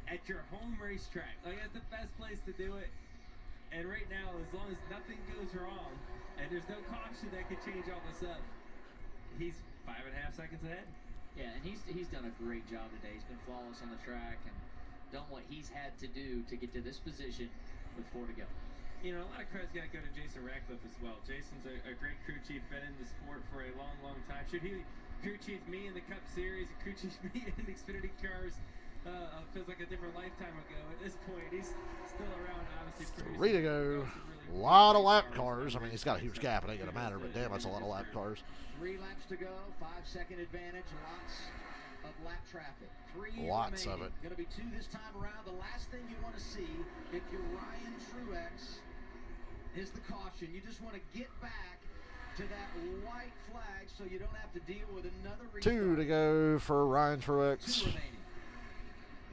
at your home racetrack. Like, that's the best place to do it. And right now, as long as nothing goes wrong and there's no caution that could change all this up, he's 5.5 seconds ahead. Yeah, and he's done a great job today. He's been flawless on the track and done what he's had to do to get to this position with 4 to go. You know, a lot of credit's got to go to Jason Ratcliffe as well. Jason's a great crew chief, been in the sport for a long, long time. Should he crew chief me in the Cup Series, crew chief me in Xfinity cars? Feels like a different lifetime ago. At this point, he's still around, obviously. 3 to go. A lot of lap cars. I mean, he's got a huge gap. It ain't going to matter, but damn, that's a lot of lap cars. 3 laps to go. 5-second advantage. Lots of lap traffic. 3 Lots remaining. of it. Going to be 2 this time around. The last thing you want to see if you're Ryan Truex is the caution. You just want to get back to that white flag so you don't have to deal with another restart. 2 to go for Ryan Truex. 2 remaining.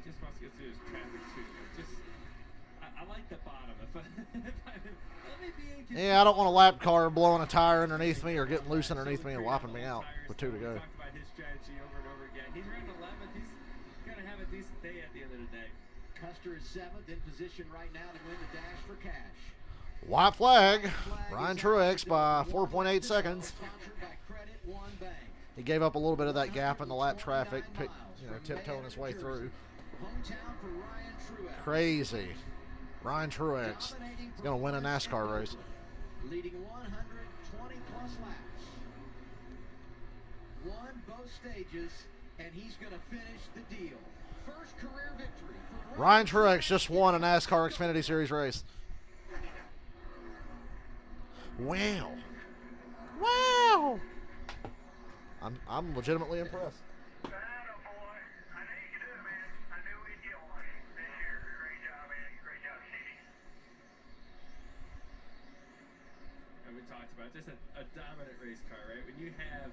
He just wants to get through his traffic too. I like the bottom. Yeah, I don't want a lap car blowing a tire underneath me or getting loose underneath me and whopping me out with 2 to go. Talked about his strategy over and over again. He's running 11th. He's going to have a decent day at the end of the day. Custer is 7th in position right now to win the dash for cash. White flag. Ryan Truex by 4.8 seconds. He gave up a little bit of that gap in the lap traffic, tiptoeing his way through. Crazy. Ryan Truex. He's going to win a NASCAR race. Leading 120 plus laps. Won both stages, and he's going to finish the deal. First career victory for Ryan Truex just won a NASCAR Xfinity Series race. Wow. Wow. I'm legitimately impressed. Just a dominant race car, right? When you have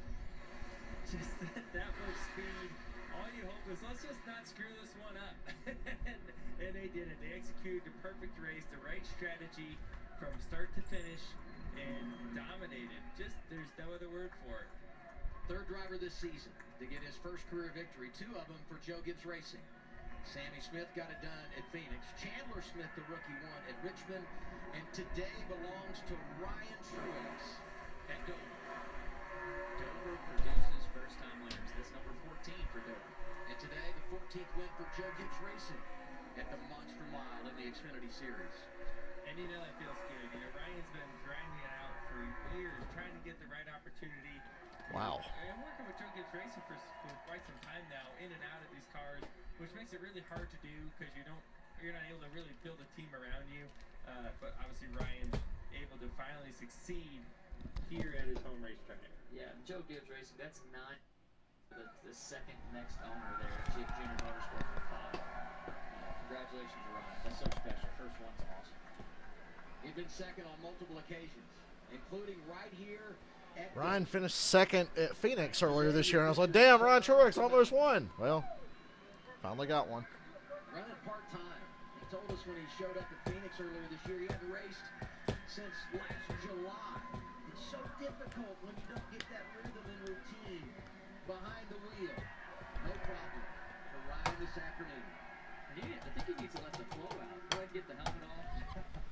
just that much speed, all you hope is let's just not screw this one up. and they did it. They executed the perfect race, the right strategy from start to finish, and dominated. Just there's no other word for it. Third driver this season to get his first career victory. 2 of them for Joe Gibbs Racing. Sammy Smith got it done at Phoenix. Chandler Smith, the rookie, won at Richmond. And today belongs to Ryan Truex at Dover. Dover produces first-time winners. That's number 14 for Dover. And today, the 14th win for Joe Gibbs Racing at the Monster Mile in the Xfinity Series. And you know that feels good. You know, Ryan's been grinding it out for years, trying to get the right opportunity. Wow. I'm working with Joe Gibbs Racing for quite some time now, in and out of these cars, which makes it really hard to do because you're not able to really build a team around you. But obviously Ryan able to finally succeed here at his home racetrack. Yeah, Joe Gibbs Racing, that's not the second next owner there at Junior Motorsport for 5. Congratulations to Ryan. That's so special. First one's awesome. He'd been second on multiple occasions, including right here at Ryan finished second at Phoenix earlier this year, and I was like, damn, Ryan Truex almost won. Well, finally got one. Running part-time. He told us when he showed up at Phoenix earlier this year, he hadn't raced since last July. It's so difficult when you don't get that rhythm and routine behind the wheel. No problem for Ryan this afternoon. I think he needs to let the flow out. Go ahead and get the helmet off,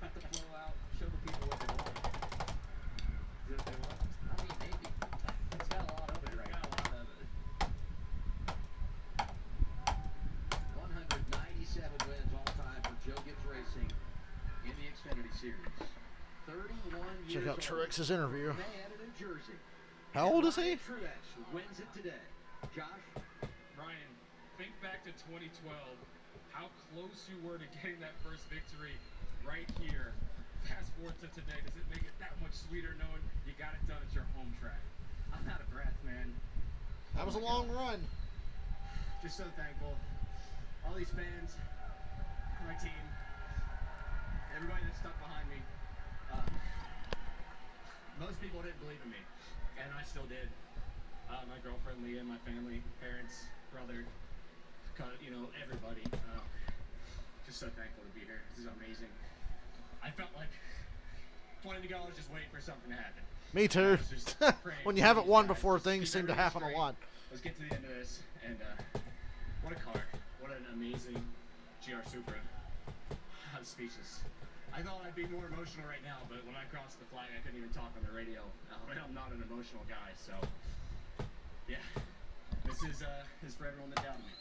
let the flow out, show the people what they want. Is that what they want? I mean, maybe. It's got a lot of it right now. 197 wins all time for Joe Gibbs Racing in the Xfinity Series. 31 years Check out old. Truex's interview. Man in New Jersey. How old is he? Truex wins it today. Josh? Ryan, think back to 2012. How close you were to getting that first victory right here. Fast forward to today. Does it make it that much sweeter knowing you got it done at your home track? I'm out of breath, man. That was a long run. Just so thankful. All these fans, my team, everybody that stuck behind me. Most people didn't believe in me, and I still did. My girlfriend Leah, my family, parents, brother, everybody. Just so thankful to be here. This is amazing. I felt like 20 to go. I was just waiting for something to happen. Me too. When you haven't won before, things seem to happen a lot. Let's get to the end of this, and what a car. What an amazing GR Supra. I'm speechless. I thought I'd be more emotional right now, but when I crossed the flag, I couldn't even talk on the radio. I'm not an emotional guy, so yeah. This is for everyone that doubted me.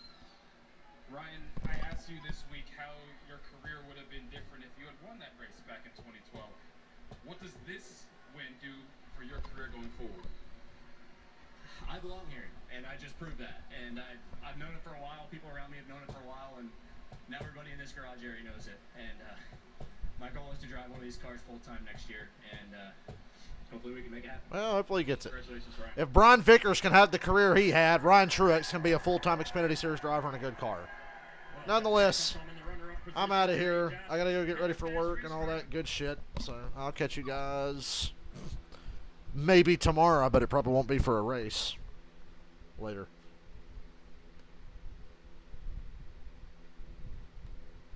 Ryan, I asked you this week how your career would have been different if you had won that race back in 2012. What does this win do for your career going forward? I belong here, and I just proved that. And I've known it for a while. People around me have known it for a while, and now everybody in this garage area knows it. And my goal is to drive one of these cars full time next year, and hopefully we can make it happen. Well, hopefully he gets it. Congratulations, Ryan. If Brian Vickers can have the career he had, Ryan Truex can be a full-time Xfinity Series driver in a good car. Nonetheless, I'm out of here. I got to go get ready for work and all that good shit. So I'll catch you guys maybe tomorrow, but it probably won't be for a race. Later.